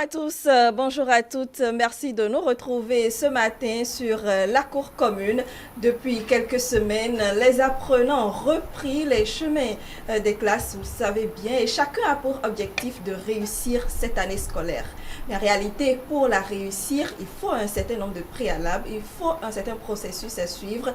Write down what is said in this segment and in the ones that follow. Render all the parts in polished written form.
à tous, bonjour à toutes. Merci de nous retrouver ce matin sur la cour commune. Depuis quelques semaines, les apprenants ont repris les chemins des classes, vous savez bien, et chacun a pour objectif de réussir cette année scolaire. Mais en réalité, pour la réussir, il faut un certain nombre de préalables, il faut un certain processus à suivre.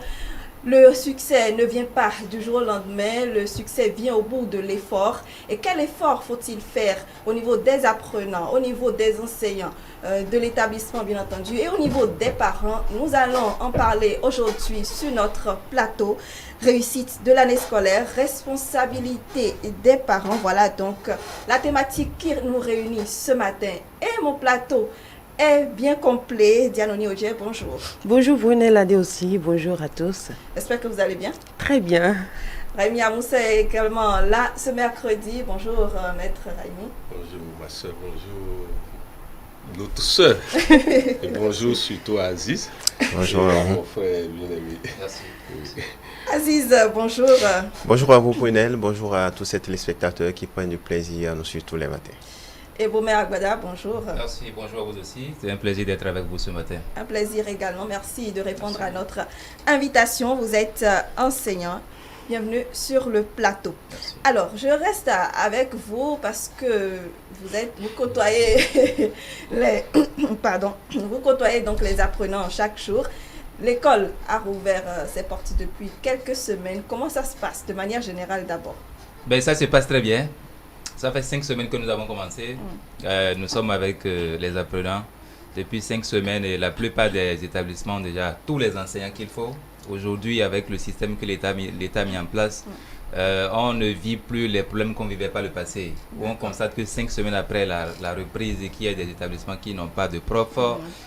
Le succès ne vient pas du jour au lendemain, le succès vient au bout de l'effort. Et quel effort faut-il faire au niveau des apprenants, au niveau des enseignants, de l'établissement bien entendu, et au niveau des parents? Nous allons en parler aujourd'hui sur notre plateau. Réussite de l'année scolaire, responsabilité des parents. Voilà donc la thématique qui nous réunit ce matin. Et mon plateau est bien complet. Dianoni Odje, bonjour. Bonjour Brunel Adé aussi, bonjour à tous. J'espère que vous allez bien. Très bien. Raimi Amoussa est également là ce mercredi. Bonjour maître Raimi. Bonjour ma soeur, bonjour notre soeur. Et bonjour surtout à Aziz. Bonjour mon frère bien-aimé. Merci. Aziz, bonjour. Bonjour à vous Brunel, bonjour à tous ces téléspectateurs qui prennent du plaisir à nous suivre tous les matins. Et Boumé Agbada, bonjour. Merci, bonjour à vous aussi. C'est un plaisir d'être avec vous ce matin. Un plaisir également. Merci de répondre à notre invitation. Vous êtes enseignant. Bienvenue sur le plateau. Merci. Alors, je reste avec vous parce que vous côtoyez vous côtoyez donc les apprenants chaque jour. L'école a rouvert ses portes depuis quelques semaines. Comment ça se passe de manière générale d'abord? Ça se passe très bien. Ça fait 5 semaines que nous avons commencé. Nous sommes avec les apprenants depuis 5 semaines et la plupart des établissements ont déjà tous les enseignants qu'il faut. Aujourd'hui, avec le système que l'État a mis en place, on ne vit plus les problèmes qu'on ne vivait par le passé. Où on constate que 5 semaines après la reprise, qu'il y a des établissements qui n'ont pas de profs,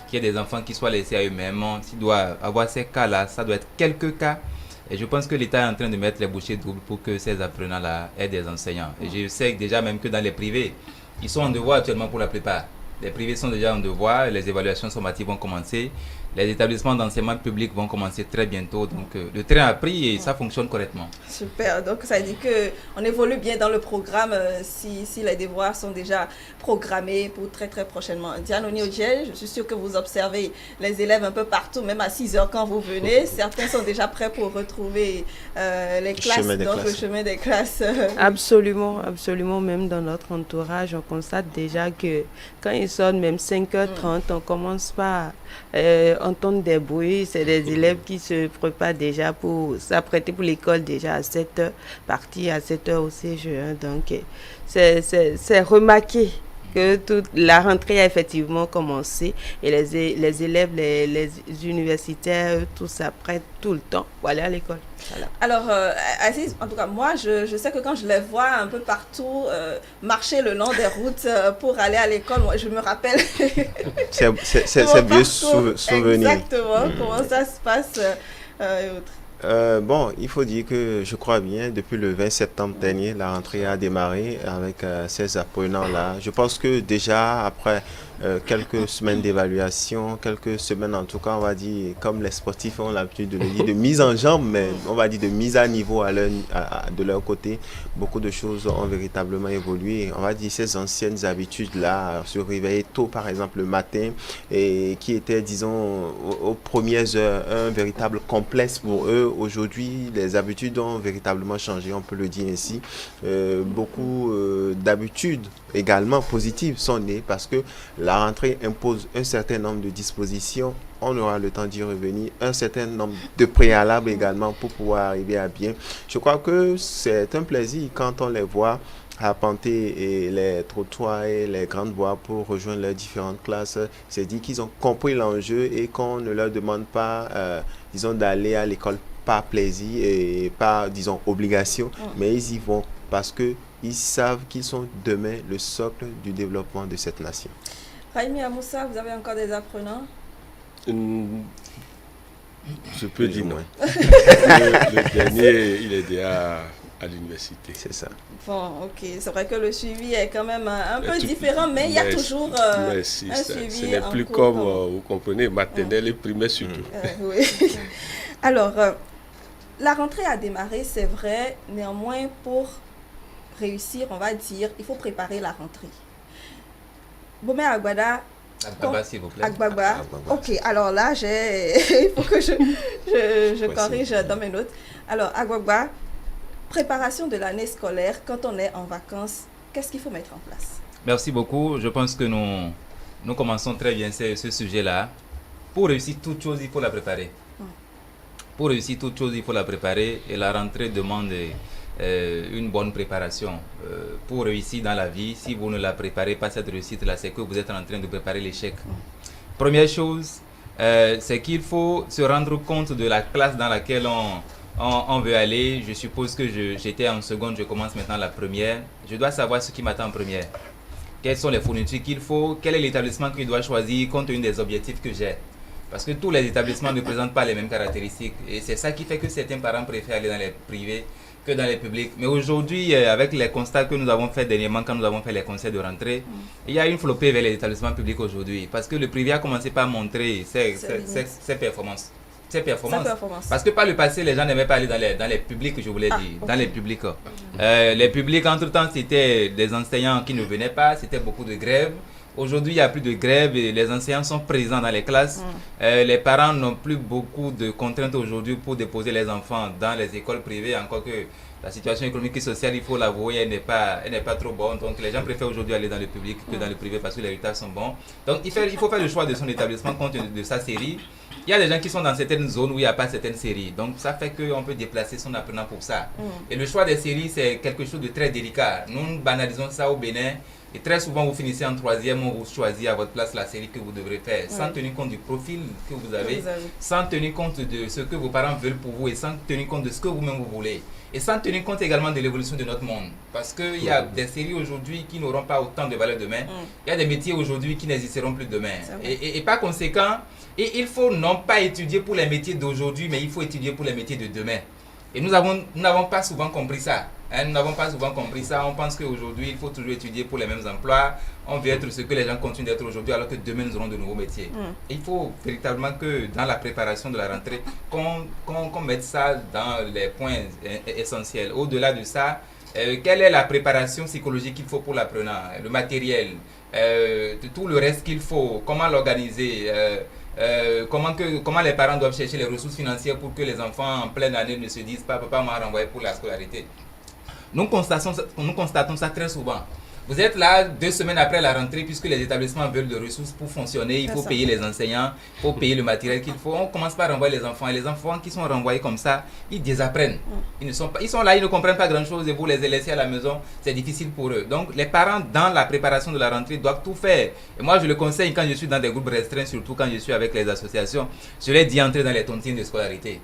qu'il y a des enfants qui soient laissés à eux-mêmes. S'il doit avoir ces cas-là, ça doit être quelques cas. Et je pense que l'État est en train de mettre les bouchées doubles pour que ces apprenants-là aient des enseignants. Et je sais déjà même que dans les privés, ils sont en devoir actuellement pour la plupart. Les privés sont déjà en devoir, les évaluations sommatives vont commencer. Les établissements d'enseignement public vont commencer très bientôt. Donc le train a pris et ça fonctionne correctement. Super, donc ça dit qu'on évolue bien dans le programme si les devoirs sont déjà programmés pour très très prochainement. Diane Oniodjel, je suis sûre que vous observez les élèves un peu partout, même à 6 heures quand vous venez. Certains sont déjà prêts pour retrouver les classes, le chemin des classes. Absolument, absolument. Même dans notre entourage, on constate déjà que quand ils sonnent même 5h30, on commence pas entendre des bruits. C'est des élèves qui se préparent déjà pour s'apprêter pour l'école déjà à 7h, partir à 7h au CGE. Donc, c'est remarqué que toute la rentrée a effectivement commencé et les élèves, les universitaires, tout s'apprêtent tout le temps pour aller à l'école. Voilà. Alors, Aziz, en tout cas, moi, je sais que quand je les vois un peu partout marcher le long des routes pour aller à l'école, moi, je me rappelle. c'est vieux souvenir. Exactement, comment ça se passe et autres. Bon, il faut dire que je crois bien, depuis le 20 septembre dernier, la rentrée a démarré avec ces apprenants-là. Je pense que déjà, après quelques semaines d'évaluation, quelques semaines en tout cas, on va dire, comme les sportifs ont l'habitude de le dire, de mise en jambe, mais on va dire de mise à niveau de leur côté, beaucoup de choses ont véritablement évolué. On va dire ces anciennes habitudes-là, se réveiller tôt par exemple le matin, et qui étaient, disons, aux premières heures, un véritable complexe pour eux. Aujourd'hui, les habitudes ont véritablement changé, on peut le dire ainsi. Beaucoup d'habitudes également positives sont nées parce que la rentrée impose un certain nombre de dispositions. On aura le temps d'y revenir, un certain nombre de préalables également pour pouvoir arriver à bien. Je crois que c'est un plaisir quand on les voit arpenter les trottoirs et les grandes voies pour rejoindre leurs différentes classes. C'est dit qu'ils ont compris l'enjeu et qu'on ne leur demande pas, disons, d'aller à l'école par plaisir et par, disons, obligation, mais ils y vont parce qu'ils savent qu'ils sont demain le socle du développement de cette nation. Raimi Amoussa, vous avez encore des apprenants? Je peux dire non. Le dernier, il est déjà à l'université. C'est ça. Bon, ok. C'est vrai que le suivi est quand même un peu différent, mais il y a toujours un suivi. Ce n'est plus comme, vous comprenez, maternelle et primaire surtout. Oui. Alors, la rentrée a démarré, c'est vrai. Néanmoins, pour réussir, on va dire, il faut préparer la rentrée. Bomé Agbada. Agbagba, s'il vous plaît. Agbagba. Agbagba. Ok, alors là, il faut que je Ouais, corrige c'est- dans mes notes. Alors, Agbagba, préparation de l'année scolaire, quand on est en vacances, qu'est-ce qu'il faut mettre en place? Merci beaucoup. Je pense que nous commençons très bien ce sujet-là. Pour réussir toute chose, il faut la préparer. Pour réussir toute chose, il faut la préparer. Et la rentrée demande une bonne préparation. Pour réussir dans la vie, si vous ne la préparez pas, cette réussite-là, c'est que vous êtes en train de préparer l'échec. Première chose, c'est qu'il faut se rendre compte de la classe dans laquelle on veut aller. Je suppose que j'étais en seconde, je commence maintenant la première. Je dois savoir ce qui m'attend en première. Quelles sont les fournitures qu'il faut, quel est l'établissement que je dois choisir compte tenu des objectifs que j'ai. Parce que tous les établissements ne présentent pas les mêmes caractéristiques. Et c'est ça qui fait que certains parents préfèrent aller dans les privés que dans les publics. Mais aujourd'hui, avec les constats que nous avons fait dernièrement, quand nous avons fait les conseils de rentrée, il y a une flopée vers les établissements publics aujourd'hui. Parce que le privé a commencé par montrer ses performances. Ses performances. Parce que par le passé, les gens n'aimaient pas aller dans les publics, je voulais dire. Ok. Dans les publics. Les publics, entre-temps, c'était des enseignants qui ne venaient pas, c'était beaucoup de grèves. Aujourd'hui, il n'y a plus de grève et les enseignants sont présents dans les classes. Les parents n'ont plus beaucoup de contraintes aujourd'hui pour déposer les enfants dans les écoles privées, encore que la situation économique et sociale, il faut l'avouer, elle n'est pas trop bonne. Donc les gens préfèrent aujourd'hui aller dans le public que dans le privé parce que les résultats sont bons. Donc il faut faire le choix de son établissement compte tenu de sa série. Il y a des gens qui sont dans certaines zones où il n'y a pas certaines séries. Donc ça fait qu'on peut déplacer son apprenant pour ça. Et le choix des séries, c'est quelque chose de très délicat. Nous banalisons ça au Bénin. Et très souvent, vous finissez en troisième, on vous choisit à votre place la série que vous devrez faire, sans tenir compte du profil que vous avez, sans tenir compte de ce que vos parents veulent pour vous et sans tenir compte de ce que vous-même vous voulez. Et sans tenir compte également de l'évolution de notre monde. Parce qu'il y a des séries aujourd'hui qui n'auront pas autant de valeur demain. Il y a des métiers aujourd'hui qui n'existeront plus demain. Et par conséquent, il faut non pas étudier pour les métiers d'aujourd'hui, mais il faut étudier pour les métiers de demain. Et nous n'avons pas souvent compris ça. Nous n'avons pas souvent compris ça. On pense qu'aujourd'hui, il faut toujours étudier pour les mêmes emplois. On veut être ce que les gens continuent d'être aujourd'hui, alors que demain, nous aurons de nouveaux métiers. Il faut véritablement que dans la préparation de la rentrée, qu'on mette ça dans les points essentiels. Au-delà de ça, quelle est la préparation psychologique qu'il faut pour l'apprenant, le matériel, tout le reste qu'il faut, comment l'organiser, comment les parents doivent chercher les ressources financières pour que les enfants en pleine année ne se disent pas papa m'a renvoyé pour la scolarité. Nous constatons ça très souvent. Vous êtes là 2 semaines après la rentrée puisque les établissements veulent de ressources pour fonctionner. Il faut payer les enseignants, il faut payer le matériel qu'il faut. On commence par renvoyer les enfants. Et les enfants qui sont renvoyés comme ça, ils désapprennent. Ils sont là, ils ne comprennent pas grand-chose et vous les laissez à la maison, c'est difficile pour eux. Donc les parents, dans la préparation de la rentrée, doivent tout faire. Et moi, je le conseille quand je suis dans des groupes restreints, surtout quand je suis avec les associations, je leur dis entrer dans les tontines de scolarité.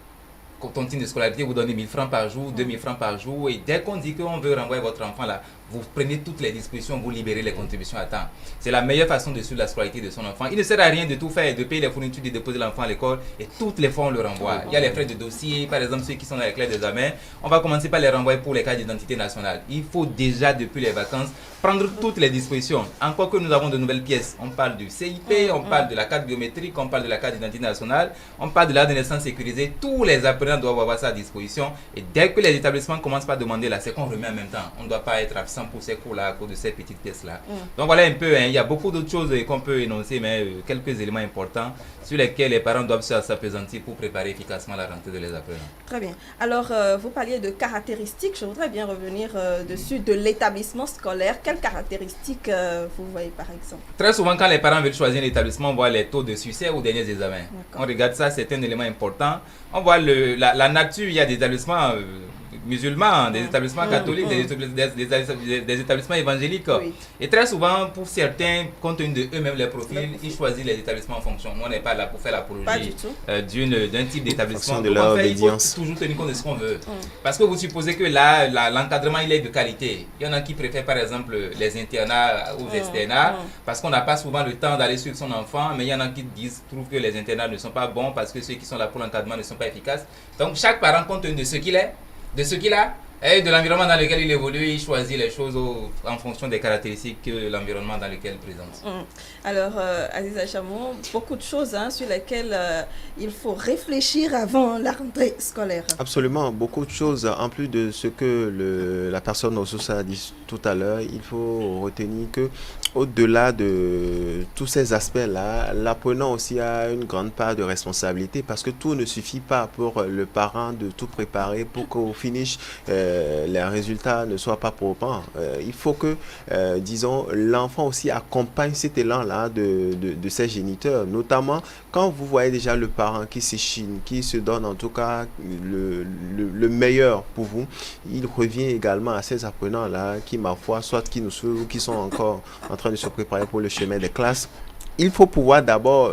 Tontine de scolarité, vous donnez 1000 francs par jour, 2000 francs par jour. Et dès qu'on dit qu'on veut renvoyer votre enfant là, vous prenez toutes les dispositions, vous libérez les contributions à temps. C'est la meilleure façon de suivre la scolarité de son enfant. Il ne sert à rien de tout faire, de payer les fournitures, de déposer l'enfant à l'école et toutes les fois on le renvoie. Il y a les frais de dossier, par exemple ceux qui sont dans les clés d'examen. On va commencer par les renvoyer pour les cas d'identité nationale. Il faut déjà depuis les vacances prendre toutes les dispositions. Encore que nous avons de nouvelles pièces. On parle du CIP, on parle de la carte biométrique, on parle de la carte d'identité nationale, on parle de l'acte de naissance sécurisée. Tous les apprenants doivent avoir ça à disposition. Et dès que les établissements commencent par demander là, c'est qu'on remet en même temps. On ne doit pas être absent pour ces cours-là à cause de ces petites pièces-là. Donc voilà un peu, il y a beaucoup d'autres choses qu'on peut énoncer, mais quelques éléments importants sur lesquels les parents doivent s'appesantir pour préparer efficacement la rentrée de les apprenants. Très bien. Alors, vous parliez de caractéristiques. Je voudrais bien revenir dessus de l'établissement scolaire. Quelles caractéristiques vous voyez par exemple? Très souvent, quand les parents veulent choisir un établissement, on voit les taux de succès aux derniers examens. On regarde ça, c'est un élément important. On voit la nature, il y a des établissements musulmans, des établissements catholiques, des établissements évangéliques. Oui. Et très souvent, pour certains, compte tenu de eux-mêmes les profils, ils choisissent les établissements en fonction. Nous, on n'est pas là pour faire l'apologie d'un type d'établissement. Il faut toujours tenir compte de ce qu'on veut. Parce que vous supposez que là, l'encadrement, il est de qualité. Il y en a qui préfèrent, par exemple, les internats aux externats, parce qu'on n'a pas souvent le temps d'aller suivre son enfant, mais il y en a qui trouvent que les internats ne sont pas bons parce que ceux qui sont là pour l'encadrement ne sont pas efficaces. Donc, chaque parent, compte tenu de ce qu'il est, et de l'environnement dans lequel il évolue, il choisit les choses en fonction des caractéristiques que l'environnement dans lequel il présente. Alors, Aziza Chamou, beaucoup de choses sur lesquelles il faut réfléchir avant la rentrée scolaire. Absolument, beaucoup de choses. En plus de ce que la personne au a dit tout à l'heure, il faut retenir que au-delà de tous ces aspects-là, l'apprenant aussi a une grande part de responsabilité parce que tout ne suffit pas pour le parent de tout préparer pour qu'au finish, les résultats ne soient pas probants. Il faut que, disons, l'enfant aussi accompagne cet élan-là de ses géniteurs, notamment quand vous voyez déjà le parent qui s'échine, qui se donne en tout cas le meilleur pour vous, il revient également à ces apprenants-là qui, ma foi, soit qui nous suivent ou qui sont encore en train de se préparer pour le chemin des classes. Il faut pouvoir d'abord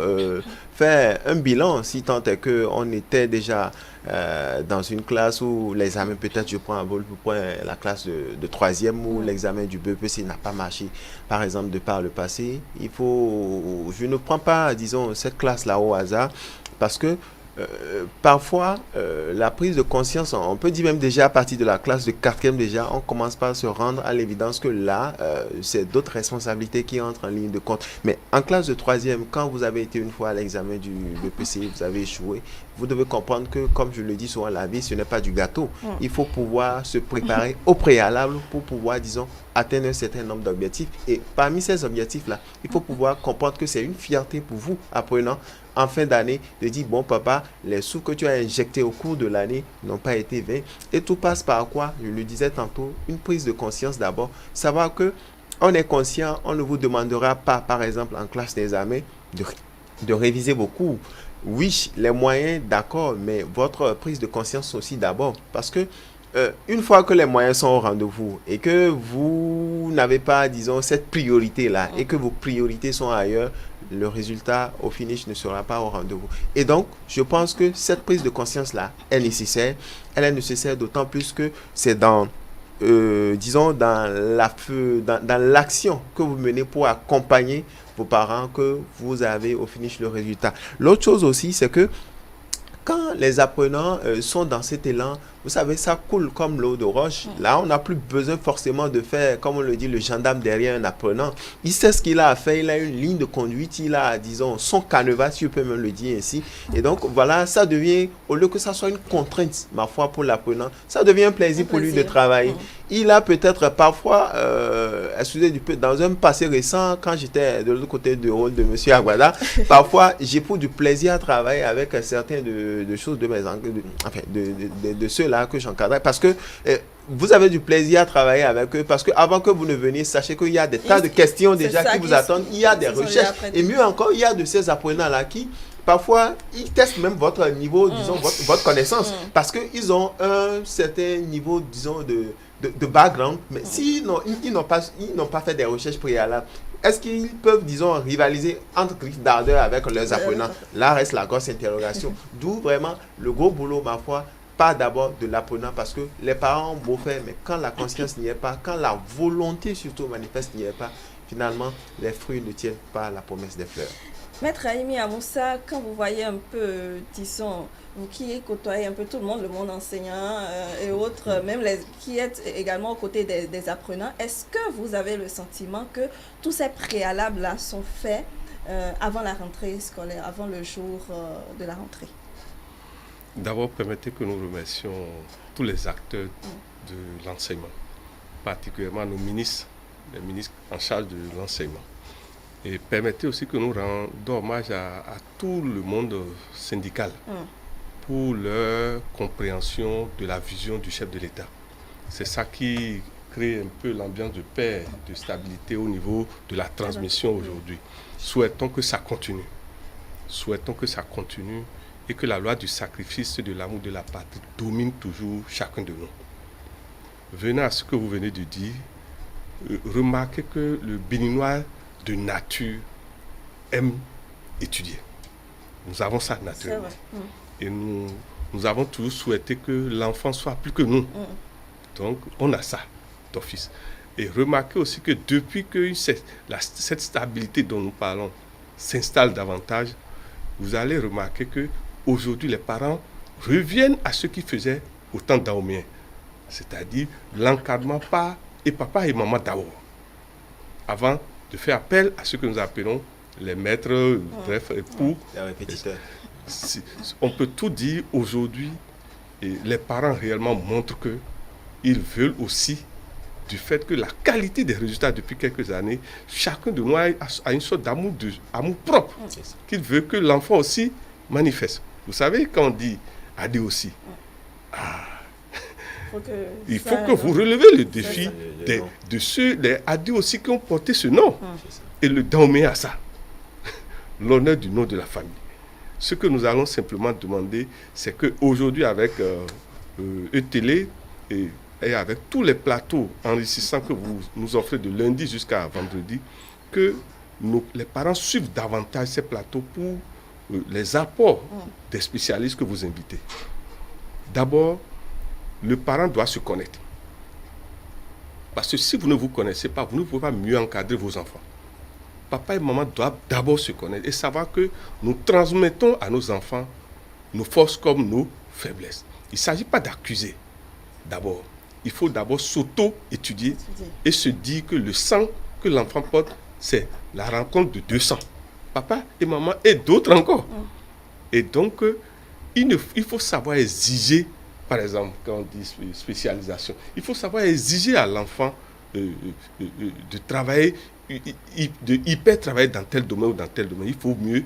faire un bilan, si tant est qu'on était déjà dans une classe où l'examen, peut-être je prends un vol, je prends la classe de troisième où l'examen du BEPC n'a pas marché, par exemple, de par le passé. Je ne prends pas, disons, cette classe-là au hasard parce que parfois, la prise de conscience, on peut dire même déjà à partir de la classe de quatrième déjà, on commence par se rendre à l'évidence que là, c'est d'autres responsabilités qui entrent en ligne de compte. Mais en classe de troisième, quand vous avez été une fois à l'examen du BPC, vous avez échoué, vous devez comprendre que, comme je le dis souvent, la vie, ce n'est pas du gâteau. Il faut pouvoir se préparer au préalable pour pouvoir, disons, atteindre un certain nombre d'objectifs. Et parmi ces objectifs-là, il faut pouvoir comprendre que c'est une fierté pour vous, apprenant, en fin d'année, de dire, bon papa, les sous que tu as injectés au cours de l'année n'ont pas été vains. Et tout passe par quoi? Je le disais tantôt, une prise de conscience d'abord. Savoir que on est conscient, on ne vous demandera pas, par exemple, en classe d'examen, de réviser vos cours. Oui, les moyens, d'accord, mais votre prise de conscience aussi d'abord. Parce que une fois que les moyens sont au rendez-vous et que vous n'avez pas, disons, cette priorité-là et que vos priorités sont ailleurs, le résultat au finish ne sera pas au rendez-vous. Et donc, je pense que cette prise de conscience-là est nécessaire. Elle est nécessaire d'autant plus que c'est disons, dans l'action que vous menez pour accompagner vos parents que vous avez au finish le résultat. L'autre chose aussi, c'est que quand les apprenants sont dans cet élan, vous savez, ça coule comme l'eau de roche. Là, on n'a plus besoin forcément de faire, comme on le dit, le gendarme derrière un apprenant. Il sait ce qu'il a à faire, il a une ligne de conduite, il a, disons, son canevas, si je peux même le dire ainsi. Et donc, voilà, ça devient, au lieu que ça soit une contrainte, ma foi, pour l'apprenant, ça devient un plaisir pour lui de travailler. Il a peut-être parfois, excusez du peu, dans un passé récent, quand j'étais de l'autre côté du rôle de M. Aguada, parfois, j'éprouve du plaisir à travailler avec certains de choses de mes enfin, de ceux-là que j'encadrais, parce que vous avez du plaisir à travailler avec eux, parce que avant que vous ne veniez, sachez qu'il y a des tas de questions déjà qui vous attendent, il y a des recherches, et mieux encore, il y a de ces apprenants-là qui, parfois, ils testent même votre niveau, disons, votre connaissance, parce qu'ils ont un certain niveau, disons, de background, mais s'ils n'ont pas fait des recherches préalables, est-ce qu'ils peuvent, disons, rivaliser entre griffes d'ardeur avec leurs apprenants? Là reste la grosse interrogation. D'où vraiment le gros boulot, ma foi, pas d'abord de l'apprenant, parce que les parents ont beau faire, mais quand la conscience n'y est pas, quand la volonté surtout manifeste n'y est pas, finalement, les fruits ne tiennent pas à la promesse des fleurs. Maître Aimi Amoussa, quand vous voyez un peu, disons, vous qui côtoyez un peu tout le monde, le monde enseignant et autres, même qui êtes également aux côtés des apprenants, est-ce que vous avez le sentiment que tous ces préalables-là sont faits avant la rentrée scolaire, avant le jour de la rentrée? D'abord, permettez que nous remercions tous les acteurs de l'enseignement, particulièrement nos ministres, les ministres en charge de l'enseignement. Et permettez aussi que nous rendons hommage à tout le monde syndical pour leur compréhension de la vision du chef de l'État. C'est ça qui crée un peu l'ambiance de paix, de stabilité au niveau de la transmission aujourd'hui. Souhaitons que ça continue. Souhaitons que ça continue et que la loi du sacrifice, de l'amour de la patrie domine toujours chacun de nous. Venez à ce que vous venez de dire. Remarquez que le Béninois de nature aime étudier. Nous avons ça naturellement. Et nous avons toujours souhaité que l'enfant soit plus que nous. Donc, on a ça d'office. Et remarquez aussi que depuis que cette stabilité dont nous parlons s'installe davantage, vous allez remarquer que aujourd'hui les parents reviennent à ce qu'ils faisaient au temps d'Aomien. C'est-à-dire l'encadrement par et papa et maman d'abord. Avant de faire appel à ce que nous appelons les maîtres, bref, pour les répétiteurs. On peut tout dire aujourd'hui, et les parents réellement montrent qu'ils veulent aussi du fait que la qualité des résultats depuis quelques années, chacun de nous a une sorte d'amour propre qu'il veut que l'enfant aussi manifeste. Vous savez, quand on dit AD aussi, il faut que vous relevez le défi de ceux des AD aussi qui ont porté ce nom et le donner à ça, l'honneur du nom de la famille. Ce que nous allons simplement demander, c'est qu'aujourd'hui, avec ETélé et avec tous les plateaux enrichissants que vous nous offrez de lundi jusqu'à vendredi, que les parents suivent davantage ces plateaux pour les apports des spécialistes que vous invitez. D'abord, le parent doit se connaître. Parce que si vous ne vous connaissez pas, vous ne pouvez pas mieux encadrer vos enfants. Papa et maman doivent d'abord se connaître et savoir que nous transmettons à nos enfants nos forces comme nos faiblesses. Il ne s'agit pas d'accuser d'abord. Il faut d'abord s'auto-étudier et se dire que le sang que l'enfant porte, c'est la rencontre de deux sangs. Papa et maman et d'autres encore. Et donc, il faut savoir exiger, par exemple, quand on dit spécialisation, il faut savoir exiger à l'enfant de travailler, de hyper travailler dans tel domaine ou dans tel domaine. Il faut mieux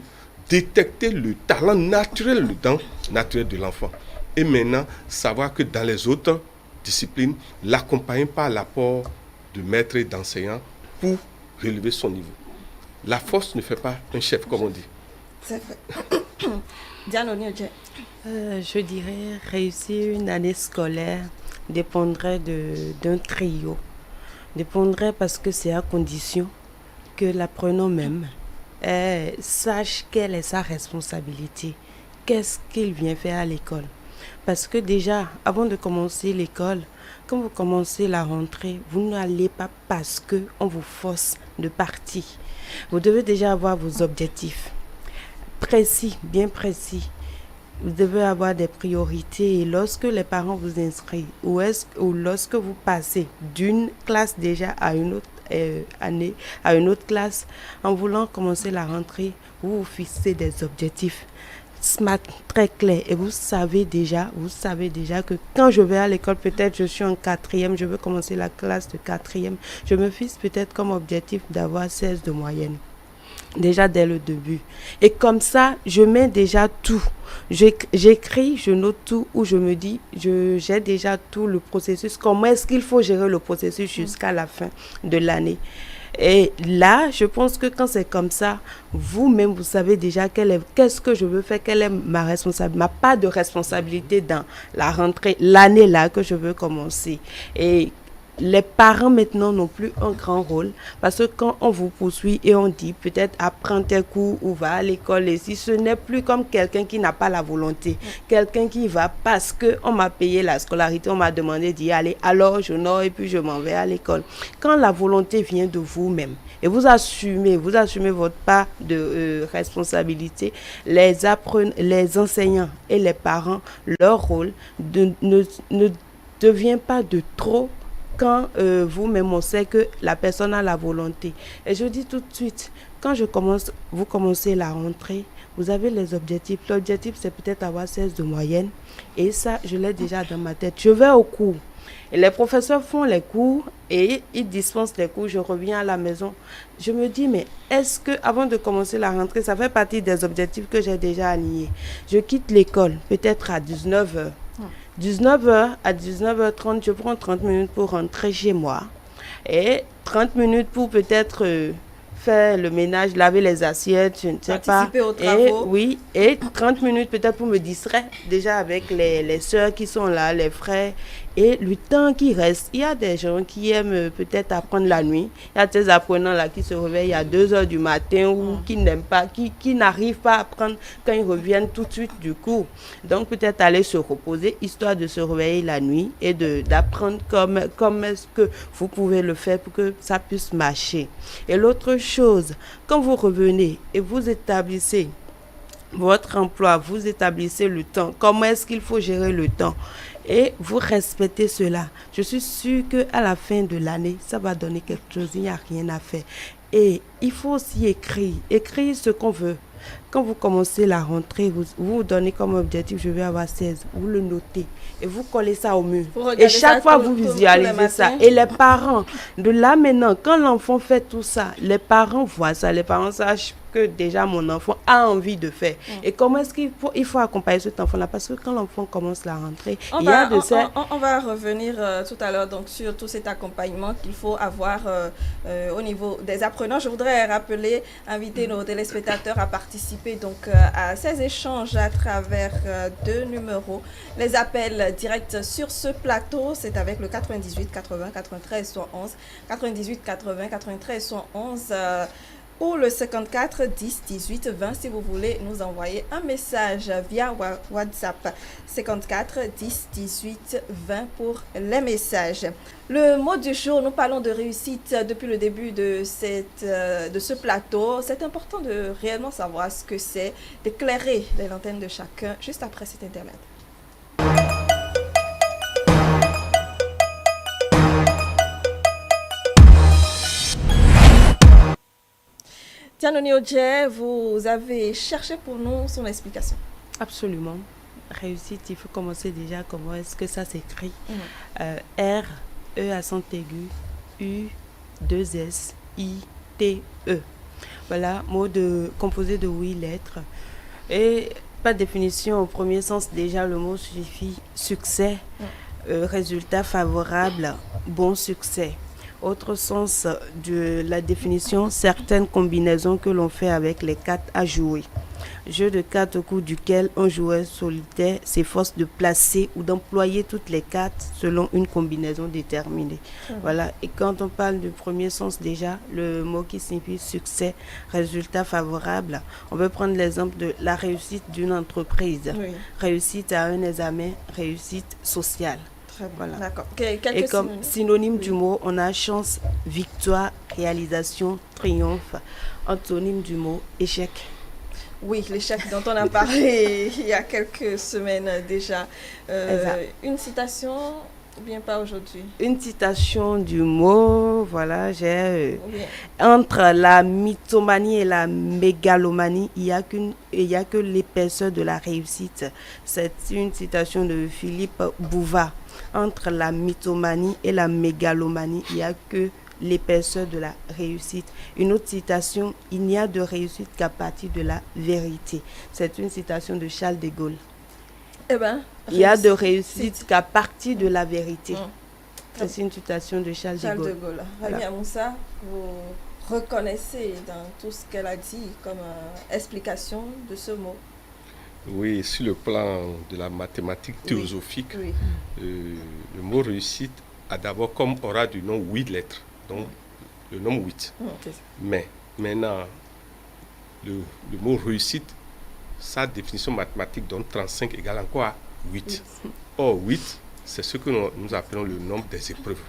détecter le talent naturel, le don naturel de l'enfant. Et maintenant, savoir que dans les autres disciplines, l'accompagner par l'apport de maîtres et d'enseignants pour relever son niveau. La force ne fait pas un chef, comme on dit. C'est vrai. Diane Onyeje. Je dirais réussir une année scolaire dépendrait d'un trio. Dépendrait parce que c'est à condition que l'apprenant même sache quelle est sa responsabilité. Qu'est-ce qu'il vient faire à l'école. Parce que déjà, avant de commencer l'école, quand vous commencez la rentrée, vous n'allez pas parce qu'on vous force de partir. Vous devez déjà avoir vos objectifs précis, bien précis. Vous devez avoir des priorités et lorsque les parents vous inscrivent ou lorsque vous passez d'une classe déjà à une autre année, à une autre classe, en voulant commencer la rentrée, vous vous fixez des objectifs SMART très clair et vous savez déjà que quand je vais à l'école, peut-être je suis en 4e, je veux commencer la classe de 4e, je me fixe peut-être comme objectif d'avoir 16 de moyenne. Déjà dès le début. Et comme ça, je mets déjà tout. J'écris, je note tout, où je me dis, j'ai déjà tout le processus. Comment est-ce qu'il faut gérer le processus jusqu'à la fin de l'année? Et là, je pense que quand c'est comme ça, vous-même, vous savez déjà qu'est-ce que je veux faire, quelle est ma responsabilité, ma part de responsabilité dans la rentrée, l'année là que je veux commencer. Et les parents maintenant n'ont plus un grand rôle parce que quand on vous poursuit et on dit peut-être apprends tes cours ou va à l'école et si ce n'est plus comme quelqu'un qui n'a pas la volonté, quelqu'un qui va parce qu'on m'a payé la scolarité, on m'a demandé d'y aller, alors je n'en et puis je m'en vais à l'école. Quand la volonté vient de vous-même et vous assumez votre part de responsabilité, les enseignants et les parents, leur rôle ne devient pas de trop quand vous-même on sait que la personne a la volonté. Et je dis tout de suite, quand vous commencez la rentrée, vous avez les objectifs. L'objectif, c'est peut-être avoir 16 de moyenne. Et ça, je l'ai déjà dans ma tête. Je vais au cours. Et les professeurs font les cours et ils dispensent les cours. Je reviens à la maison. Je me dis, mais est-ce que avant de commencer la rentrée, ça fait partie des objectifs que j'ai déjà alignés. Je quitte l'école, peut-être à 19h. 19h à 19h30, je prends 30 minutes pour rentrer chez moi et 30 minutes pour peut-être faire le ménage, laver les assiettes, je ne sais pas. Participer aux travaux. Et 30 minutes peut-être pour me distraire déjà avec les soeurs qui sont là, les frères. Et le temps qui reste, il y a des gens qui aiment peut-être apprendre la nuit. Il y a des apprenants là qui se réveillent à 2h du matin ou qui n'aiment pas, qui n'arrivent pas à apprendre quand ils reviennent tout de suite du cours. Donc peut-être aller se reposer, histoire de se réveiller la nuit et d'apprendre comme est-ce que vous pouvez le faire pour que ça puisse marcher. Et l'autre chose, quand vous revenez et vous établissez votre emploi, vous établissez le temps, comment est-ce qu'il faut gérer le temps et vous respectez cela. Je suis sûre qu'à la fin de l'année, ça va donner quelque chose, il n'y a rien à faire. Et il faut aussi écrire ce qu'on veut. quand vous commencez la rentrée, vous vous donnez comme objectif, je vais avoir 16. Vous le notez et vous collez ça au mur. Et chaque fois, vous visualisez ça. Et les parents, de là maintenant, quand l'enfant fait tout ça, les parents voient ça, les parents sachent que déjà mon enfant a envie de faire. Et comment est-ce qu'il faut accompagner cet enfant-là? Parce que quand l'enfant commence la rentrée, on va revenir tout à l'heure donc sur tout cet accompagnement qu'il faut avoir au niveau des apprenants. Je voudrais inviter nos téléspectateurs à participer donc à ces échanges à travers deux numéros. Les appels directs sur ce plateau, c'est avec le 98 80 93 111, 98 80 93 111. Ou le 54 10 18 20 si vous voulez nous envoyer un message via WhatsApp. 54 10 18 20 pour les messages. Le mot du jour, nous parlons de réussite depuis le début de ce plateau. C'est important de réellement savoir ce que c'est, d'éclairer les lanternes de chacun juste après cet intermède. Tianoni Odje, vous avez cherché pour nous son explication. Absolument. Réussite, il faut commencer déjà comment est-ce que ça s'écrit. R, E accent aigu, U, 2 S, I, T, E. Voilà, mot composé de 8 lettres. Et pas de définition au premier sens, déjà le mot suffit succès, résultat favorable, bon succès. Autre sens de la définition, certaines combinaisons que l'on fait avec les cartes à jouer. Jeu de cartes au cours duquel un joueur solitaire s'efforce de placer ou d'employer toutes les cartes selon une combinaison déterminée. Voilà. Et quand on parle du premier sens déjà, le mot qui signifie succès, résultat favorable, on peut prendre l'exemple de la réussite d'une entreprise, réussite à un examen, réussite sociale. Voilà. D'accord. Et comme synonyme du mot, on a chance, victoire, réalisation, triomphe. Antonyme du mot, échec. Oui, l'échec dont on a parlé il y a quelques semaines déjà. Une citation ou bien pas aujourd'hui? Une citation du mot, voilà, entre la mythomanie et la mégalomanie, il y a que l'épaisseur de la réussite. C'est une citation de Philippe Bouvard. Entre la mythomanie et la mégalomanie, il n'y a que l'épaisseur de la réussite. Une autre citation, il n'y a de réussite qu'à partir de la vérité. C'est une citation de Charles de Gaulle. Il y a de réussite qu'à partir de la vérité. C'est une citation de Charles de Gaulle. Voilà. Moussa, vous reconnaissez dans tout ce qu'elle a dit comme explication de ce mot? Oui, sur le plan de la mathématique théosophique, le mot réussite a d'abord comme aura du nom 8 lettres, donc le nombre 8. Mais maintenant, le mot réussite, sa définition mathématique donne 35 égale en quoi? 8. Or, 8, c'est ce que nous appelons le nombre des épreuves.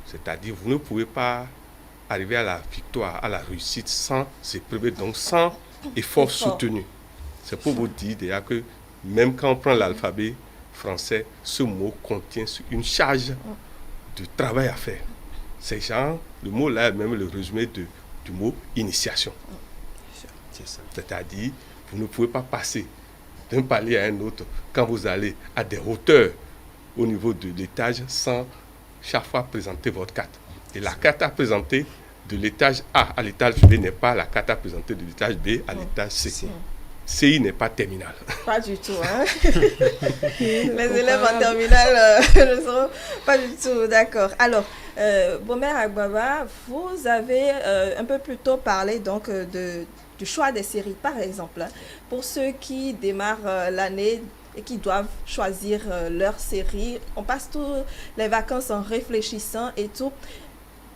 C'est-à-dire, vous ne pouvez pas arriver à la victoire, à la réussite sans épreuves, donc sans effort soutenu. C'est pour vous dire déjà que même quand on prend l'alphabet français, ce mot contient une charge de travail à faire. C'est genre, le mot là est même le résumé du mot initiation. C'est-à-dire, vous ne pouvez pas passer d'un palier à un autre quand vous allez à des hauteurs au niveau de l'étage sans chaque fois présenter votre carte. Et la carte à présenter de l'étage A à l'étage B n'est pas la carte à présenter de l'étage B à l'étage C. CI n'est pas terminal. Pas du tout. Hein? Les élèves en terminale ne sont pas du tout d'accord. Alors, Bomer Agbaba, vous avez un peu plus tôt parlé donc, du choix des séries, par exemple. Hein, pour ceux qui démarrent l'année et qui doivent choisir leur série, on passe toutes les vacances en réfléchissant et tout.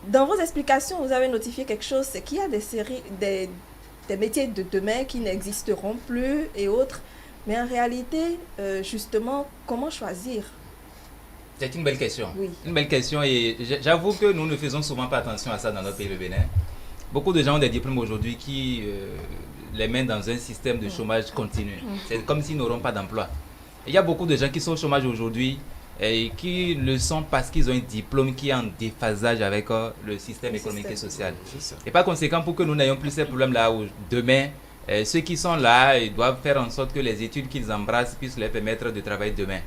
Dans vos explications, vous avez notifié quelque chose, c'est qu'il y a des séries, des métiers de demain qui n'existeront plus et autres. Mais en réalité, justement, comment choisir? C'est une belle question. Oui. Une belle question et j'avoue que nous ne faisons souvent pas attention à ça dans notre pays, le Bénin. Beaucoup de gens ont des diplômes aujourd'hui qui les mènent dans un système de chômage continu. C'est comme s'ils n'auront pas d'emploi. Il y a beaucoup de gens qui sont au chômage aujourd'hui et qui le sont parce qu'ils ont un diplôme qui est en déphasage avec le système économique et social. Et par conséquent, pour que nous n'ayons plus ces problèmes-là, demain, Ceux qui sont là, ils doivent faire en sorte que les études qu'ils embrassent puissent leur permettre de travailler demain.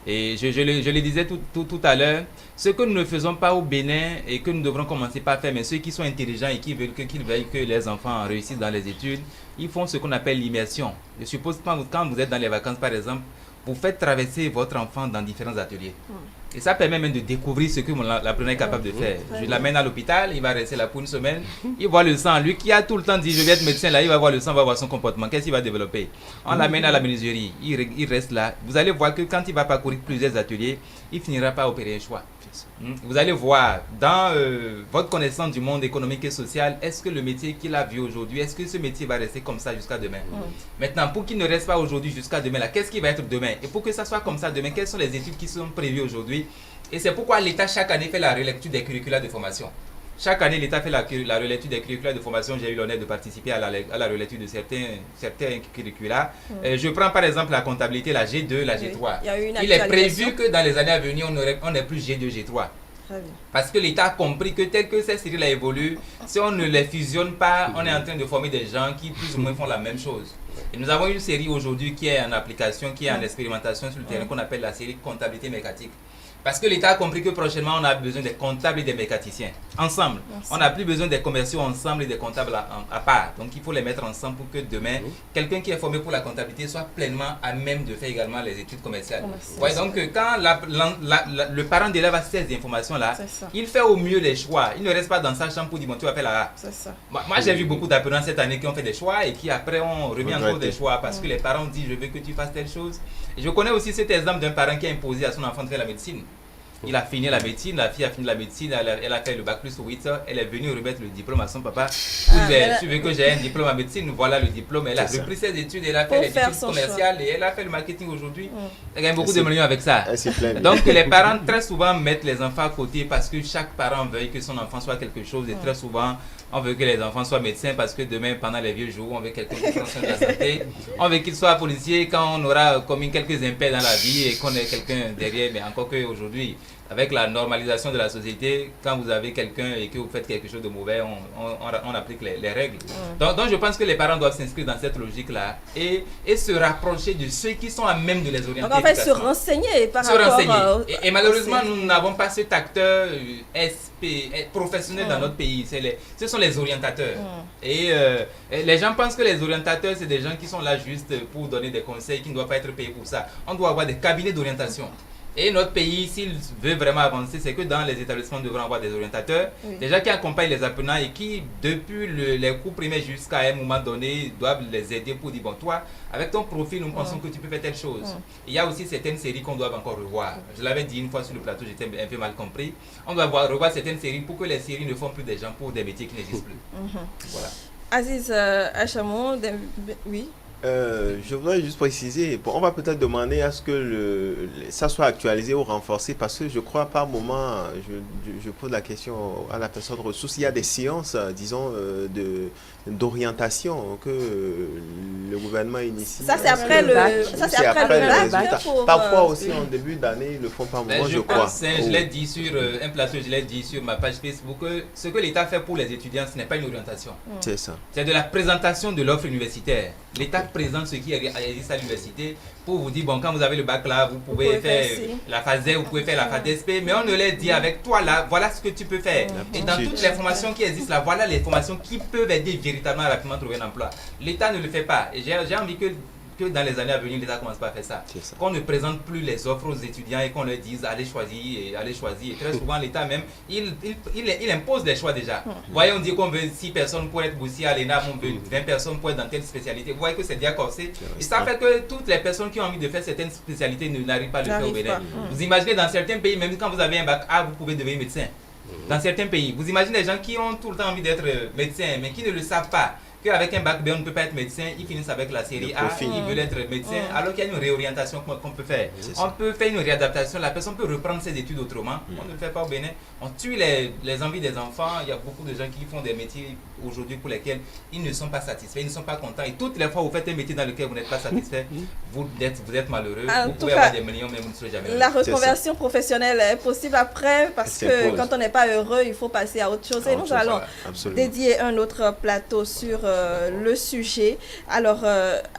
Et je le disais tout à l'heure, ce que nous ne faisons pas au Bénin et que nous devrons commencer par faire, mais ceux qui sont intelligents et qui veulent que les enfants réussissent dans les études, ils font ce qu'on appelle l'immersion. Je suppose que quand vous êtes dans les vacances, par exemple, vous faites traverser votre enfant dans différents ateliers. Et ça permet même de découvrir ce que l'apprenant est capable de faire. Je l'amène à l'hôpital, il va rester là pour une semaine, il voit le sang. Lui qui a tout le temps dit je vais être médecin là, il va voir le sang, va voir son comportement. Qu'est-ce qu'il va développer? On l'amène à la menuiserie, il reste là. Vous allez voir que quand il va parcourir plusieurs ateliers, il finira par opérer un choix. Vous allez voir, dans votre connaissance du monde économique et social, est-ce que le métier qu'il a vu aujourd'hui, est-ce que ce métier va rester comme ça jusqu'à demain? Maintenant, pour qu'il ne reste pas aujourd'hui jusqu'à demain, là, qu'est-ce qui va être demain? Et pour que ça soit comme ça demain, quelles sont les études qui sont prévues aujourd'hui? Et c'est pourquoi l'État, chaque année, fait la relecture des curricula de formation. Chaque année, l'État fait la relecture des curricula de formation. J'ai eu l'honneur de participer à la relecture de certains curricula. Je prends par exemple la comptabilité, la G2, la G3. Il est prévu que dans les années à venir, on n'ait plus G2, G3. Parce que l'État a compris que tel que ces séries-là évoluent, si on ne les fusionne pas, on est en train de former des gens qui plus ou moins font la même chose. Et nous avons une série aujourd'hui qui est en application, qui est en expérimentation sur le terrain, qu'on appelle la série comptabilité mécatique. Parce que l'État a compris que prochainement, on a besoin des comptables et des mécaniciens ensemble. On n'a plus besoin des commerciaux ensemble et des comptables à part. Donc, il faut les mettre ensemble pour que demain, quelqu'un qui est formé pour la comptabilité soit pleinement à même de faire également les études commerciales. Ouais, donc, quand le parent d'élève a ces informations-là, il fait au mieux les choix. Il ne reste pas dans sa chambre pour dire, bon, tu vas faire la A. Moi, j'ai vu beaucoup d'apprenants cette année qui ont fait des choix et qui après ont remis en cause des choix parce que les parents ont dit, je veux que tu fasses telle chose. Et je connais aussi cet exemple d'un parent qui a imposé à son enfant de faire la médecine. Il a fini la médecine, la fille a fini la médecine, elle a fait le bac plus 8, elle est venue remettre le diplôme à son papa. Tu veux que j'ai un diplôme en médecine, voilà le diplôme. Elle a repris ses études, elle a fait les études commerciales et elle a fait le marketing aujourd'hui. Elle gagne beaucoup de millions avec ça. Donc les parents très souvent mettent les enfants à côté parce que chaque parent veut que son enfant soit quelque chose et très souvent on veut que les enfants soient médecins parce que demain, pendant les vieux jours, on veut quelqu'un qui prend soin de la santé. On veut qu'il soit policier quand on aura commis quelques impairs dans la vie et qu'on ait quelqu'un derrière. Mais encore qu'aujourd'hui, avec la normalisation de la société, quand vous avez quelqu'un et que vous faites quelque chose de mauvais, on applique les règles. Donc je pense que les parents doivent s'inscrire dans cette logique-là et se rapprocher de ceux qui sont à même de les orienter. Donc en fait, se renseigner par rapport et malheureusement, nous n'avons pas cet acteur professionnel dans notre pays. Ce sont les orientateurs. Et les gens pensent que les orientateurs, c'est des gens qui sont là juste pour donner des conseils, qui ne doivent pas être payés pour ça. On doit avoir des cabinets d'orientation. Et notre pays, s'il veut vraiment avancer, c'est que dans les établissements, nous devrons avoir des orientateurs, déjà qui accompagnent les apprenants et qui, depuis les cours primaires jusqu'à un moment donné, doivent les aider pour dire, bon, toi, avec ton profil, nous pensons que tu peux faire telle chose. Il y a aussi certaines séries qu'on doit encore revoir. Je l'avais dit une fois sur le plateau, j'étais un peu mal compris. On doit revoir certaines séries pour que les séries ne font plus des gens pour des métiers qui n'existent plus. Voilà. Aziz Achamou, oui. Je voudrais juste préciser, on va peut-être demander à ce que ça soit actualisé ou renforcé parce que je crois par moment, je pose la question à la personne ressource, il y a des séances, disons, d'orientation que le gouvernement initie. Ça c'est après le bac. Parfois aussi en début d'année, ils le font par moment, je crois. Je l'ai dit sur un plateau, je l'ai dit sur ma page Facebook, ce que l'État fait pour les étudiants, ce n'est pas une orientation. C'est ça. C'est de la présentation de l'offre universitaire. L'État présente ce qui existe à l'université pour vous dire, bon, quand vous avez le bac là, vous pouvez faire la phase D, vous pouvez faire la phase DSP, mais on ne les dit avec toi là, voilà ce que tu peux faire. Et dans toutes les formations qui existent là, voilà les formations qui peuvent aider véritablement à rapidement trouver un emploi. L'État ne le fait pas. Et j'ai envie que dans les années à venir, l'État commence pas à faire ça. Qu'on ne présente plus les offres aux étudiants et qu'on leur dise allez choisir. Et très souvent, l'État même, il impose des choix déjà. Voyez, on dit qu'on veut 6 personnes pour être boursier à l'ENAM, on veut 20 personnes pour être dans telle spécialité. Vous voyez que c'est déjà corsé. Et ça fait que toutes les personnes qui ont envie de faire certaines spécialités n'arrivent pas à le faire au Bénin. Vous imaginez dans certains pays, même quand vous avez un bac A, vous pouvez devenir médecin. Dans certains pays, vous imaginez des gens qui ont tout le temps envie d'être médecin, mais qui ne le savent pas. Qu'avec un bac B, on ne peut pas être médecin, ils finissent avec la série A, ils veulent être médecin, alors qu'il y a une réorientation qu'on peut faire. On peut faire une réadaptation, la personne peut reprendre ses études autrement. On ne le fait pas au Bénin. On tue les envies des enfants, il y a beaucoup de gens qui font des métiers aujourd'hui pour lesquels ils ne sont pas satisfaits, ils ne sont pas contents. Et toutes les fois où vous faites un métier dans lequel vous n'êtes pas satisfait, vous êtes malheureux, vous pouvez avoir des millions, mais vous ne serez jamais heureux. La reconversion professionnelle est possible après parce que quand on n'est pas heureux, il faut passer à autre chose. Et nous allons dédier un autre plateau sur le sujet. Alors,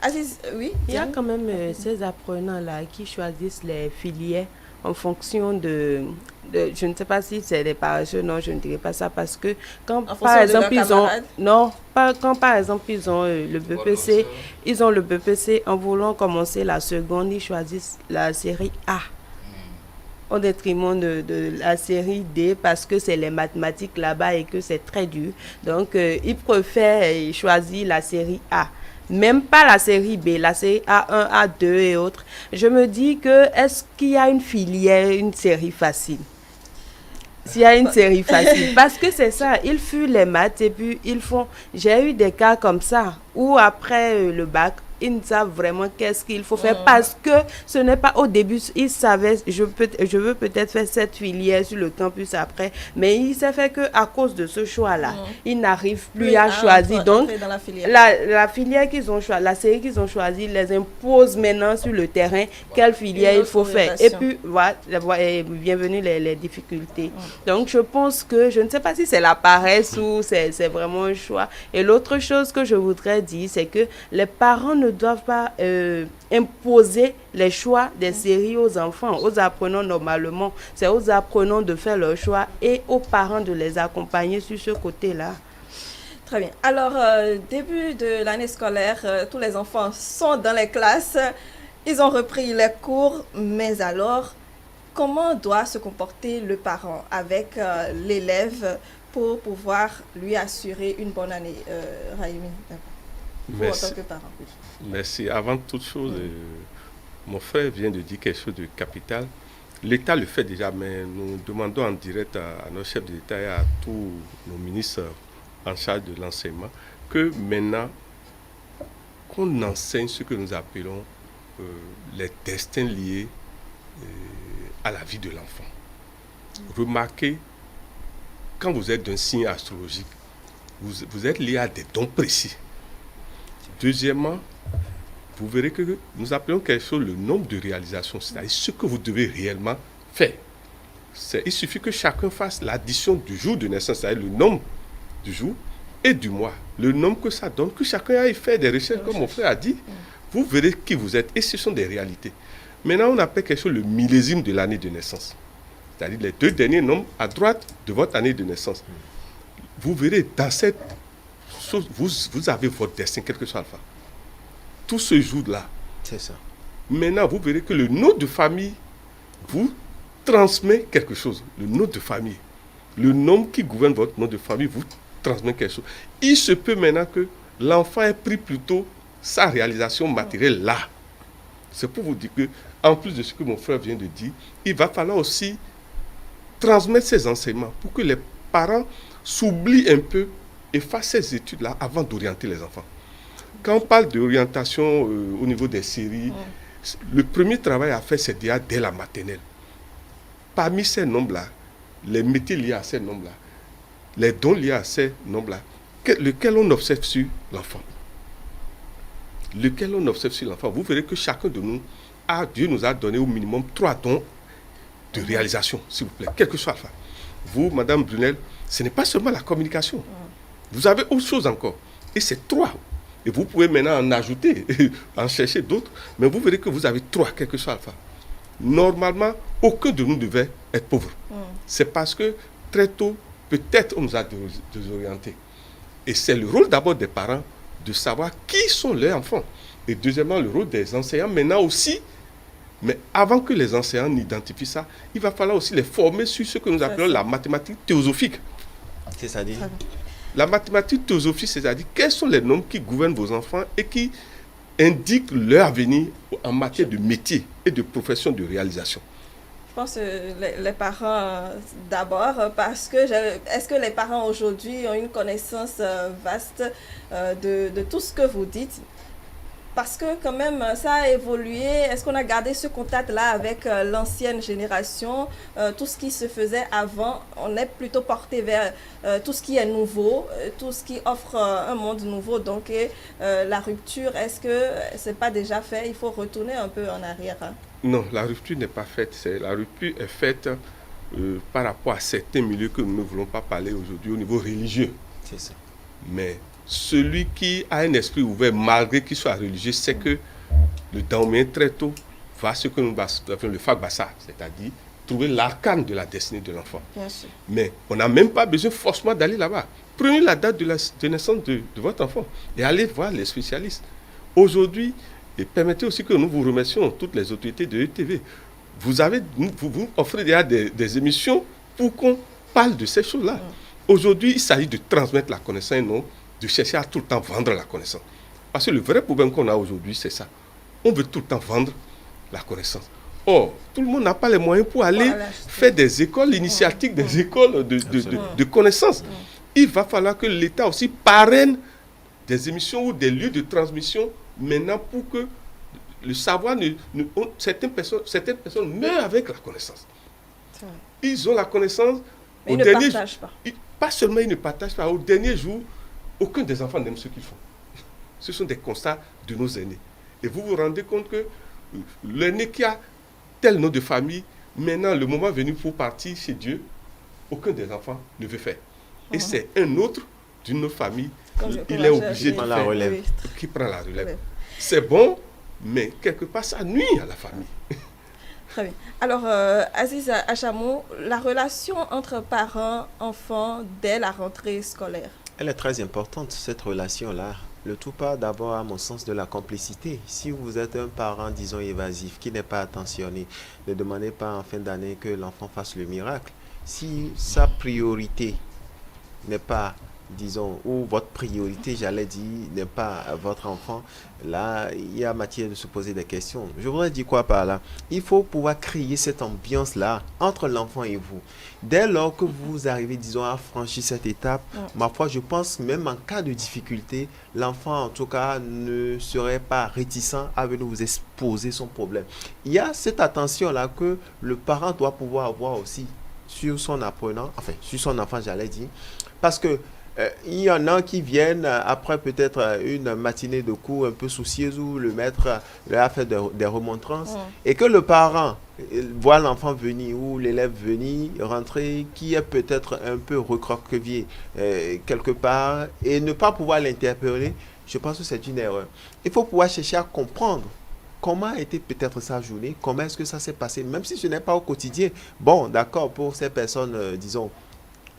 Aziz, oui? Il y a quand même ces apprenants-là qui choisissent les filières en fonction de je ne sais pas si c'est des paresseux, non, je ne dirais pas ça parce que quand par exemple quand par exemple ils ont le BPC, en voulant commencer la seconde, ils choisissent la série A au détriment de la série D parce que c'est les mathématiques là-bas et que c'est très dur. Donc ils préfèrent choisir la série A. Même pas la série B, la série A1, A2 et autres. Je me dis que est-ce qu'il y a une filière, une série facile? S'il y a une série facile, parce que c'est ça, ils fuient les maths et puis ils font... J'ai eu des cas comme ça, où après le bac, ils ne savent vraiment qu'est-ce qu'il faut faire parce que ce n'est pas au début, ils savaient, je veux peut-être faire cette filière sur le campus après, mais il s'est fait qu'à cause de ce choix-là, ils n'arrivent plus à choisir. Donc, la filière qu'ils ont choisi, la série qu'ils ont choisie, les impose maintenant sur le terrain quelle filière il faut faire. Et puis, voilà, bienvenue les difficultés. Donc, je pense que, je ne sais pas si c'est la paresse ou c'est vraiment un choix. Et l'autre chose que je voudrais dire, c'est que les parents ne doivent pas imposer les choix des séries aux enfants, aux apprenants normalement. C'est aux apprenants de faire leur choix et aux parents de les accompagner sur ce côté-là. Très bien. Alors, début de l'année scolaire, tous les enfants sont dans les classes. Ils ont repris les cours, mais alors, comment doit se comporter le parent avec l'élève pour pouvoir lui assurer une bonne année, Raimi? Merci. En tant que parent. Merci. Avant toute chose, mon frère vient de dire quelque chose de capital. L'État le fait déjà, mais nous demandons en direct à nos chefs d'État et à tous nos ministres en charge de l'enseignement que maintenant, qu'on enseigne ce que nous appelons les destins liés à la vie de l'enfant. Remarquez, quand vous êtes d'un signe astrologique, vous êtes lié à des dons précis. Deuxièmement, vous verrez que nous appelons quelque chose le nombre de réalisations, c'est-à-dire ce que vous devez réellement faire. Il suffit que chacun fasse l'addition du jour de naissance, c'est-à-dire le nombre du jour et du mois, le nombre que ça donne, que chacun aille faire des recherches, comme mon frère a dit, vous verrez qui vous êtes, et ce sont des réalités. Maintenant, on appelle quelque chose le millésime de l'année de naissance, c'est-à-dire les 2 derniers nombres à droite de votre année de naissance. Vous verrez dans cette chose, vous avez votre destin, quel que soit alpha. Tout ce jour-là. C'est ça. Maintenant, vous verrez que le nom de famille vous transmet quelque chose. Le nom de famille. Le nom qui gouverne votre nom de famille vous transmet quelque chose. Il se peut maintenant que l'enfant ait pris plutôt sa réalisation matérielle là. C'est pour vous dire que, en plus de ce que mon frère vient de dire, il va falloir aussi transmettre ces enseignements pour que les parents s'oublient un peu et fassent ces études-là avant d'orienter les enfants. Quand on parle d'orientation au niveau des séries, le premier travail à faire, c'est déjà dès la maternelle. Parmi ces nombres-là, les métiers liés à ces nombres-là, les dons liés à ces nombres-là, lequel on observe sur l'enfant. Lequel on observe sur l'enfant. Vous verrez que chacun de nous, Dieu nous a donné au minimum 3 dons de réalisation, s'il vous plaît, quel que soit l'enfant. Vous, Madame Brunel, ce n'est pas seulement la communication. Vous avez autre chose encore. Et c'est 3. Et vous pouvez maintenant en ajouter, en chercher d'autres. Mais vous verrez que vous avez 3, quel que soit l'alpha. Normalement, aucun de nous devait être pauvre. C'est parce que très tôt, peut-être on nous a désorientés. Et c'est le rôle d'abord des parents de savoir qui sont leurs enfants. Et deuxièmement, le rôle des enseignants maintenant aussi. Mais avant que les enseignants n'identifient ça, il va falloir aussi les former sur ce que nous appelons la mathématique théosophique. C'est-à-dire la mathématique théosophique, c'est-à-dire quels sont les nombres qui gouvernent vos enfants et qui indiquent leur avenir en matière de métier et de profession de réalisation. Je pense les parents d'abord, parce que est-ce que les parents aujourd'hui ont une connaissance vaste de tout ce que vous dites? Parce que quand même, ça a évolué. Est-ce qu'on a gardé ce contact-là avec l'ancienne génération? Tout ce qui se faisait avant, on est plutôt porté vers tout ce qui est nouveau, tout ce qui offre un monde nouveau. Donc, la rupture, est-ce que c'est pas déjà fait? Il faut retourner un peu en arrière. Hein? Non, la rupture n'est pas faite. La rupture est faite par rapport à certains milieux que nous ne voulons pas parler aujourd'hui au niveau religieux. C'est ça. Mais celui qui a un esprit ouvert, malgré qu'il soit religieux, sait que le Dahomey très tôt va ce que nous appelons le Fagbassa, c'est-à-dire trouver l'arcane de la destinée de l'enfant. Bien sûr. Mais on n'a même pas besoin forcément d'aller là-bas. Prenez la date de naissance de votre enfant et allez voir les spécialistes. Aujourd'hui, et permettez aussi que nous vous remercions, toutes les autorités de ETV. Vous offrez déjà des émissions pour qu'on parle de ces choses-là. Aujourd'hui, il s'agit de transmettre la connaissance et non de chercher à tout le temps vendre la connaissance. Parce que le vrai problème qu'on a aujourd'hui, c'est ça. On veut tout le temps vendre la connaissance. Or, tout le monde n'a pas les moyens pour aller faire des écoles initiatiques, des écoles de connaissances. Il va falloir que l'État aussi parraine des émissions ou des lieux de transmission maintenant pour que le savoir, certaines personnes meurent avec la connaissance. Ils ont la connaissance. Mais ils ne partagent pas. Pas seulement ils ne partagent pas, au dernier jour, aucun des enfants n'aime ce qu'ils font. Ce sont des constats de nos aînés. Et vous vous rendez compte que l'aîné qui a tel nom de famille, maintenant, le moment venu pour partir chez Dieu, aucun des enfants ne veut faire. Et c'est un autre d'une autre famille, il est obligé de faire, qui prend la relève. C'est bon, mais quelque part, ça nuit à la famille. Très bien. Alors, Aziz Achamou, la relation entre parents, enfants, dès la rentrée scolaire? Elle est très importante, cette relation-là. Le tout part d'abord, à mon sens, de la complicité. Si vous êtes un parent, disons, évasif, qui n'est pas attentionné, ne demandez pas en fin d'année que l'enfant fasse le miracle. Si sa priorité n'est pas, disons, ou votre priorité, j'allais dire, n'est pas votre enfant, là, il y a matière de se poser des questions. Je voudrais dire quoi par là? Il faut pouvoir créer cette ambiance-là entre l'enfant et vous. Dès lors que vous arrivez, disons, à franchir cette étape, ma foi, je pense même en cas de difficulté, l'enfant, en tout cas, ne serait pas réticent à venir vous exposer son problème. Il y a cette attention-là que le parent doit pouvoir avoir aussi sur son apprenant, enfin, sur son enfant, j'allais dire, parce que il y en a qui viennent après peut-être une matinée de cours un peu soucieuse où le maître leur a fait des remontrances et que le parent voit l'enfant venir ou l'élève venir, rentrer, qui est peut-être un peu recroquevillé quelque part et ne pas pouvoir l'interpeller, je pense que c'est une erreur. Il faut pouvoir chercher à comprendre comment a été peut-être sa journée, comment est-ce que ça s'est passé, même si ce n'est pas au quotidien. Bon, d'accord, pour ces personnes, disons,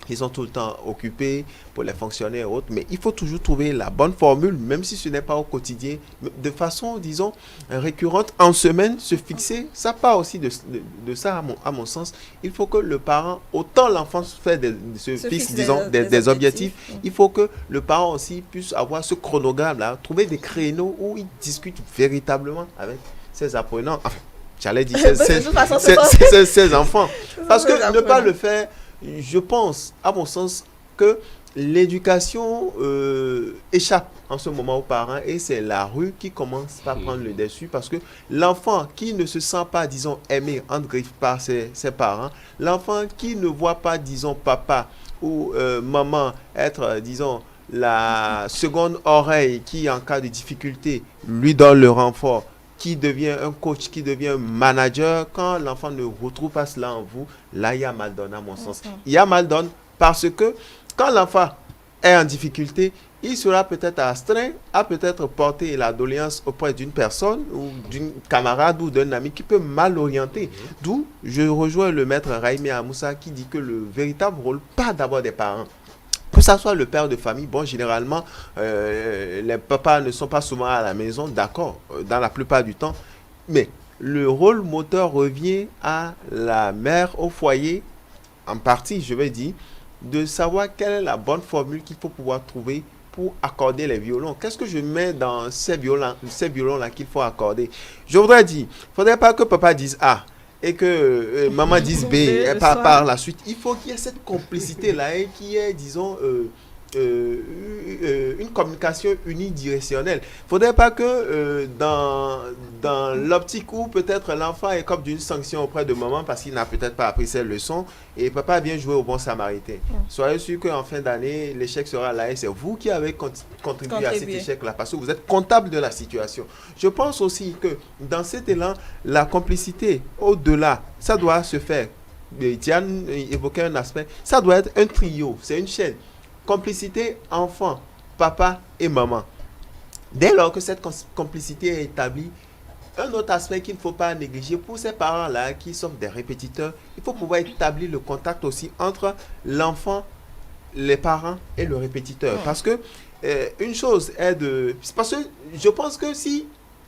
ils sont tout le temps occupés pour les fonctionnaires et autres, mais il faut toujours trouver la bonne formule, même si ce n'est pas au quotidien, de façon, disons, récurrente, en semaine, se fixer. Ça part aussi de ça, à mon sens. Il faut que le parent, autant l'enfant se fixe, disons, des objectifs, il faut que le parent aussi puisse avoir ce chronogramme-là, trouver des créneaux où il discute véritablement avec ses apprenants. Enfin, j'allais dire ses enfants. Parce que ne pas le faire, je pense, à mon sens, que l'éducation échappe en ce moment aux parents et c'est la rue qui commence à prendre le dessus parce que l'enfant qui ne se sent pas, disons, aimé, entre griffes par ses parents, l'enfant qui ne voit pas, disons, papa ou maman être, disons, la seconde oreille qui, en cas de difficulté, lui donne le renfort, qui devient un coach, qui devient un manager, quand l'enfant ne retrouve pas cela en vous, là, il y a mal donné à mon sens. Il y a mal donné parce que quand l'enfant est en difficulté, il sera peut-être astreint à peut-être porter la doléance auprès d'une personne ou d'une camarade ou d'un ami qui peut mal orienter. D'où je rejoins le maître Raimi Amoussa qui dit que le véritable rôle, pas d'abord des parents, que ça soit le père de famille, bon, généralement, les papas ne sont pas souvent à la maison, d'accord, dans la plupart du temps, mais le rôle moteur revient à la mère au foyer, en partie, je vais dire, de savoir quelle est la bonne formule qu'il faut pouvoir trouver pour accorder les violons. Qu'est-ce que je mets dans ces violons-là qu'il faut accorder? Je voudrais dire, il ne faudrait pas que papa dise A et que maman dise B par la suite. Il faut qu'il y ait cette complicité-là et qu'il y ait, disons, une communication unidirectionnelle. Il ne faudrait pas que dans l'optique où peut-être l'enfant est comme d'une sanction auprès de maman parce qu'il n'a peut-être pas appris ses leçons et papa vient jouer au bon samaritain. Soyez sûr qu'en fin d'année, l'échec sera là et c'est vous qui avez contribué à cet échec-là parce que vous êtes comptable de la situation. Je pense aussi que dans cet élan, la complicité au-delà, ça doit se faire. Diane évoquait un aspect, ça doit être un trio, c'est une chaîne. Complicité enfant, papa et maman. Dès lors que cette complicité est établie, un autre aspect qu'il ne faut pas négliger pour ces parents-là qui sont des répétiteurs, il faut pouvoir établir le contact aussi entre l'enfant, les parents et le répétiteur. Parce que une chose est de... Parce que je pense que si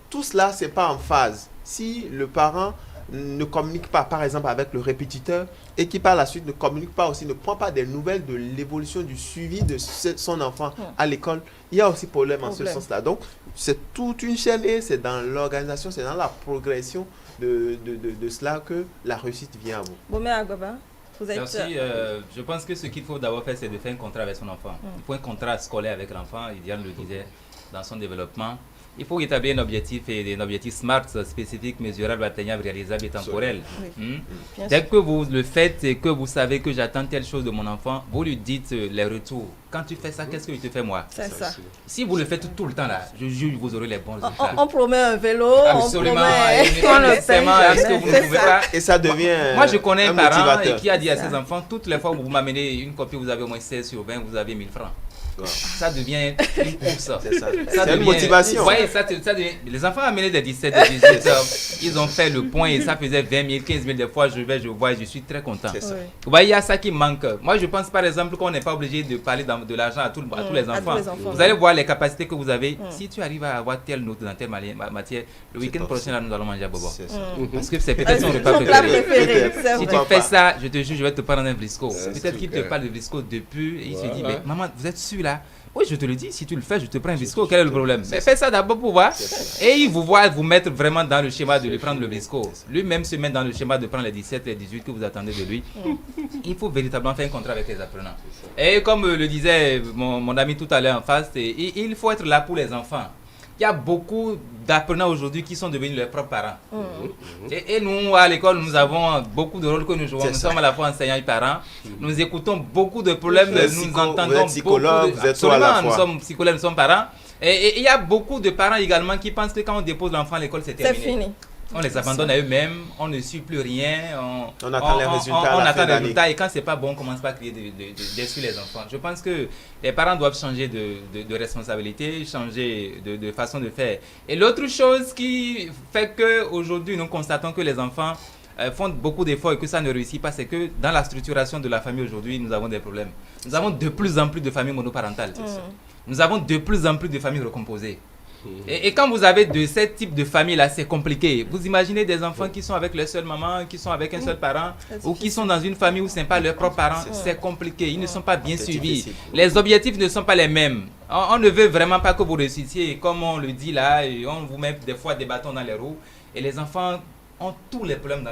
tout cela, c'est pas en phase, si le parent ne communique pas, par exemple, avec le répétiteur et qui par la suite ne communique pas aussi, ne prend pas des nouvelles de l'évolution du suivi de son enfant à l'école, il y a aussi problème en ce sens-là. Donc, c'est toute une chaîne et c'est dans l'organisation, c'est dans la progression de cela que la réussite vient à vous. Bomé Agaba, vous êtes... Merci. Je pense que ce qu'il faut d'abord faire, c'est de faire un contrat avec son enfant. Il faut un contrat scolaire avec l'enfant, Diane le disait, dans son développement. Il faut établir un objectif et un objectif SMART, spécifique, mesurable, atteignable, réalisable et temporel. Dès que vous le faites et que vous savez que j'attends telle chose de mon enfant, vous lui dites les retours. Quand tu fais ça, qu'est-ce que tu fais moi? C'est ça. Si vous le faites tout le temps là, je jure vous aurez les bons résultats. On promet un vélo, absolument, on promet... est-ce que vous ne pouvez pas... Et ça devient moi je connais un parent motivateur. qui a dit à ses enfants, toutes les fois où vous m'amenez une copie, vous avez au moins 16 sur 20, vous avez 1000 francs. Ça devient une course. C'est une motivation. Ouais, ça devient, les enfants amenaient des 17, des 18 heures. Ils ont fait le point et ça faisait 20 000, 15 000 des fois. Je vois et je suis très content. Vous voyez, il y a ça qui manque. Moi, je pense par exemple qu'on n'est pas obligé de parler de l'argent à tous les enfants. Vous allez voir les capacités que vous avez. Si tu arrives à avoir telle note dans telle matière, le week-end prochain, là, nous allons manger à bobo. Parce que c'est peut-être son repas préféré. Si tu fais ça, je te jure, je vais te prendre un brisco. Peut-être qu'il te parle de brisco depuis et il se dit, mais maman, vous êtes sûr là? Oui, je te le dis, si tu le fais, je te prends un bisco, quel est le problème? Mais fais ça d'abord pour voir. Et il vous voit vous mettre vraiment dans le schéma de lui prendre le bisco. Lui-même se met dans le schéma de prendre les 17, les 18 que vous attendez de lui. Il faut véritablement faire un contrat avec les apprenants. Et comme le disait mon ami tout à l'heure en face, il faut être là pour les enfants. Il y a beaucoup d'apprenants aujourd'hui qui sont devenus leurs propres parents. Et nous, à l'école, nous avons beaucoup de rôles que nous jouons. Nous sommes à la fois enseignants et parents. Nous écoutons beaucoup de problèmes. Nous entendons beaucoup de... Absolument, nous sommes psychologues, nous sommes parents. Et il y a beaucoup de parents également qui pensent que quand on dépose l'enfant à l'école, c'est terminé. C'est fini. On les abandonne à eux-mêmes, on ne suit plus rien, on attend les résultats. On attend les résultats et quand c'est pas bon, on commence pas à crier dessus les enfants. Je pense que les parents doivent changer de responsabilité, changer de façon de faire. Et l'autre chose qui fait qu'aujourd'hui nous constatons que les enfants font beaucoup d'efforts et que ça ne réussit pas, c'est que dans la structuration de la famille aujourd'hui, nous avons des problèmes. Nous avons de plus en plus de familles monoparentales. Nous avons de plus en plus de familles recomposées. Et quand vous avez de ce type de famille-là, c'est compliqué. Vous imaginez des enfants qui sont avec leur seule maman, qui sont avec un seul parent, ou qui sont dans une famille où ce n'est pas leurs propres parents. C'est compliqué. Ils ne sont pas bien suivis. Les objectifs ne sont pas les mêmes. On ne veut vraiment pas que vous réussissiez, comme on le dit là, et on vous met des fois des bâtons dans les roues. Et les enfants ont tous les problèmes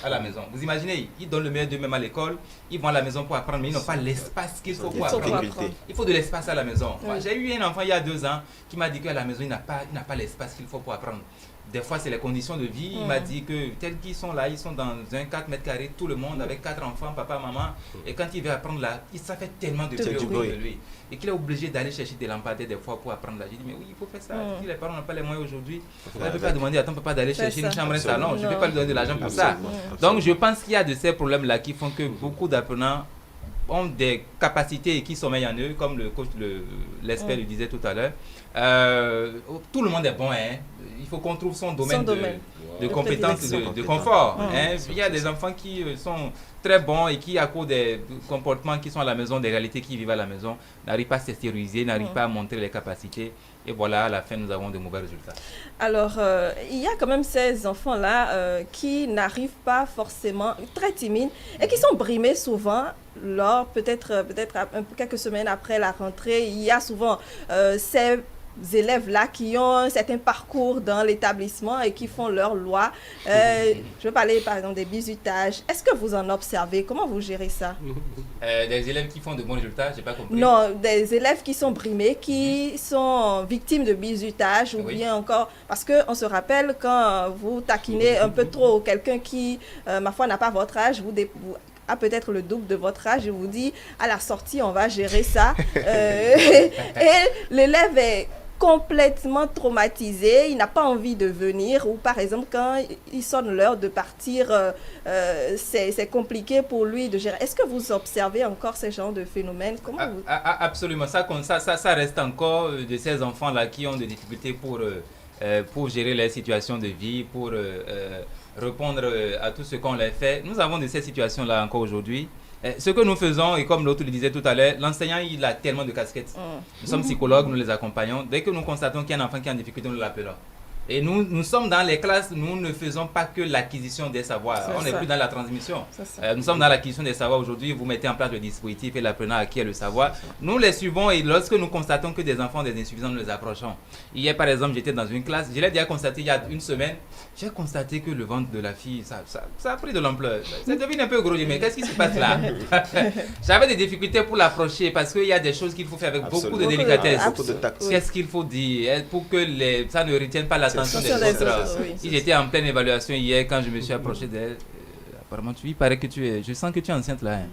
à la maison. Vous imaginez, ils donnent le meilleur d'eux-mêmes à l'école, ils vont à la maison pour apprendre, mais ils n'ont pas l'espace qu'il faut pour apprendre. Il faut de l'espace à la maison. J'ai eu un enfant il y a 2 ans qui m'a dit qu'à la maison, il n'a pas l'espace qu'il faut pour apprendre. Des fois, c'est les conditions de vie. Il m'a dit que tels qu'ils sont là, ils sont dans un 4 mètres carrés, tout le monde, avec 4 enfants, papa, maman. Et quand il veut apprendre là, ça fait tellement de bruit de lui. Et qu'il est obligé d'aller chercher des lampadaires des fois pour apprendre là. J'ai dit, mais oui, il faut faire ça. Si les parents n'ont pas les moyens aujourd'hui, on ne peut pas demander à ton papa d'aller chercher une chambre, un salon. Je ne vais pas lui donner de l'argent pour ça. Donc, je pense qu'il y a de ces problèmes-là qui font que beaucoup d'apprenants ont des capacités et qui sommeillent en eux, comme le coach, l'expert le disait tout à l'heure. Tout le monde est bon, hein. Il faut qu'on trouve son domaine de compétences, de confort. Il y a des enfants qui sont très bons et qui, à cause des comportements qui sont à la maison, des réalités qui vivent à la maison, n'arrivent pas à s'extérioriser, n'arrivent pas à montrer les capacités. Et voilà, à la fin, nous avons de mauvais résultats. Alors, il y a quand même ces enfants-là qui n'arrivent pas forcément, très timides, et qui sont brimés souvent. Lors, peut-être quelques semaines après la rentrée, il y a souvent ces élèves-là qui ont un certain parcours dans l'établissement et qui font leur loi. Je veux parler par exemple des bizutages. Est-ce que vous en observez? Comment vous gérez ça? Des élèves qui font de bons résultats, j'ai pas compris. Non, des élèves qui sont brimés, qui sont victimes de bizutage ou bien encore... Parce qu'on se rappelle quand vous taquinez un peu trop quelqu'un qui, ma foi, n'a pas votre âge, vous a peut-être le double de votre âge et vous dit à la sortie on va gérer ça et l'élève est complètement traumatisé, il n'a pas envie de venir ou par exemple quand il sonne l'heure de partir c'est compliqué pour lui de gérer. Est-ce que vous observez encore ces genres de phénomènes? Comment vous... Absolument, ça reste encore de ces enfants là qui ont des difficultés pour gérer leur situation de vie, pour répondre à tout ce qu'on leur fait. Nous avons de ces situations-là encore aujourd'hui. Ce que nous faisons, et comme l'autre le disait tout à l'heure, l'enseignant, il a tellement de casquettes. Nous sommes psychologues, nous les accompagnons. Dès que nous constatons qu'il y a un enfant qui est en difficulté, nous l'appelons. Et nous sommes dans les classes, nous ne faisons pas que l'acquisition des savoirs. On n'est plus dans la transmission. Nous sommes dans l'acquisition des savoirs. Aujourd'hui, vous mettez en place le dispositif et l'apprenant acquiert le savoir. Nous les suivons et lorsque nous constatons que des enfants ont des insuffisances, nous les approchons. Hier, par exemple, j'étais dans une classe, je l'ai déjà constaté il y a une semaine, j'ai constaté que le ventre de la fille, ça a pris de l'ampleur. Ça devient un peu gros, mais qu'est-ce qui se passe là? J'avais des difficultés pour l'approcher parce qu'il y a des choses qu'il faut faire avec beaucoup de délicatesse. Qu'est-ce qu'il faut dire pour que ça ne retienne pas l'attention des autres. Si j'étais en pleine évaluation hier, quand je me suis approché d'elle, apparemment, il paraît que je sens que tu es enceinte là. Hein.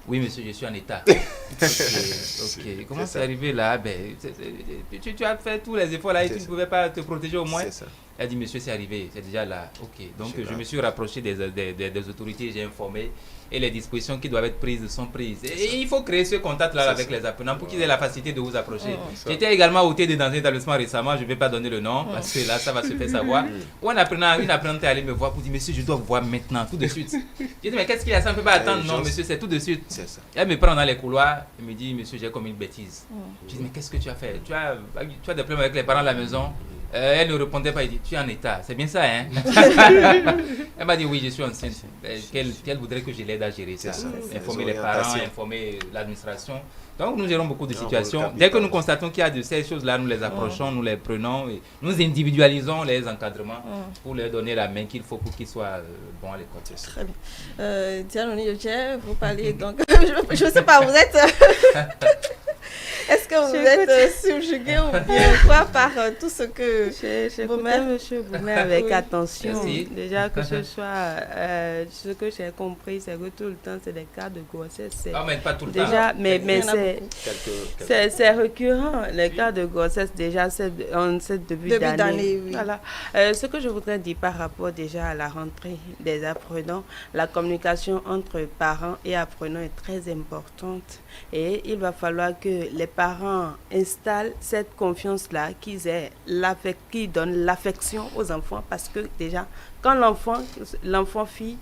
Oui, monsieur, je suis en état. Ok. Comment c'est arrivé là? Tu as fait tous les efforts là et tu ne pouvais pas te protéger au moins? Elle dit, monsieur, c'est arrivé, c'est déjà là. Ok. Donc, je me suis rapproché des autorités, j'ai informé et les dispositions qui doivent être prises sont prises. Et il faut créer ce contact-là avec les apprenants pour qu'ils aient la facilité de vous approcher. J'étais également au TD dans un établissement récemment, je ne vais pas donner le nom parce que là, ça va se faire savoir. Où une apprenante est allée me voir pour dire, monsieur, je dois vous voir maintenant, tout de suite. J'ai dit, mais qu'est-ce qu'il y a? Ça ne peut pas attendre. Non, monsieur, c'est tout de suite. Elle me prend dans les couloirs et me dit, monsieur, j'ai commis une bêtise. Je dis, mais qu'est-ce que tu as fait? Tu as des problèmes avec les parents à la maison? Elle ne répondait pas, elle dit, tu es en état, c'est bien ça, hein? Elle m'a dit, oui, je suis enceinte. Qu'elle voudrait que je l'aide à gérer ça. Informer les parents, informer l'administration. Donc, nous gérons beaucoup de situations. Dès que nous constatons qu'il y a de ces choses-là, nous les approchons, nous les prenons, et nous individualisons les encadrements pour leur donner la main qu'il faut pour qu'ils soient bons à l'école. Très bien. Diane Onioje, vous parlez donc... je ne sais pas, vous êtes... Est-ce que vous êtes subjugué ou bien quoi par tout ce que j'écoutais monsieur Boumet avec attention. Merci. Déjà que ce soit ce que j'ai compris, c'est que tout le temps c'est des cas de grossesse. Non, mais pas tout le temps. Déjà, mais c'est récurrent les cas de grossesse. Déjà, on sait début d'année. Oui. Voilà. Ce que je voudrais dire par rapport déjà à la rentrée des apprenants, la communication entre parents et apprenants est très importante et il va falloir que les parents installent cette confiance-là, qui donnent l'affection aux enfants, parce que déjà, quand l'enfant fille,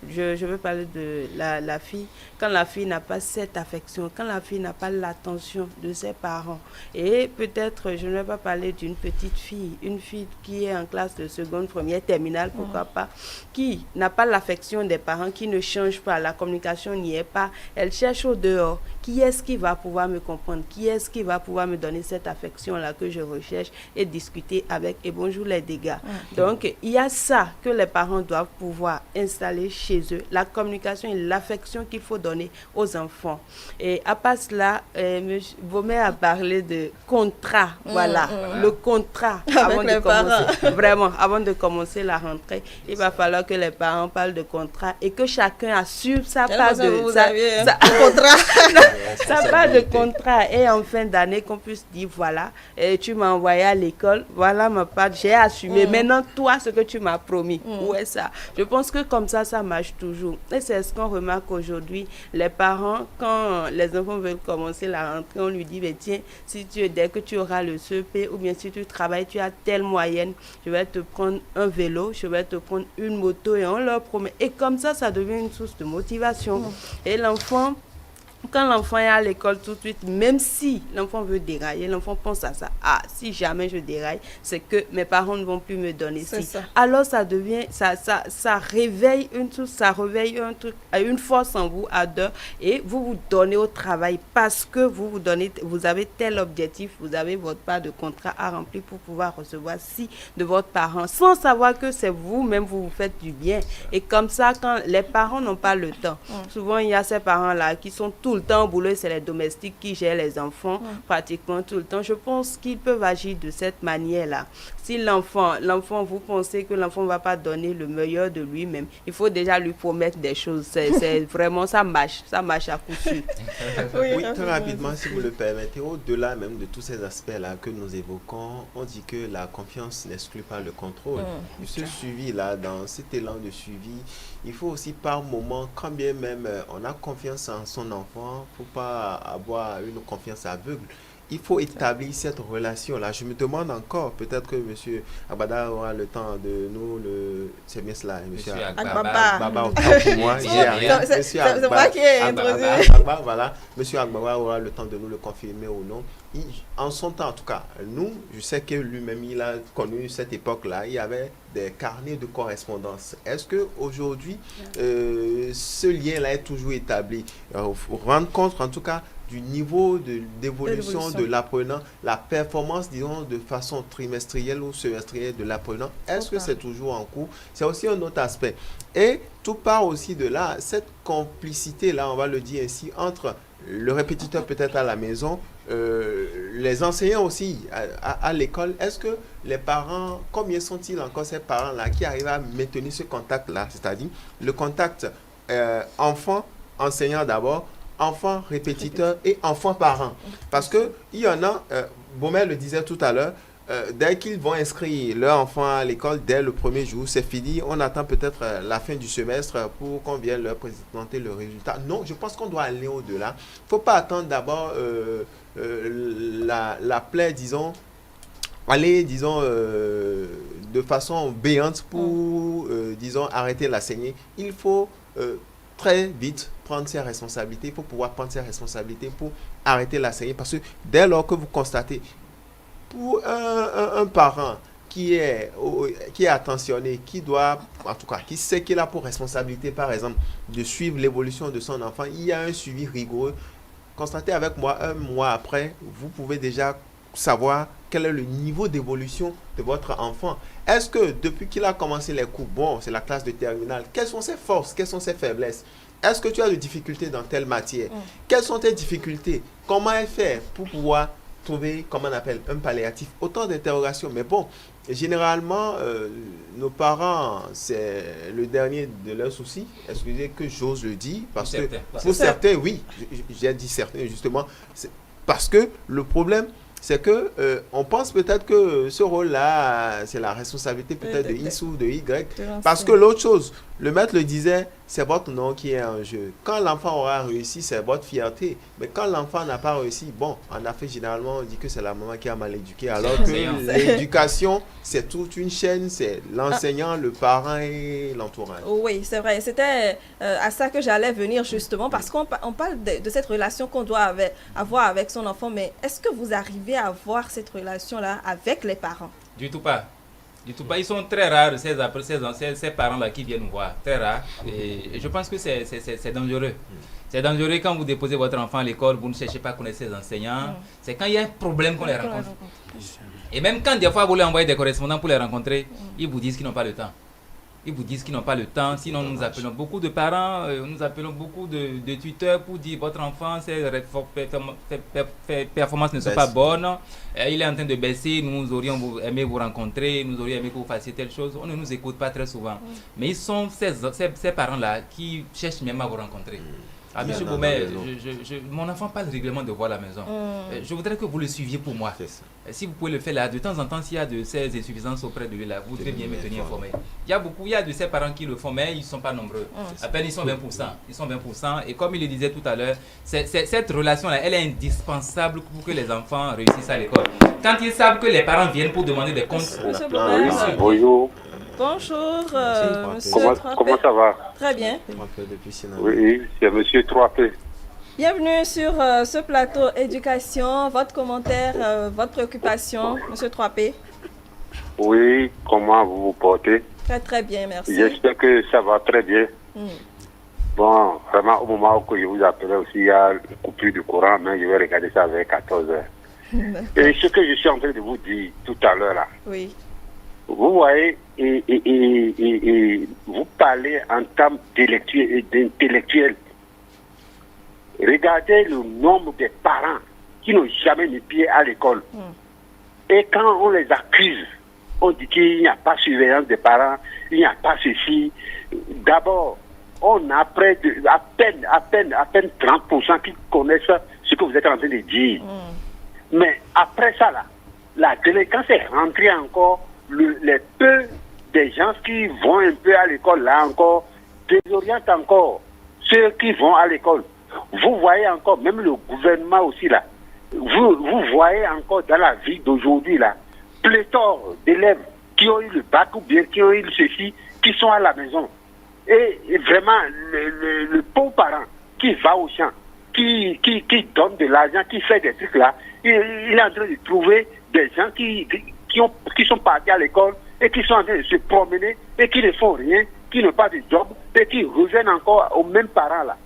je veux parler de la fille, quand la fille n'a pas cette affection, quand la fille n'a pas l'attention de ses parents, et peut-être, je ne vais pas parler d'une petite fille, une fille qui est en classe de seconde, première, terminale, pourquoi pas, qui n'a pas l'affection des parents, qui ne change pas, la communication n'y est pas, elle cherche au dehors, qui est-ce qui va pouvoir me comprendre, qui est-ce qui va pouvoir me donner cette affection-là que je recherche et discuter avec, et bonjour les dégâts. Donc, il y a ça que les parents doivent pouvoir installer chez eux, la communication et l'affection qu'il faut donner aux enfants. Et à part cela, M. Boumet a parlé de contrat, le contrat avant de commencer la rentrée. Il va falloir que les parents parlent de contrat et que chacun assume sa part de contrat et en fin d'année qu'on puisse dire voilà, tu m'as envoyé à l'école, voilà ma part, j'ai assumé. Maintenant toi, ce que tu m'as promis, où est ça? Je pense que comme ça marche toujours. Et c'est ce qu'on remarque aujourd'hui. Les parents, quand les enfants veulent commencer la rentrée, on lui dit, mais tiens, dès que tu auras le CEP, ou bien si tu travailles, tu as telle moyenne, je vais te prendre un vélo, je vais te prendre une moto, et on leur promet. Et comme ça devient une source de motivation. Et l'enfant quand l'enfant est à l'école tout de suite, même si l'enfant veut dérailler, l'enfant pense à ça. Ah, si jamais je déraille, c'est que mes parents ne vont plus me donner ci. Alors ça devient, ça réveille un truc, une force en vous à deux, et vous donnez au travail parce que vous avez tel objectif, vous avez votre part de contrat à remplir pour pouvoir recevoir ci de votre parent, sans savoir que c'est vous-même, vous faites du bien. Et comme ça, quand les parents n'ont pas le temps, souvent il y a ces parents-là qui sont tout le temps au boulot, c'est les domestiques qui gèrent les enfants pratiquement tout le temps. Je pense qu'ils peuvent agir de cette manière-là. Si l'enfant, vous pensez que l'enfant ne va pas donner le meilleur de lui-même, il faut déjà lui promettre des choses. C'est vraiment, ça marche à coup sûr. Oui, très rapidement, si vous le permettez, au-delà même de tous ces aspects-là que nous évoquons, on dit que la confiance n'exclut pas le contrôle. Ce suivi-là, dans cet élan de suivi, il faut aussi par moment, quand bien même on a confiance en son enfant, il ne faut pas avoir une confiance aveugle. Il faut établir cette relation-là. Je me demande encore, peut-être que M. Agbada aura le temps de nous c'est bien cela, M. Agbaba, autant pour moi. C'est moi qui ai introduit. Voilà. M. Agbaba aura le temps de nous le confirmer ou non. En son temps, en tout cas, je sais que lui-même, il a connu cette époque-là, il y avait des carnets de correspondance. Est-ce qu'aujourd'hui, ce lien-là est toujours établi? Rendre compte, en tout cas, du niveau d'évolution de l'apprenant, la performance, disons, de façon trimestrielle ou semestrielle de l'apprenant, est-ce que c'est toujours en cours? C'est aussi un autre aspect. Et tout part aussi de là, cette complicité-là, on va le dire ainsi, entre le répétiteur peut-être à la maison, les enseignants aussi à l'école. Est-ce que les parents, combien sont-ils encore ces parents-là qui arrivent à maintenir ce contact-là, c'est-à-dire le contact enfant-enseignant d'abord, enfant répétiteur et enfant parent? Parce qu'il y en a, Baumel le disait tout à l'heure, dès qu'ils vont inscrire leur enfant à l'école, dès le premier jour, c'est fini. On attend peut-être la fin du semestre pour qu'on vienne leur présenter le résultat. Non, je pense qu'on doit aller au-delà. Il ne faut pas attendre d'abord la plaie, disons, aller, disons, de façon béante pour, disons, arrêter la saignée. Il faut très vite prendre ses responsabilités. Il faut pouvoir prendre ses responsabilités pour arrêter la saignée. Parce que dès lors que vous constatez, pour un parent qui est attentionné, qui doit, en tout cas, qui sait qu'il a pour responsabilité, par exemple, de suivre l'évolution de son enfant, il y a un suivi rigoureux. Constatez avec moi, un mois après, vous pouvez déjà savoir quel est le niveau d'évolution de votre enfant. Est-ce que depuis qu'il a commencé les cours, bon, c'est la classe de terminale, quelles sont ses forces, quelles sont ses faiblesses? Est-ce que tu as des difficultés dans telle matière? Quelles sont tes difficultés? Comment faire pour pouvoir trouver, comment on appelle, un palliatif? Autant d'interrogations. Mais bon, généralement, nos parents, c'est le dernier de leurs soucis. Excusez que j'ose le dire. Parce que pour certains, oui, j'ai dit certains justement. Parce que le problème, c'est que on pense peut-être que ce rôle-là, c'est la responsabilité peut-être de X ou de Y. Parce que l'autre chose, le maître le disait, c'est votre nom qui est en jeu. Quand l'enfant aura réussi, c'est votre fierté. Mais quand l'enfant n'a pas réussi, bon, en Afrique, généralement, on dit que c'est la maman qui a mal éduqué. Alors que l'éducation, c'est toute une chaîne, c'est l'enseignant, le parent et l'entourage. Oui, c'est vrai. C'était à ça que j'allais venir justement, parce qu'on parle de cette relation qu'on doit avoir avec son enfant. Mais est-ce que vous arrivez à avoir cette relation-là avec les parents? Du tout pas. Du tout pas. Ils sont très rares, ces parents-là qui viennent nous voir. Très rares. Et je pense que c'est dangereux. C'est dangereux quand vous déposez votre enfant à l'école, vous ne cherchez pas à connaître ses enseignants. C'est quand il y a un problème qu'on les rencontre. Et même quand des fois vous les envoyez des correspondants pour les rencontrer, ils vous disent qu'ils n'ont pas le temps. Ils vous disent qu'ils n'ont pas le temps. Sinon, nous appelons beaucoup de parents, nous appelons beaucoup de tuteurs pour dire votre enfant, ses performances ne sont pas bonnes. Il est en train de baisser. Nous aurions aimé vous rencontrer. Nous aurions aimé que vous fassiez telle chose. On ne nous écoute pas très souvent. Mais ils sont ces parents-là qui cherchent même à vous rencontrer. Ah, monsieur Baumel, mon enfant parle régulièrement de voir la maison. Je voudrais que vous le suiviez pour moi. Si vous pouvez le faire là, de temps en temps, s'il y a de ces insuffisances auprès de lui là, vous devez bien me tenir informé. Il y a de ces parents qui le font, mais ils ne sont pas nombreux. À peine ils sont 20%. Ils sont 20%. Et comme il le disait tout à l'heure, cette relation-là, elle est indispensable pour que les enfants réussissent à l'école. Quand ils savent que les parents viennent pour demander des comptes. Bonjour. Bonjour, monsieur comment ça va? Très bien. Oui, c'est monsieur 3P. Bienvenue sur ce plateau éducation. Votre commentaire, votre préoccupation, Monsieur 3P. Oui, comment vous vous portez? Très très bien, merci. J'espère que ça va très bien. Bon, vraiment, au moment où je vous appelais aussi, il y a une coupure de courant, mais je vais regarder ça vers 14 heures. Et ce que je suis en train de vous dire tout à l'heure là, Oui. vous voyez, et vous parlez en termes d'intellectuels. Regardez le nombre de parents qui n'ont jamais mis pied à l'école. Et quand on les accuse, on dit qu'il n'y a pas de surveillance des parents, il n'y a pas ceci. D'abord, on a près de à peine 30% qui connaissent ce que vous êtes en train de dire. Mais après ça, là, la délinquance est rentrée encore, les peu des gens qui vont un peu à l'école, là encore, désorientent encore ceux qui vont à l'école. Vous voyez encore, même le gouvernement aussi, là, vous voyez encore dans la vie d'aujourd'hui, là, pléthore d'élèves qui ont eu le bac ou bien qui ont eu ceci, qui sont à la maison. Et vraiment, le pauvre parent qui va au champ, qui donne de l'argent, qui fait des trucs là, il est en train de trouver des gens qui sont partis à l'école et qui sont en train de se promener et qui ne font rien, qui n'ont pas de job et qui reviennent encore aux mêmes parents là.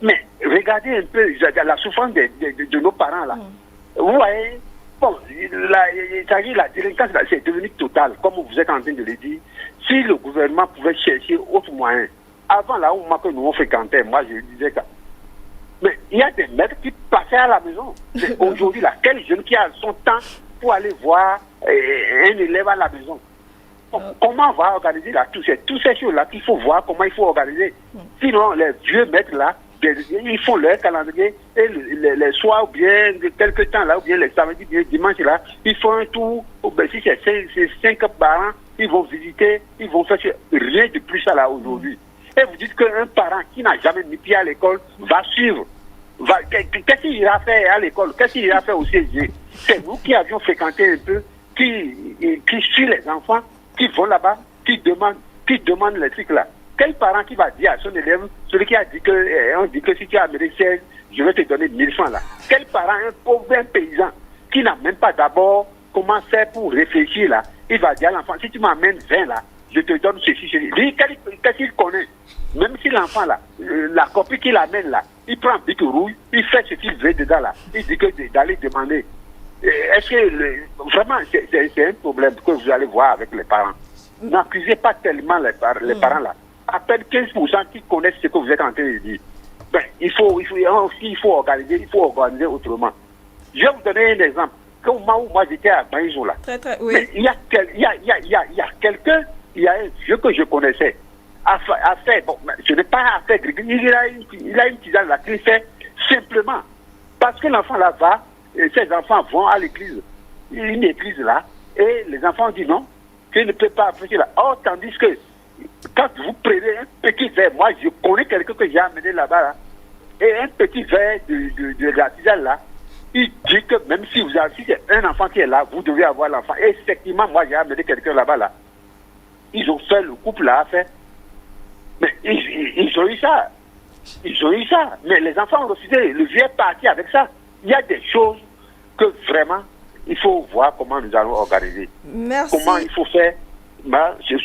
Mais regardez un peu la souffrance de nos parents là. Vous voyez, bon, la délinquance là, c'est devenu total, comme vous êtes en train de le dire. Si le gouvernement pouvait chercher autre moyen, avant là où que nous on fréquentait, moi je disais que. Mais il y a des maîtres qui passaient à la maison. Aujourd'hui là, quel jeune qui a son temps pour aller voir un élève à la maison? Bon, comment on va organiser là toutes ces choses là qu'il faut voir comment il faut organiser. Sinon les vieux maîtres là, ils font leur calendrier et les soirs ou bien quelques temps là ou bien les samedis bien dimanche là, ils font un tour. Si c'est 5 parents, ils vont visiter, ils vont faire rien de plus ça là aujourd'hui. Et vous dites qu'un parent qui n'a jamais mis pied à l'école va suivre. Qu'est-ce qu'il ira faire à l'école? Qu'est-ce qu'il ira faire au CG? C'est nous qui avions fréquenté un peu, qui suit les enfants, qui vont là-bas, qui demandent les trucs là. Quel parent qui va dire à son élève, celui qui a dit on dit que si tu as amené 16, je vais te donner 1000 francs là. Quel parent, un pauvre paysan, qui n'a même pas d'abord commencé pour réfléchir là, il va dire à l'enfant, si tu m'amènes 20 là, je te donne ceci, ceci. Lui, qu'est-ce qu'il connaît? Même si l'enfant là, la copie qu'il amène là, il prend un bic rouge, il fait ce qu'il veut dedans là, il dit que d'aller demander. Est-ce que vraiment c'est un problème que vous allez voir avec les parents? N'accusez pas tellement les parents là. À peine 15% qui connaissent ce que vous êtes en train de dire. Ben, il faut organiser autrement. Je vais vous donner un exemple. Au moment où moi j'étais à Baïzo là, Oui. mais il y a quelqu'un, il y a un vieux que je connaissais, a fait, bon, ce n'est pas à faire, il a une tisane là qu'il fait simplement parce que l'enfant là va, et ses enfants vont à l'église, une église là, et les enfants disent non, qu'il ne peut pas faire là. Or, tandis que quand vous prenez un petit verre, moi je connais quelqu'un que j'ai amené là-bas là, et un petit verre de la tisane là, il dit que même si si c'est un enfant qui est là, vous devez avoir l'enfant. Et effectivement, moi j'ai amené quelqu'un là-bas là. Ils ont fait, le couple là a fait. Mais ils ont eu ça. Ils ont eu ça. Mais les enfants ont refusé. Le vieux est parti avec ça. Il y a des choses que vraiment, il faut voir comment nous allons organiser. Merci. Comment il faut faire.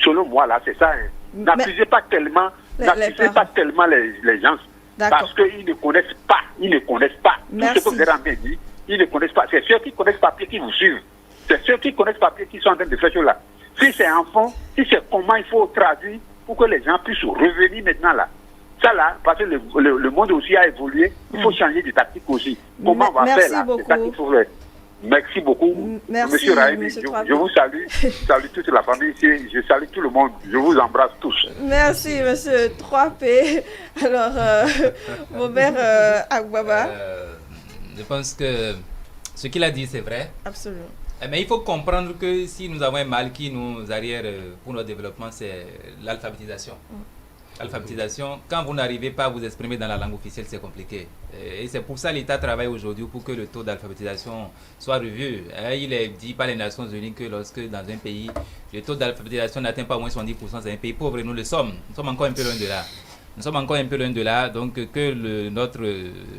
Selon moi là, c'est ça. Hein. N'accusez pas tellement, les gens. Parce qu'ils ne connaissent pas. Ils ne connaissent pas. Merci. Tout ce que vous avez en train de dire, ils ne connaissent pas. C'est ceux qui connaissent papier qui vous suivent. C'est ceux qui connaissent papier qui sont en train de faire cela. Si c'est enfant, si c'est comment il faut traduire pour que les gens puissent revenir maintenant là. Ça là, parce que le monde aussi a évolué, il faut changer de tactique aussi. Comment on va faire là? C'est ça qu'il faut faire. Merci beaucoup, Monsieur Raïmi. Je vous salue. Je salue toute la famille ici. Je salue tout le monde. Je vous embrasse tous. Merci, Monsieur 3P. Alors, Robert Agbaba. Je pense que ce qu'il a dit, c'est vrai. Absolument. Mais il faut comprendre que si nous avons un mal qui nous arrière pour notre développement, c'est l'alphabétisation. L'alphabétisation, quand vous n'arrivez pas à vous exprimer dans la langue officielle, c'est compliqué. Et c'est pour ça que l'État travaille aujourd'hui pour que le taux d'alphabétisation soit revu. Il est dit par les Nations Unies que lorsque dans un pays, le taux d'alphabétisation n'atteint pas au moins 70%, c'est un pays pauvre et nous le sommes. Nous sommes encore un peu loin de là. Nous sommes encore un peu loin de là, donc que notre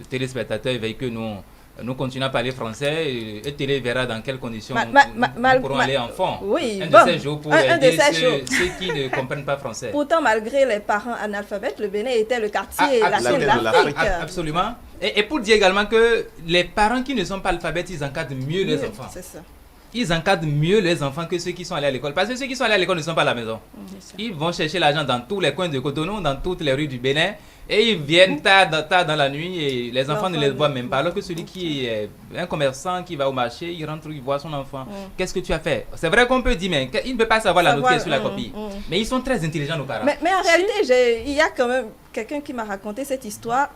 téléspectateur veuille que nous continuons à parler français et Télé verra dans quelles conditions nous pourrons aller en fond. Oui, un de ces jours pour aider ceux qui ne comprennent pas français. Pourtant, malgré les parents analphabètes, le Bénin était le quartier la scène de l'Afrique. Absolument. Et pour dire également que les parents qui ne sont pas alphabètes, ils encadrent mieux les enfants. C'est ça. Ils encadrent mieux les enfants que ceux qui sont allés à l'école. Parce que ceux qui sont allés à l'école ne sont pas à la maison. Ils vont chercher l'argent dans tous les coins de Cotonou, dans toutes les rues du Bénin. Et ils viennent tard dans la nuit et les enfants ne les voient même pas. Alors que celui qui est un commerçant qui va au marché, il rentre, il voit son enfant. Qu'est-ce que tu as fait? C'est vrai qu'on peut dire, mais il ne peut pas savoir la noter sur la copie. Mais ils sont très intelligents, nos parents. Mais en réalité, il y a quand même quelqu'un qui m'a raconté cette histoire.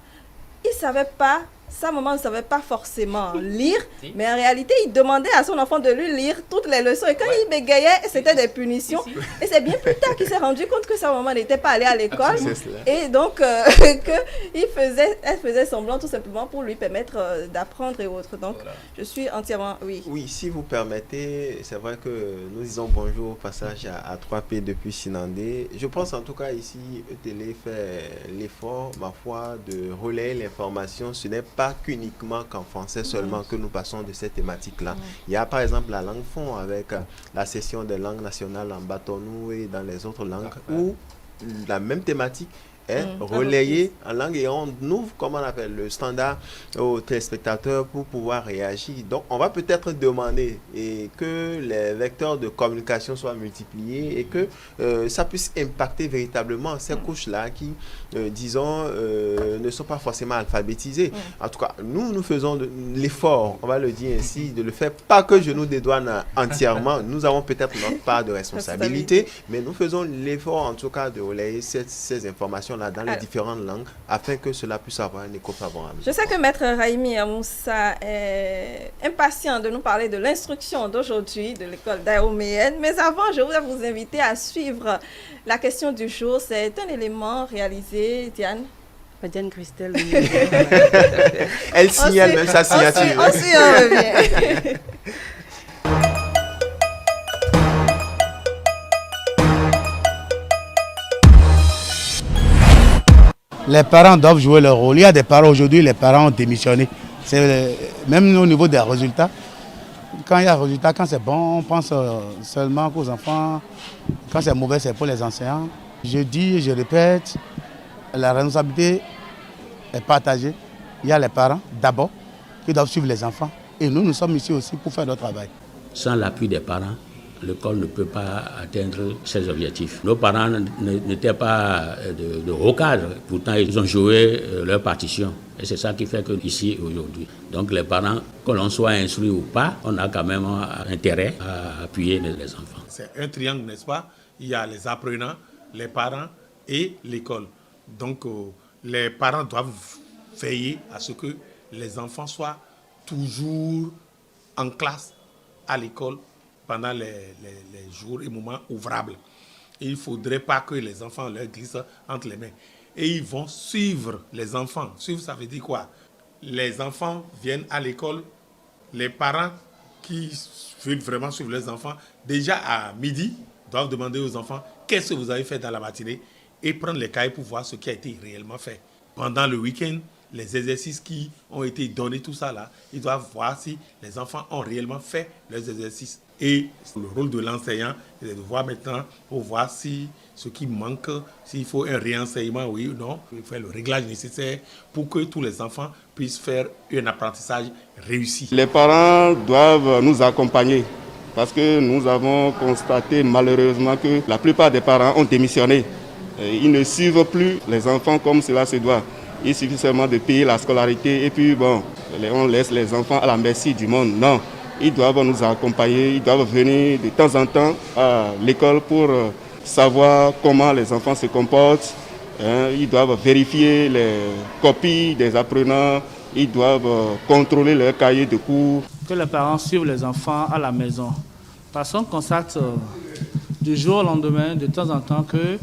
Il ne savait pas, sa maman ne savait pas forcément lire, mais en réalité, il demandait à son enfant de lui lire toutes les leçons. Et quand il bégayait, c'était des punitions. Et c'est bien plus tard qu'il s'est rendu compte que sa maman n'était pas allée à l'école. Et donc, elle faisait semblant tout simplement pour lui permettre d'apprendre et autres. Donc, je suis entièrement... Oui, si vous permettez, c'est vrai que nous disons bonjour au passage à 3P depuis Sinandé. Je pense en tout cas ici, ETélé fait l'effort, ma foi, de relayer l'information. Ce n'est pas qu'uniquement qu'en français seulement que nous passons de cette thématique-là. Il y a par exemple la langue fond avec la session des langues nationales en Batonou et dans les autres langues où la même thématique est relayée en langue et on ouvre, comment on appelle, le standard aux téléspectateurs pour pouvoir réagir. Donc on va peut-être demander que les vecteurs de communication soient multipliés et que ça puisse impacter véritablement ces couches-là qui, disons, ne sont pas forcément alphabétisées. En tout cas, nous faisons l'effort, on va le dire ainsi, de le faire, pas que je nous dédouane entièrement, nous avons peut-être notre part de responsabilité, mais nous faisons l'effort en tout cas de relayer ces informations dans les différentes langues afin que cela puisse avoir un écho favorable. Je sais que Maître Raimi Amoussa est impatient de nous parler de l'instruction d'aujourd'hui de l'école d'Aoméenne, mais avant, je voudrais vous inviter à suivre la question du jour. C'est un élément réalisé, Diane. Diane Christelle. Elle signale même sa signature. On revient. Les parents doivent jouer leur rôle. Il y a des parents aujourd'hui, les parents ont démissionné. Même au niveau des résultats. Quand il y a résultats, quand c'est bon, on pense seulement aux enfants. Quand c'est mauvais, c'est pour les enseignants. Je dis et je répète, la responsabilité est partagée. Il y a les parents d'abord qui doivent suivre les enfants. Et nous sommes ici aussi pour faire notre travail. Sans l'appui des parents, l'école ne peut pas atteindre ses objectifs. Nos parents n'étaient pas de haut cadre, pourtant ils ont joué leur partition. Et c'est ça qui fait qu'ici, aujourd'hui, donc les parents, que l'on soit instruit ou pas, on a quand même intérêt à appuyer les enfants. C'est un triangle, n'est-ce pas? Il y a les apprenants, les parents et l'école. Donc les parents doivent veiller à ce que les enfants soient toujours en classe à l'école pendant les jours et moments ouvrables. Et il ne faudrait pas que les enfants leur glissent entre les mains. Et ils vont suivre les enfants. Suivre, ça veut dire quoi? Les enfants viennent à l'école, les parents qui veulent vraiment suivre les enfants, déjà à midi, doivent demander aux enfants qu'est-ce que vous avez fait dans la matinée et prendre les cahiers pour voir ce qui a été réellement fait. Pendant le week-end, les exercices qui ont été donnés, tout ça là, ils doivent voir si les enfants ont réellement fait leurs exercices. Et le rôle de l'enseignant est de voir maintenant pour voir si ce qui manque, s'il faut un réenseignement, oui ou non, il faut faire le réglage nécessaire pour que tous les enfants puissent faire un apprentissage réussi. Les parents doivent nous accompagner parce que nous avons constaté malheureusement que la plupart des parents ont démissionné. Ils ne suivent plus les enfants comme cela se doit. Il suffit seulement de payer la scolarité et puis bon, on laisse les enfants à la merci du monde. Non, ils doivent nous accompagner, ils doivent venir de temps en temps à l'école pour savoir comment les enfants se comportent. Ils doivent vérifier les copies des apprenants, ils doivent contrôler leurs cahiers de cours. Que les parents suivent les enfants à la maison. Parce qu'on constate du jour au lendemain, de temps en temps, que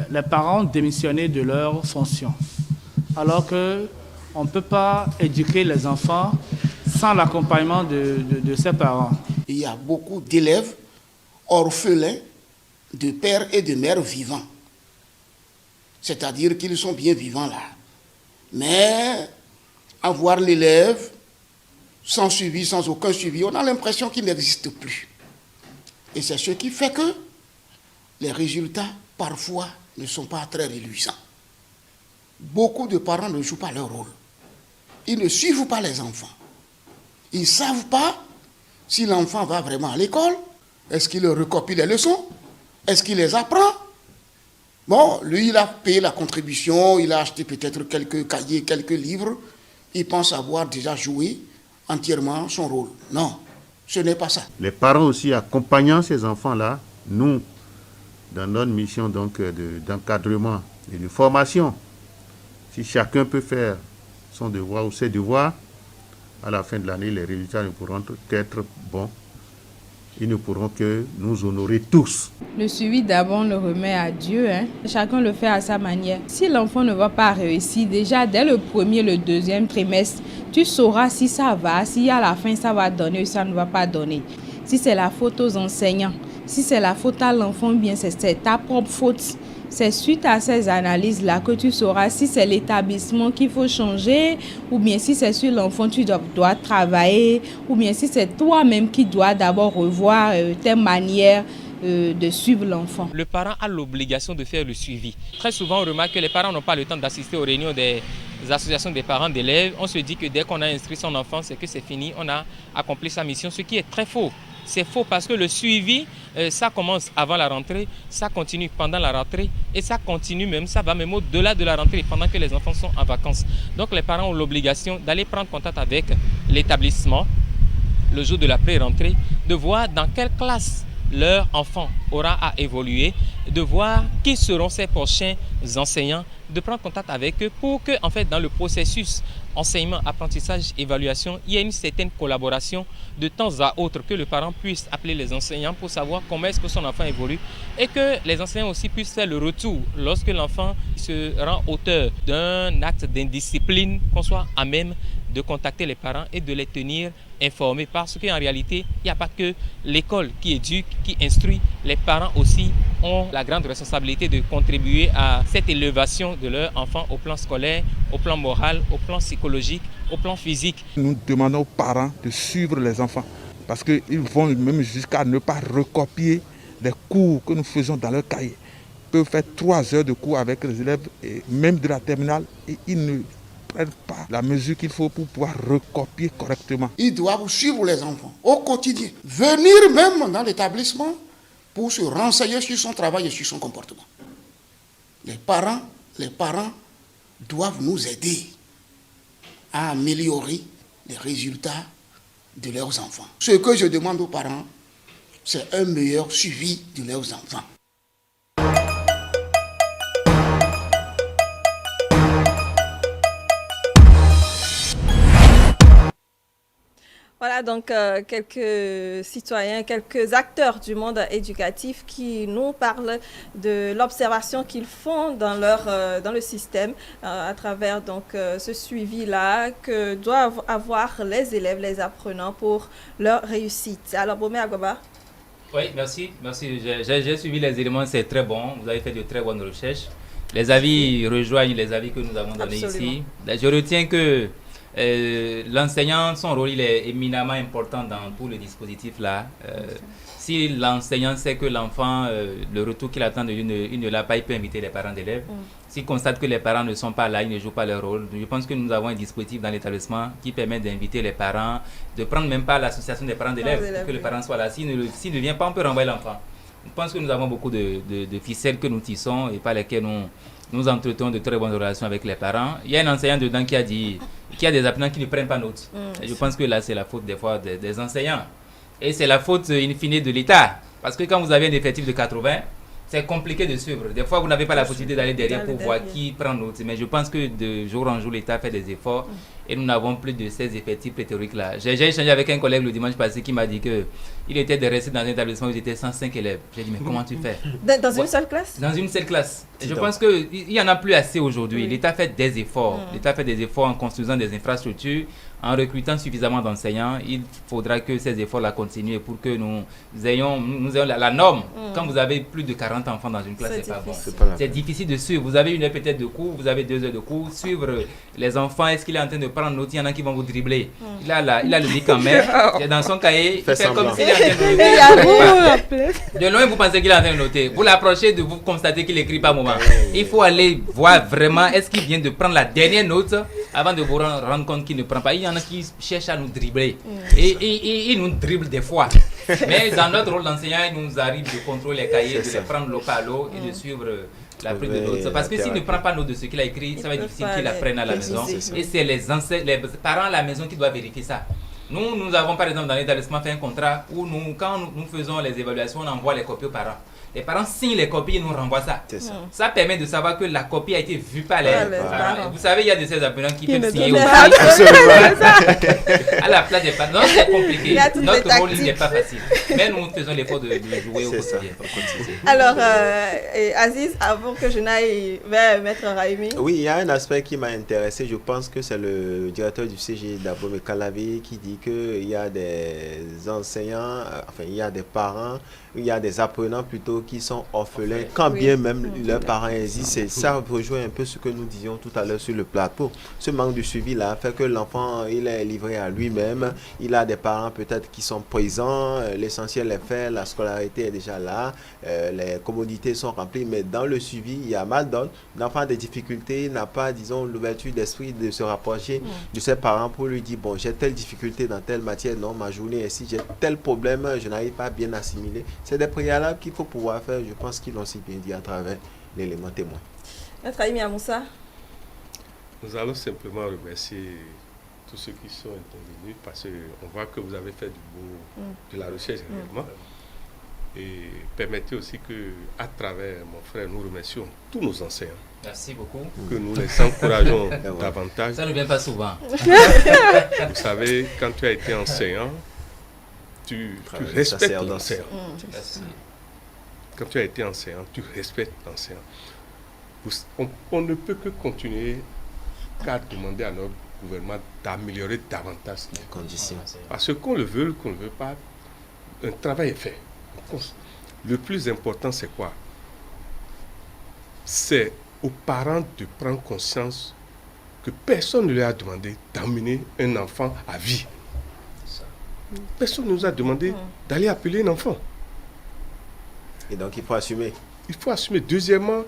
les parents ont démissionné de leurs fonctions. Alors qu'on ne peut pas éduquer les enfants sans l'accompagnement de ses parents. Il y a beaucoup d'élèves orphelins de pères et de mères vivants. c'est-à-dire qu'ils sont bien vivants là. Mais avoir l'élève sans suivi, sans aucun suivi, on a l'impression qu'il n'existe plus. Et c'est ce qui fait que les résultats, parfois, ne sont pas très réluisants. Beaucoup de parents ne jouent pas leur rôle. Ils ne suivent pas les enfants. Ils ne savent pas si l'enfant va vraiment à l'école. Est-ce qu'il recopie les leçons? Est-ce qu'il les apprend? Bon, lui, il a payé la contribution, il a acheté peut-être quelques cahiers, quelques livres. Il pense avoir déjà joué entièrement son rôle. Non, ce n'est pas ça. Les parents aussi accompagnant ces enfants-là, nous, dans notre mission donc d'encadrement et de formation, si chacun peut faire son devoir ou ses devoirs, à la fin de l'année, les résultats ne pourront qu'être bons. Ils ne pourront que nous honorer tous. Le suivi d'abord, on le remet à Dieu. Chacun le fait à sa manière. Si l'enfant ne va pas réussir, déjà dès le premier, le deuxième trimestre, tu sauras si ça va, si à la fin ça va donner ou ça ne va pas donner. Si c'est la faute aux enseignants, si c'est la faute à l'enfant, bien c'est ta propre faute. C'est suite à ces analyses-là que tu sauras si c'est l'établissement qu'il faut changer ou bien si c'est sur l'enfant tu dois travailler ou bien si c'est toi-même qui dois d'abord revoir tes manières de suivre l'enfant. Le parent a l'obligation de faire le suivi. Très souvent, on remarque que les parents n'ont pas le temps d'assister aux réunions des associations des parents d'élèves. On se dit que dès qu'on a inscrit son enfant, c'est que c'est fini, on a accompli sa mission, ce qui est très faux. C'est faux parce que le suivi, ça commence avant la rentrée, ça continue pendant la rentrée et ça continue même, ça va même au-delà de la rentrée pendant que les enfants sont en vacances. Donc les parents ont l'obligation d'aller prendre contact avec l'établissement le jour de la pré-rentrée, de voir dans quelle classe leur enfant aura à évoluer, de voir qui seront ses prochains enseignants, de prendre contact avec eux pour que, en fait, dans le processus enseignement, apprentissage, évaluation, il y ait une certaine collaboration de temps à autre, que le parent puisse appeler les enseignants pour savoir comment est-ce que son enfant évolue et que les enseignants aussi puissent faire le retour lorsque l'enfant se rend auteur d'un acte d'indiscipline, qu'on soit à même de contacter les parents et de les tenir informés parce qu'en réalité, il n'y a pas que l'école qui éduque, qui instruit. Les parents aussi ont la grande responsabilité de contribuer à cette élévation de leur enfant au plan scolaire, au plan moral, au plan psychologique, au plan physique. Nous demandons aux parents de suivre les enfants parce qu'ils vont même jusqu'à ne pas recopier les cours que nous faisons dans leur cahier. Ils peuvent faire 3 heures de cours avec les élèves, et même de la terminale, et ils ne prennent pas la mesure qu'il faut pour pouvoir recopier correctement. Ils doivent suivre les enfants au quotidien, venir même dans l'établissement pour se renseigner sur son travail et sur son comportement. Les parents doivent nous aider à améliorer les résultats de leurs enfants. Ce que je demande aux parents, c'est un meilleur suivi de leurs enfants. Voilà donc quelques citoyens, quelques acteurs du monde éducatif qui nous parlent de l'observation qu'ils font dans le système à travers donc ce suivi-là que doivent avoir les élèves, les apprenants pour leur réussite. Alors, Bomé Agoba. Oui, merci. J'ai suivi les éléments, c'est très bon. Vous avez fait de très bonnes recherches. Les avis rejoignent les avis que nous avons donnés ici. Je retiens que l'enseignant, son rôle, il est éminemment important dans tout le dispositif là. Si l'enseignant sait que l'enfant, le retour qu'il attend de lui, il ne l'a pas, il peut inviter les parents d'élèves. S'il constate que les parents ne sont pas là, ils ne jouent pas leur rôle, je pense que nous avons un dispositif dans l'établissement qui permet d'inviter les parents, de prendre même pas l'association des parents d'élèves pour que le parent soit là. S'il ne vient pas, on peut renvoyer l'enfant. Je pense que nous avons beaucoup de ficelles que nous tissons et par lesquelles nous entretenons de très bonnes relations avec les parents. Il y a un enseignant dedans qui a dit qu'il y a des apprenants qui ne prennent pas note. Et je pense que là, c'est la faute des fois des enseignants. Et c'est la faute in fine de l'État. Parce que quand vous avez un effectif de 80, c'est compliqué de suivre. Des fois, vous n'avez pas la possibilité d'aller derrière pour voir qui prend note. Mais je pense que de jour en jour, l'État fait des efforts. et nous n'avons plus de ces effectifs pléthoriques là. J'ai échangé avec un collègue le dimanche passé qui m'a dit qu'il était de rester dans un établissement où il était 105 élèves. J'ai dit mais comment tu fais? Dans une seule classe? Dans une seule classe. Et je pense qu'il n'y en a plus assez aujourd'hui. Oui. L'État fait des efforts. L'État fait des efforts en construisant des infrastructures, en recrutant suffisamment d'enseignants. Il faudra que ces efforts-là continuent pour que nous ayons la norme. Quand vous avez plus de 40 enfants dans une classe, c'est pas bon. C'est difficile de suivre. Vous avez une heure peut-être de cours, vous avez 2 heures de cours. Suivre les enfants, est-ce qu'il est en train de prendre note? Il y en a qui vont vous dribbler. Il a le lit quand même. Dans son cahier, il fait comme s'il est en train de noter. De loin, vous pensez qu'il est en train de noter. Vous l'approchez, vous constatez qu'il n'écrit pas moment. Il faut aller voir vraiment est-ce qu'il vient de prendre la dernière note avant de vous rendre compte qu'il ne prend pas. Il y en a qui cherchent à nous dribbler. Et ils nous dribblent des fois. Mais dans notre rôle d'enseignant, il nous arrive de contrôler les cahiers, de les prendre lot par lot et de suivre la prise de notes. Parce que s'il ne prend pas note de ce qu'il a écrit, ça va être difficile qu'il apprenne à la maison. Et c'est les parents à la maison qui doivent vérifier ça. Nous avons par exemple dans l'établissement fait un contrat où quand nous faisons les évaluations, on envoie les copies aux parents. Les parents signent les copies et nous renvoient ça. Ça permet de savoir que la copie a été vue par les parents. Vous savez, il y a de ces apprenants qui peuvent signer aussi. À la place des parents. Non, c'est compliqué. Notre rôle n'est pas facile. Mais nous faisons l'effort de jouer au quotidien. Alors, Aziz, avant que je n'aille vers Maître Raimi. Oui, il y a un aspect qui m'a intéressé. Je pense que c'est le directeur du CG Dabome Kalavi qui dit qu'il y a des enseignants, enfin, il y a des parents, il y a des apprenants plutôt qui sont orphelins, quand bien même leurs parents existent. Ça rejoint un peu ce que nous disions tout à l'heure sur le plateau. Ce manque de suivi là fait que l'enfant il est livré à lui-même. Il a des parents peut-être qui sont présents, l'essentiel est fait, la scolarité est déjà là, les commodités sont remplies, mais dans le suivi il y a mal donne. L'enfant a des difficultés, n'a pas disons l'ouverture d'esprit de se rapprocher de ses parents pour lui dire bon j'ai telle difficulté dans telle matière, non ma journée est si j'ai tel problème, je n'arrive pas à bien assimiler. C'est des préalables qu'il faut pouvoir faire. Je pense qu'ils l'ont si bien dit à travers l'élément témoin. Maître Raimi Amoussa. Nous allons simplement remercier tous ceux qui sont intervenus parce qu'on voit que vous avez fait de la recherche réellement. Et permettez aussi que, à travers mon frère, nous remercions tous nos enseignants. Merci beaucoup. Que nous les encourageons davantage. Ça ne vient pas souvent. Vous savez, quand tu as été enseignant, tu respectes l'enseignant. Quand tu as été enseignant, tu respectes l'enseignant. On ne peut que continuer qu'à demander à notre gouvernement d'améliorer davantage les conditions. Parce que qu'on le veut pas, un travail est fait. Le plus important, c'est quoi? C'est aux parents de prendre conscience que personne ne leur a demandé d'amener un enfant à vie. Personne ne nous a demandé d'aller appeler un enfant. Et donc il faut assumer. Il faut assumer. Deuxièmement,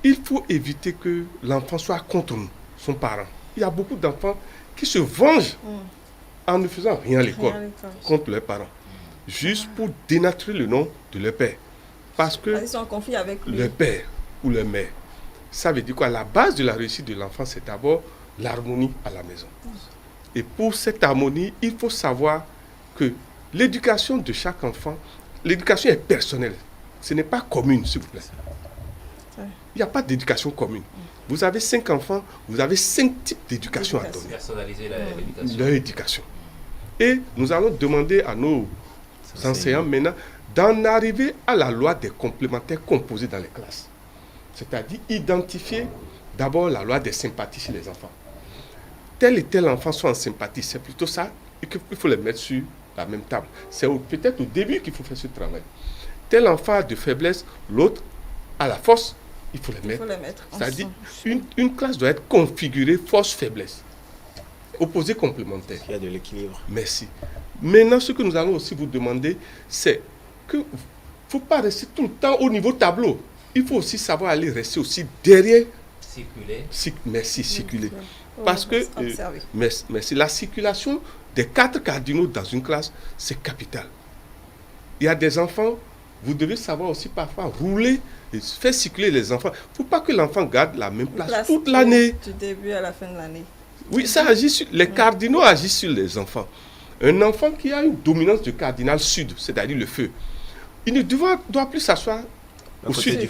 il faut éviter que l'enfant soit contre nous, son parent. Il y a beaucoup d'enfants qui se vengent en ne faisant rien à l'école contre leurs parents. Juste pour dénaturer le nom de leur père. Parce que ils sont en conflit avec lui. Le père ou leur mère. Ça veut dire quoi? La base de la réussite de l'enfant, c'est d'abord l'harmonie à la maison. Et pour cette harmonie, il faut savoir que l'éducation de chaque enfant, l'éducation est personnelle. Ce n'est pas commune, s'il vous plaît. Il n'y a pas d'éducation commune. Vous avez 5 enfants, vous avez 5 types d'éducation à donner. Personnaliser l'éducation. Leur éducation. Et nous allons demander à nos enseignants maintenant d'en arriver à la loi des complémentaires composés dans les classes. C'est-à-dire identifier d'abord la loi des sympathies chez les enfants. Tel et tel enfant sont en sympathie, c'est plutôt ça qu'il faut les mettre sur la même table. C'est peut-être au début qu'il faut faire ce travail. Tel enfant a de faiblesse, l'autre a la force, il faut les mettre. C'est-à-dire une classe doit être configurée force-faiblesse. Opposé complémentaire. Il y a de l'équilibre. Merci. Maintenant, ce que nous allons aussi vous demander, c'est que il ne faut pas rester tout le temps au niveau tableau. Il faut aussi savoir aller rester aussi derrière. Circuler. Circuler. Parce que merci, la circulation des 4 cardinaux dans une classe, c'est capital. Il y a des enfants, vous devez savoir aussi parfois rouler et faire circuler les enfants. Il ne faut pas que l'enfant garde la même place toute l'année. Du début à la fin de l'année. Oui, ça agit sur, les cardinaux agissent sur les enfants. Un enfant qui a une dominance de cardinal sud, c'est-à-dire le feu, il ne doit plus s'asseoir au sud.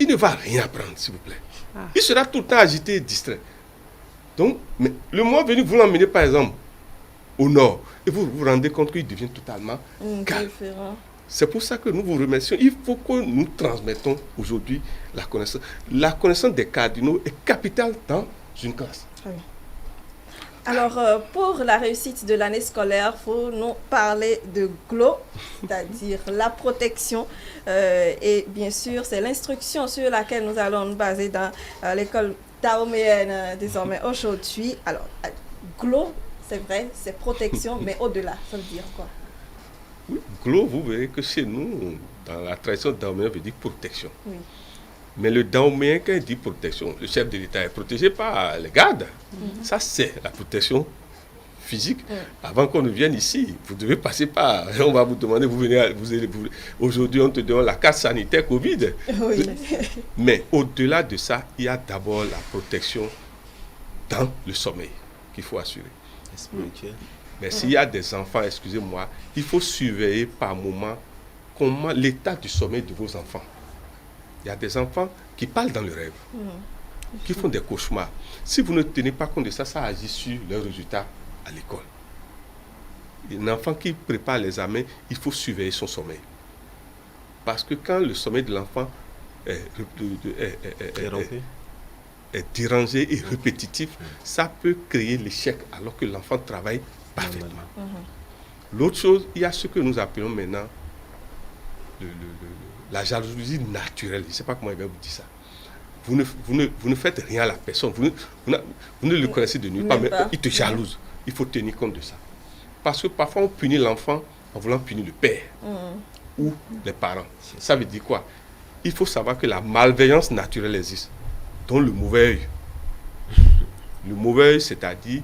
Il ne va rien apprendre, s'il vous plaît. Il sera tout le temps agité et distrait. Donc, mais le mois venu, vous l'emmenez par exemple au nord, et vous vous rendez compte qu'il devient totalement calme. Différent. C'est pour ça que nous vous remercions. Il faut que nous transmettons aujourd'hui la connaissance. La connaissance des cardinaux est capitale dans une classe. Très bien. Alors, pour la réussite de l'année scolaire, il faut nous parler de GLO, c'est-à-dire la protection. Et bien sûr, c'est l'instruction sur laquelle nous allons nous baser dans l'école dahoméenne désormais aujourd'hui. Alors, GLO, c'est vrai, c'est protection, mais au-delà, ça veut dire quoi? Oui, GLO, vous verrez que chez nous, dans la tradition dahoméenne, veut dire protection. Oui. Mais le dahoméen, quand il dit protection, le chef de l'État est protégé par les gardes. Ça, c'est la protection physique. Avant qu'on ne vienne ici, vous devez passer par... On va vous demander, aujourd'hui, on te demande la carte sanitaire Covid. Oui. Mais au-delà de ça, il y a d'abord la protection dans le sommeil qu'il faut assurer. Spirituel. Mais s'il y a des enfants, excusez-moi, il faut surveiller par moment comment l'état du sommeil de vos enfants. Il y a des enfants qui parlent dans le rêve, qui font des cauchemars. Si vous ne tenez pas compte de ça, ça agit sur leurs résultats à l'école. Un enfant qui prépare l'examen, il faut surveiller son sommeil. Parce que quand le sommeil de l'enfant est dérangé et répétitif, ça peut créer l'échec alors que l'enfant travaille parfaitement. L'autre chose, il y a ce que nous appelons maintenant la jalousie naturelle. Je ne sais pas comment il va vous dire ça. Vous ne faites rien à la personne. Vous ne le connaissez de nulle part, mais il te jalouse. Il faut tenir compte de ça. Parce que parfois, on punit l'enfant en voulant punir le père ou les parents. Ça veut dire quoi? Il faut savoir que la malveillance naturelle existe, dont le mauvais œil. Le mauvais œil, c'est-à-dire,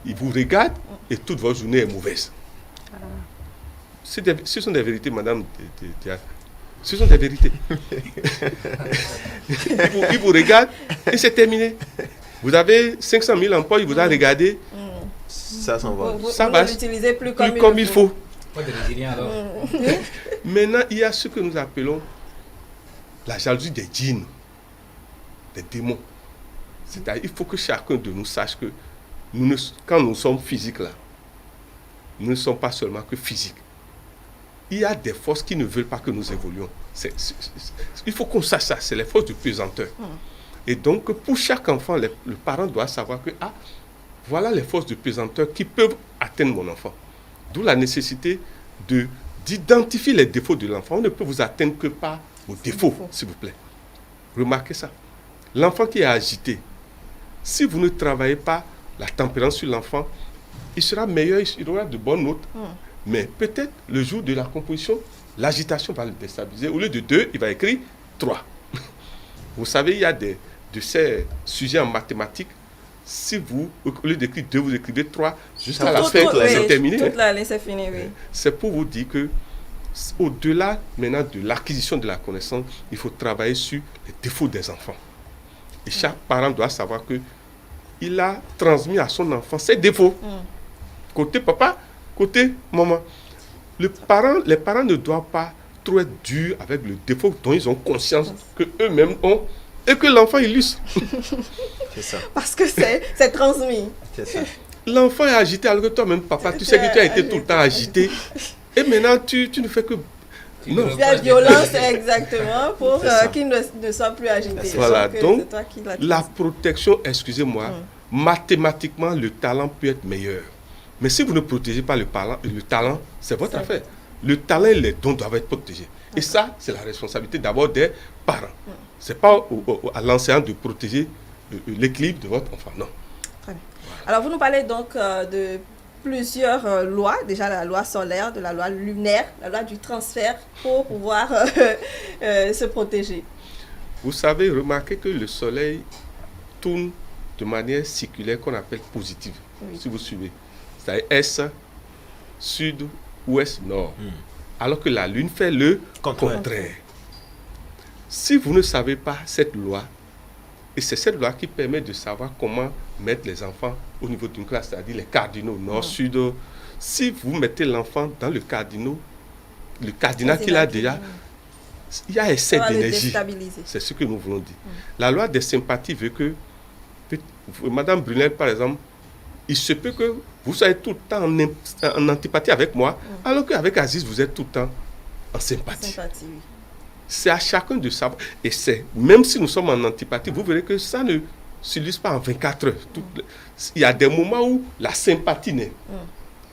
il vous regarde et toute votre journée est mauvaise. Ce sont des vérités, madame. Ce sont des vérités. il vous regarde et c'est terminé. Vous avez 500 000 emplois, il vous a regardé. Ça s'en va. Ça va. Vous ne l'utilisez plus comme il faut. Pas de résilient alors. Maintenant, il y a ce que nous appelons la jalousie des djinns, des démons. C'est-à-dire, il faut que chacun de nous sache que quand nous sommes physiques là, nous ne sommes pas seulement que physiques. Il y a des forces qui ne veulent pas que nous évoluions. Il faut qu'on sache ça, c'est les forces de pesanteur. Et donc, pour chaque enfant, le parent doit savoir que, voilà les forces de pesanteur qui peuvent atteindre mon enfant. D'où la nécessité d'identifier les défauts de l'enfant. On ne peut vous atteindre que par vos défauts, s'il vous plaît. Remarquez ça. L'enfant qui est agité, si vous ne travaillez pas la tempérance sur l'enfant, il sera meilleur, il aura de bonnes notes. Mais peut-être le jour de la composition, l'agitation va le déstabiliser. Au lieu de 2, il va écrire 3. Vous savez, il y a de ces sujets en mathématiques. Si vous, au lieu d'écrire 2, vous écrivez 3, jusqu'à la fin, c'est terminé. Toute l'année, c'est fini, oui. C'est pour vous dire que, au-delà maintenant de l'acquisition de la connaissance, il faut travailler sur les défauts des enfants. Et chaque parent doit savoir qu'il a transmis à son enfant ses défauts. Côté papa, côté maman. Les parents ne doivent pas trop être durs avec le défaut dont ils ont conscience qu'eux-mêmes ont et que l'enfant illustre. C'est ça. Parce que c'est transmis. C'est ça. L'enfant est agité alors que toi-même, papa, tu sais que tu as été tout le temps agité. Et maintenant, tu ne fais que... Non. La violence, exactement, pour qu'il ne soit plus agité. Voilà, donc la protection, excusez-moi, mathématiquement, le talent peut être meilleur. Mais si vous ne protégez pas le talent, c'est votre affaire. Le talent et les dons doivent être protégés. Et ça, c'est la responsabilité d'abord des parents. Ce n'est pas à l'enseignant de protéger l'équilibre de votre enfant, non. Très bien. Alors, vous nous parlez donc de plusieurs lois, déjà la loi solaire, de la loi lunaire, la loi du transfert pour pouvoir se protéger. Vous savez, remarquez que le soleil tourne de manière circulaire qu'on appelle positive, si vous suivez. C'est-à-dire est, sud, ouest, nord. Alors que la lune fait le contraire. Si vous ne savez pas cette loi, et c'est cette loi qui permet de savoir comment mettre les enfants au niveau d'une classe, c'est-à-dire les cardinaux, nord, sud. Si vous mettez l'enfant dans le cardinal qu'il a déjà, il y a excès d'énergie. C'est ce que nous voulons dire. La loi des sympathies veut que Madame Brunel, par exemple, il se peut que vous soyez tout le temps en antipathie avec moi, alors qu'avec Aziz, vous êtes tout le temps en sympathie. Oui. C'est à chacun de savoir. Et même si nous sommes en antipathie, vous verrez que ça ne s'illustre pas en 24 heures. Il y a des moments où la sympathie naît.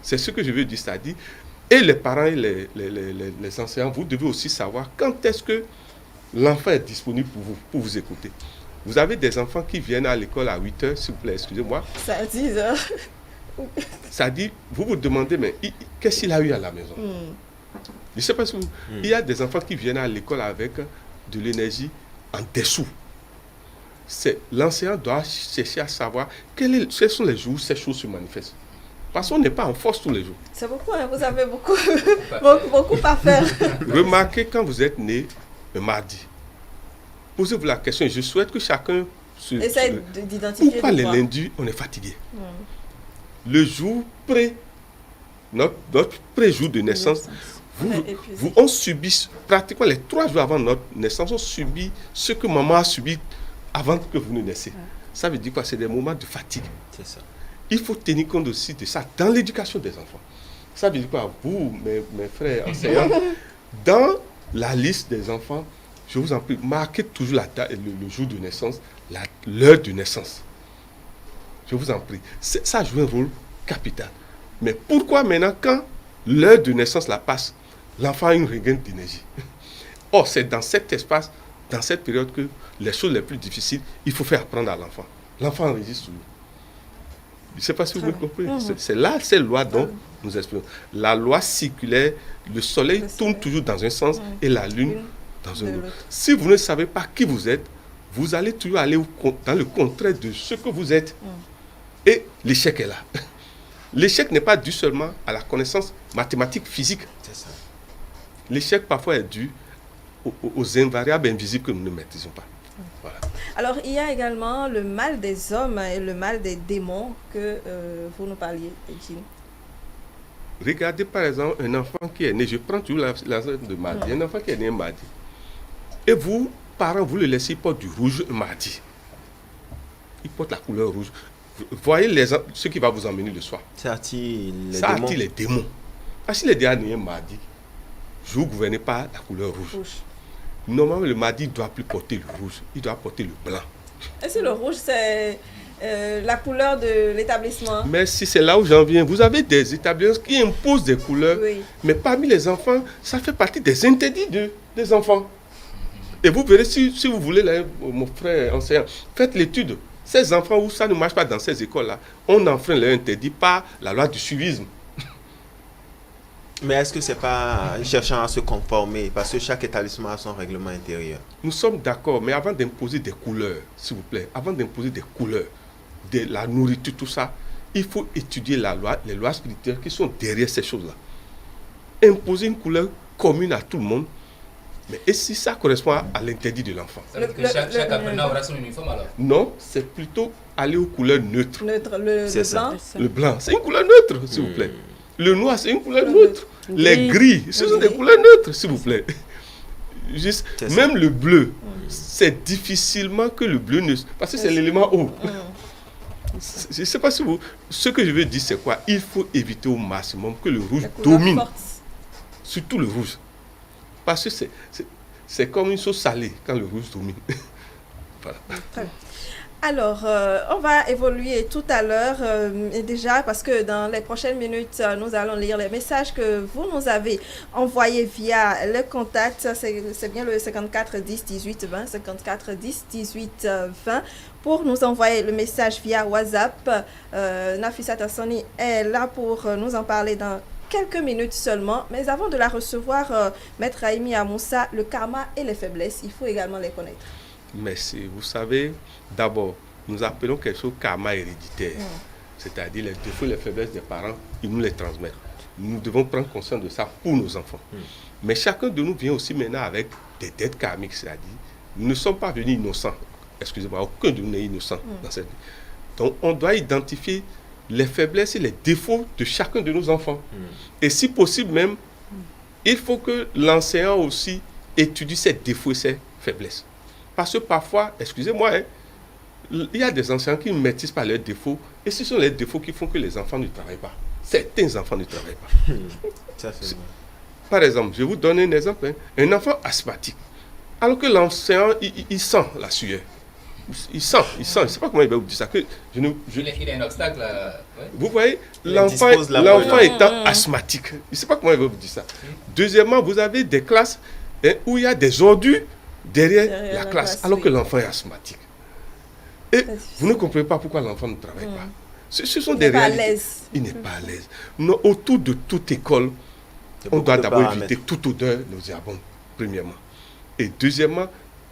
C'est ce que je veux dire, c'est-à-dire, et les parents et les enseignants, vous devez aussi savoir quand est-ce que l'enfant est disponible pour vous écouter. Vous avez des enfants qui viennent à l'école à 8 heures, s'il vous plaît, excusez-moi. C'est à 10 heures. Ça dit, vous vous demandez, mais qu'est-ce qu'il a eu à la maison? Je ne sais pas si vous... Il y a des enfants qui viennent à l'école avec de l'énergie en dessous. L'enseignant doit chercher à savoir quels sont les jours où ces choses se manifestent. Parce qu'on n'est pas en force tous les jours. C'est beaucoup, hein, vous avez beaucoup, beaucoup à faire. Remarquez quand vous êtes né le mardi. Posez-vous la question. Je souhaite que chacun essaye d'identifier. Pourquoi les lundis, on est fatigué? Le jour notre pré-jour de naissance, on subit pratiquement les 3 jours avant notre naissance, on subit ce que maman a subi avant que vous ne naissiez. Ça veut dire quoi? C'est des moments de fatigue. C'est ça. Il faut tenir compte aussi de ça dans l'éducation des enfants. Ça veut dire quoi? Vous, mes frères enseignants, dans la liste des enfants, je vous en prie, marquez toujours le jour de naissance, l'heure de naissance. Je vous en prie. Ça joue un rôle capital. Mais pourquoi maintenant, quand l'heure de naissance la passe, l'enfant a une regain d'énergie? Or, c'est dans cet espace, dans cette période que les choses les plus difficiles, il faut faire apprendre à l'enfant. L'enfant enregistre toujours. Je ne sais pas si vous comprenez. C'est là, ces lois dont nous expliquons. La loi circulaire, le soleil tourne toujours dans un sens et la lune dans un autre. Si vous ne savez pas qui vous êtes, vous allez toujours aller dans le contraire de ce que vous êtes. Et l'échec est là. L'échec n'est pas dû seulement à la connaissance mathématique, physique. C'est ça. L'échec parfois est dû aux invariables invisibles que nous ne maîtrisons pas. Voilà. Alors, il y a également le mal des hommes et le mal des démons que vous nous parliez, Jim. Regardez par exemple un enfant qui est né, je prends toujours l'exemple de mardi, un enfant qui est né un mardi. Et vous, parents, vous le laissez, il porte du rouge un mardi. Il porte la couleur rouge. Voyez ce qui va vous emmener le soir. Ça attire les démons. Parce qu'il est déjà né un mardi, je vous gouvernez par la couleur rouge. Normalement, le mardi, il ne doit plus porter le rouge, il doit porter le blanc. Et si le rouge, c'est la couleur de l'établissement? Mais si c'est là où j'en viens, vous avez des établissements qui imposent des couleurs, mais parmi les enfants, ça fait partie des interdits des enfants. Et vous verrez, si vous voulez, là, mon frère enseignant, faites l'étude. Ces enfants où ça ne marche pas dans ces écoles-là, on enfreint leur interdit par la loi du suivisme. Mais est-ce que ce n'est pas cherchant à se conformer? Parce que chaque établissement a son règlement intérieur. Nous sommes d'accord, mais avant d'imposer des couleurs, s'il vous plaît, avant d'imposer des couleurs, de la nourriture, tout ça, il faut étudier les lois spirituelles qui sont derrière ces choses-là. Imposer une couleur commune à tout le monde, mais et si ça correspond à l'interdit de l'enfant? Ça veut dire que chaque apprenant aura son uniforme alors? Non, c'est plutôt aller aux couleurs neutres. Le blanc? Le blanc, c'est une couleur neutre, s'il vous plaît. Le noir, c'est une couleur neutre. Les gris, ce sont des couleurs neutres, s'il vous plaît. Juste, même le bleu, c'est difficilement que le bleu ne... Parce que c'est l'élément haut. Je ne sais pas si vous... Ce que je veux dire, c'est quoi? Il faut éviter au maximum que le rouge domine. Surtout le rouge. Parce que c'est comme une sauce salée quand le rouge domine. Voilà. Très bien. Alors, on va évoluer tout à l'heure, déjà, parce que dans les prochaines minutes, nous allons lire les messages que vous nous avez envoyés via le contact. C'est bien le 54 10 18 20, 54 10 18 20, pour nous envoyer le message via WhatsApp. Nafissa Tassoni est là pour nous en parler dans quelques minutes seulement. Mais avant de la recevoir, Maître Haïmi Amoussa, le karma et les faiblesses, il faut également les connaître. Merci. Vous savez, d'abord, nous appelons quelque chose karma héréditaire. C'est-à-dire les défauts et les faiblesses des parents, ils nous les transmettent. Nous devons prendre conscience de ça pour nos enfants. Mais chacun de nous vient aussi maintenant avec des dettes karmiques, c'est-à-dire nous ne sommes pas venus innocents. Excusez-moi, aucun de nous n'est innocent dans cette vie. Donc on doit identifier les faiblesses et les défauts de chacun de nos enfants. Et si possible même, il faut que l'enseignant aussi étudie ces défauts et ces faiblesses. Parce que parfois, excusez-moi, il y a des enseignants qui ne maîtrisent pas leurs défauts, et ce sont les défauts qui font que les enfants ne travaillent pas. Certains enfants ne travaillent pas. Ça, c'est vrai. Par exemple, je vais vous donner un exemple. Hein. Un enfant asthmatique, alors que l'enseignant, il sent la sueur. Il sent, je ne sais pas comment il va vous dire ça. Il y a un obstacle. Ouais. Vous voyez, l'enfant étant asthmatique, je ne sais pas comment il va vous dire ça. Deuxièmement, vous avez des classes où il y a des ordures derrière la classe, alors que l'enfant est asthmatique. Et vous ne comprenez pas pourquoi l'enfant ne travaille pas. Ce sont des réalités. Il n'est pas à l'aise. Autour de toute école, on doit d'abord éviter toute odeur nauséabonde, premièrement. Et deuxièmement,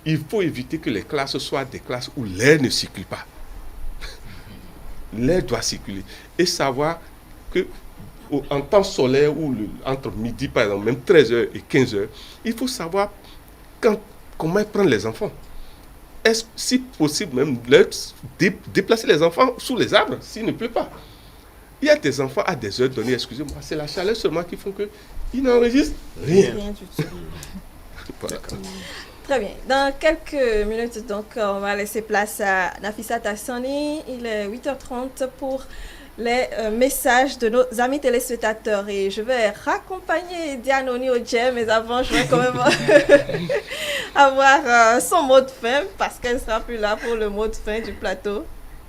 il faut éviter que les classes soient des classes où l'air ne circule pas. L'air doit circuler. Et savoir que en temps solaire, ou entre midi, par exemple, même 13h et 15h, il faut savoir comment prendre les enfants. Est-ce, si possible, même déplacer les enfants sous les arbres, s'il ne pleut pas. Il y a des enfants à des heures données, excusez-moi, c'est la chaleur seulement qui font qu'ils n'enregistrent rien. Rien du tout. Voilà. Très bien. Dans quelques minutes, donc, on va laisser place à Nafissat Hassani. Il est 8h30 pour les messages de nos amis téléspectateurs. Et je vais raccompagner Diane Oni-Odje, mais avant, je vais quand même avoir son mot de fin, parce qu'elle ne sera plus là pour le mot de fin du plateau.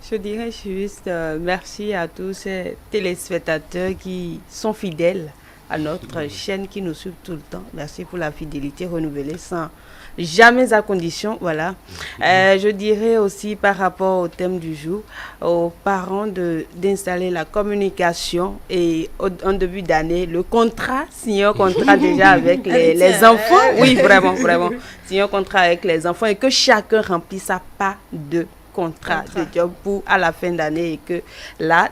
Je dirais juste merci à tous ces téléspectateurs qui sont fidèles à notre chaîne, qui nous suivent tout le temps. Merci pour la fidélité renouvelée sans jamais à condition. Voilà. Je dirais aussi par rapport au thème du jour, aux parents d'installer la communication et en début d'année, le contrat, signer un contrat déjà avec les enfants. Oui, vraiment, vraiment. Signer un contrat avec les enfants et que chacun remplisse sa part de contrat de job pour à la fin d'année, et que là,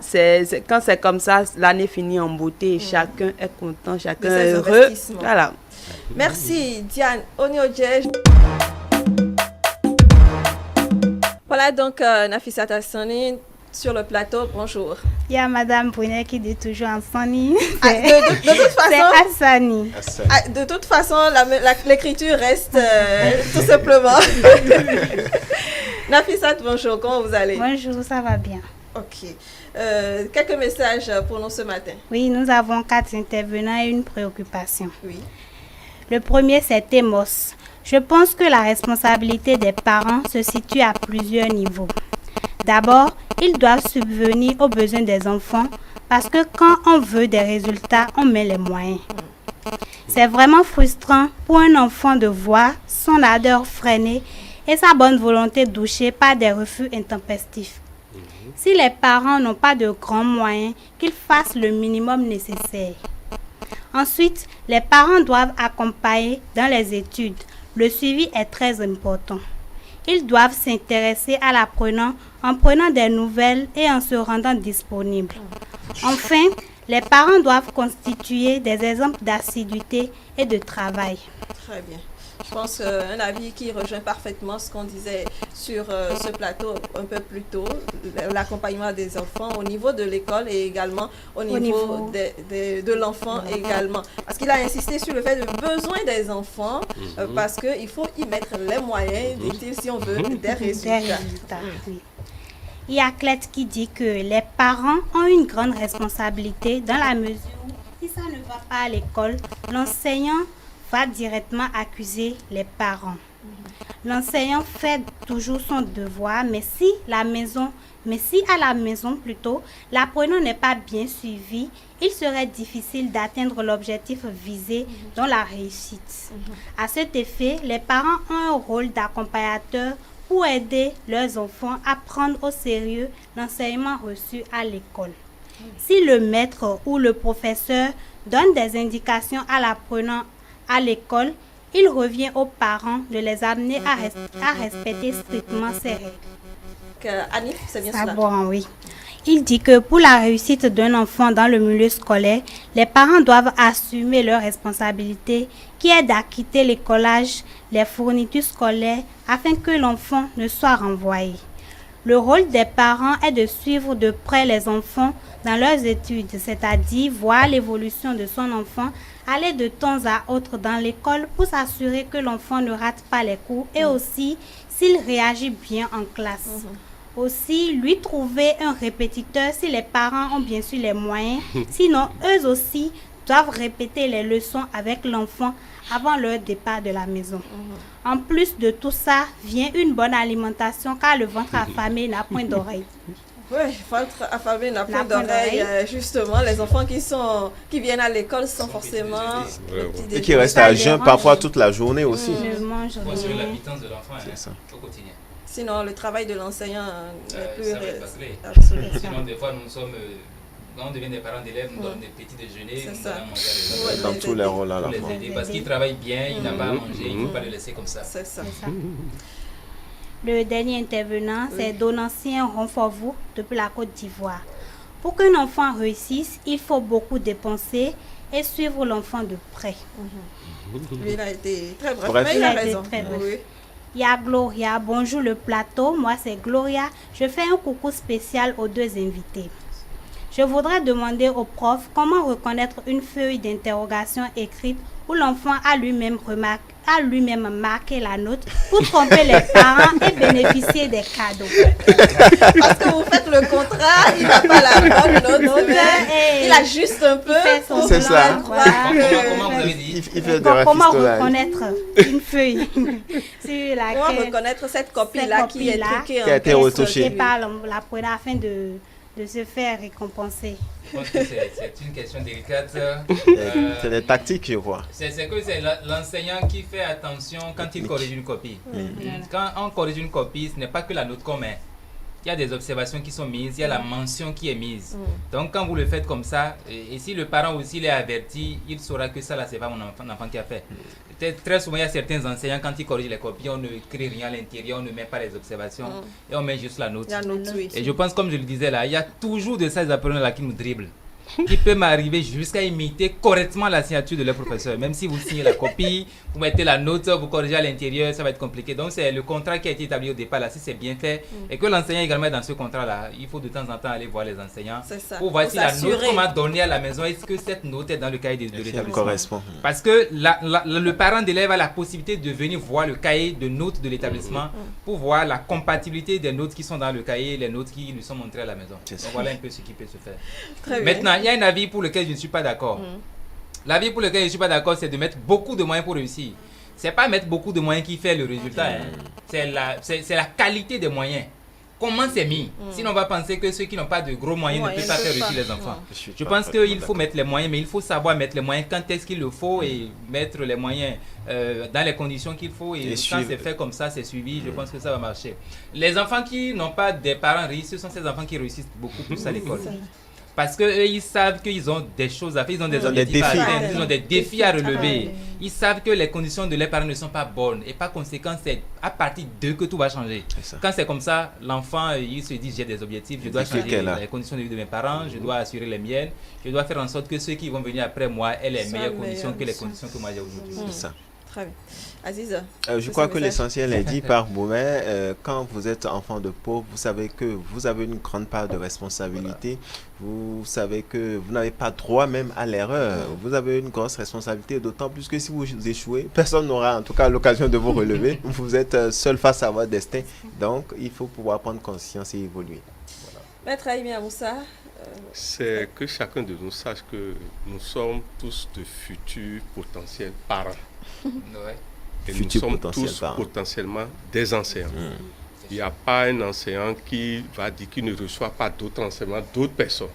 quand c'est comme ça, l'année finit en beauté et chacun est content, chacun est heureux. Voilà. Merci Diane Oni-Odje. Voilà donc Nafissat Hassani sur le plateau. Bonjour. Il y a Madame Brunet qui dit toujours Hassani. De toute façon, c'est Hassani. De toute façon, l'écriture reste tout simplement. Nafissat, bonjour, comment vous allez? Bonjour, ça va bien. Ok. Quelques messages pour nous ce matin. Oui, nous avons 4 intervenants et une préoccupation. Oui. Le premier, c'est Temos. Je pense que la responsabilité des parents se situe à plusieurs niveaux. D'abord, ils doivent subvenir aux besoins des enfants parce que quand on veut des résultats, on met les moyens. C'est vraiment frustrant pour un enfant de voir son ardeur freinée et sa bonne volonté douchée par des refus intempestifs. Si les parents n'ont pas de grands moyens, qu'ils fassent le minimum nécessaire. Ensuite, les parents doivent accompagner dans les études. Le suivi est très important. Ils doivent s'intéresser à l'apprenant en prenant des nouvelles et en se rendant disponibles. Enfin, les parents doivent constituer des exemples d'assiduité et de travail. Très bien. Je pense un avis qui rejoint parfaitement ce qu'on disait sur ce plateau un peu plus tôt, l'accompagnement des enfants au niveau de l'école et également au niveau de l'enfant également. Parce qu'il a insisté sur le fait du besoin des enfants, parce qu'il faut y mettre les moyens, dit-il, si on veut des résultats. Oui. Il y a Clette qui dit que les parents ont une grande responsabilité dans la mesure où si ça ne va pas à l'école, l'enseignant va directement accuser les parents. L'enseignant fait toujours son devoir, mais si à la maison plutôt, l'apprenant n'est pas bien suivi, il serait difficile d'atteindre l'objectif visé dans la réussite. À cet effet, les parents ont un rôle d'accompagnateur pour aider leurs enfants à prendre au sérieux l'enseignement reçu à l'école. Si le maître ou le professeur donne des indications à l'apprenant à l'école, il revient aux parents de les amener à respecter strictement ces règles. Annie, c'est bien cela. Bon, oui. Il dit que pour la réussite d'un enfant dans le milieu scolaire, les parents doivent assumer leurs responsabilités, qui est d'acquitter l'écolage, les fournitures scolaires, afin que l'enfant ne soit renvoyé. Le rôle des parents est de suivre de près les enfants dans leurs études, c'est-à-dire voir l'évolution de son enfant, aller de temps à autre dans l'école pour s'assurer que l'enfant ne rate pas les cours et aussi s'il réagit bien en classe. aussi lui trouver un répétiteur si les parents ont bien sûr les moyens. Sinon, eux aussi doivent répéter les leçons avec l'enfant avant leur départ de la maison. En plus de tout ça, vient une bonne alimentation car le ventre affamé n'a point d'oreille. Oui, ventre affamé n'a point d'oreille. Justement, les enfants qui viennent à l'école sont forcément... Et qui restent à jeun parfois toute la journée aussi. Sur la pitance de l'enfant au quotidien. Sinon, le travail de l'enseignant n'est plus... Ça va être bâclé. Sinon, des fois, nous sommes... Quand on devient des parents d'élèves, nous donnons des petits déjeuners, nous donnons à manger dans tous les rôles à la fois. Parce qu'il travaille bien, il n'a pas à manger, il ne faut pas le laisser comme ça. C'est ça. Le dernier intervenant, c'est Donatien Ronforvou depuis la Côte d'Ivoire. Pour qu'un enfant réussisse, il faut beaucoup dépenser et suivre l'enfant de près. Lui, il a été très bref, mais il a raison. Il y a Gloria, bonjour le plateau, moi c'est Gloria. Je fais un coucou spécial aux deux invités. Je voudrais demander au prof comment reconnaître une feuille d'interrogation écrite où l'enfant a lui-même marqué la note pour tromper les parents et bénéficier des cadeaux. Parce que vous faites le contrat, il n'a pas la bonne note, il ajuste un peu. C'est ça. Comment vous avez dit? Comment reconnaître une feuille sur laquelle... Comment reconnaître cette copie-là qui est truquée, qui a été retouchée par l'apprenant afin de se faire récompenser. Je pense que c'est une question délicate. C'est des tactiques, je vois. C'est que c'est l'enseignant qui fait attention quand il corrige une copie. Quand on corrige une copie, ce n'est pas que la note qu'on met. Il y a des observations qui sont mises, il y a la mention qui est mise. Donc quand vous le faites comme ça, et si le parent aussi l'est averti, il saura que ça là, c'est pas mon enfant qui a fait. Très souvent, il y a certains enseignants, quand ils corrigent les copies, on ne crée rien à l'intérieur, on ne met pas les observations et on met juste la note. Et je pense, comme je le disais là, il y a toujours de ces apprenants là qui nous dribblent, qui peut m'arriver jusqu'à imiter correctement la signature de leur professeur. Même si vous signez la copie, vous mettez la note, vous corrigez à l'intérieur, ça va être compliqué. Donc c'est le contrat qui a été établi au départ là, si c'est bien fait, et que l'enseignant également est dans ce contrat là, il faut de temps en temps aller voir les enseignants pour voir si la note qu'on m'a donnée à la maison, est-ce que cette note est dans le cahier de l'établissement. Correspond. Parce que le parent d'élève a la possibilité de venir voir le cahier de notes de l'établissement pour voir la compatibilité des notes qui sont dans le cahier et les notes qui lui sont montrées à la maison. Donc voilà un peu ce qui peut se faire. Très Maintenant, il y a un avis pour lequel je ne suis pas d'accord. L'avis pour lequel je ne suis pas d'accord, c'est de mettre beaucoup de moyens pour réussir. C'est pas mettre beaucoup de moyens qui fait le résultat. C'est la qualité des moyens. Comment c'est mis? Sinon, on va penser que ceux qui n'ont pas de gros moyens ne peuvent pas faire réussir les enfants. Je pense qu'il faut mettre les moyens, mais il faut savoir mettre les moyens quand est-ce qu'il le faut et mettre les moyens dans les conditions qu'il faut. Et quand c'est fait comme ça, c'est suivi, je pense que ça va marcher. Les enfants qui n'ont pas des parents riches, ce sont ces enfants qui réussissent beaucoup plus à l'école. Parce qu'eux, ils savent qu'ils ont des choses à faire, ils ont des objectifs à atteindre, ils ont des défis à relever. Ils savent que les conditions de leurs parents ne sont pas bonnes. Et par conséquent, c'est à partir d'eux que tout va changer. Quand c'est comme ça, l'enfant, il se dit, j'ai des objectifs, je dois changer les conditions de vie de mes parents, je dois assurer les miennes, je dois faire en sorte que ceux qui vont venir après moi aient les meilleures conditions que les conditions que moi j'ai aujourd'hui. C'est ça. Très bien. Aziz, je crois que l'essentiel est dit par Boumet. Quand vous êtes enfant de pauvre, vous savez que vous avez une grande part de responsabilité. Vous savez que vous n'avez pas droit même à l'erreur. Vous avez une grosse responsabilité, d'autant plus que si vous échouez, personne n'aura en tout cas l'occasion de vous relever. Vous êtes seul face à votre destin. Donc, il faut pouvoir prendre conscience et évoluer. Maître Aïmi Amoussa, c'est que chacun de nous sache que nous sommes tous de futurs potentiels parents. Et nous sommes tous potentiellement des enseignants. Il n'y a pas un enseignant qui va dire qu'il ne reçoit pas d'autres enseignements, d'autres personnes.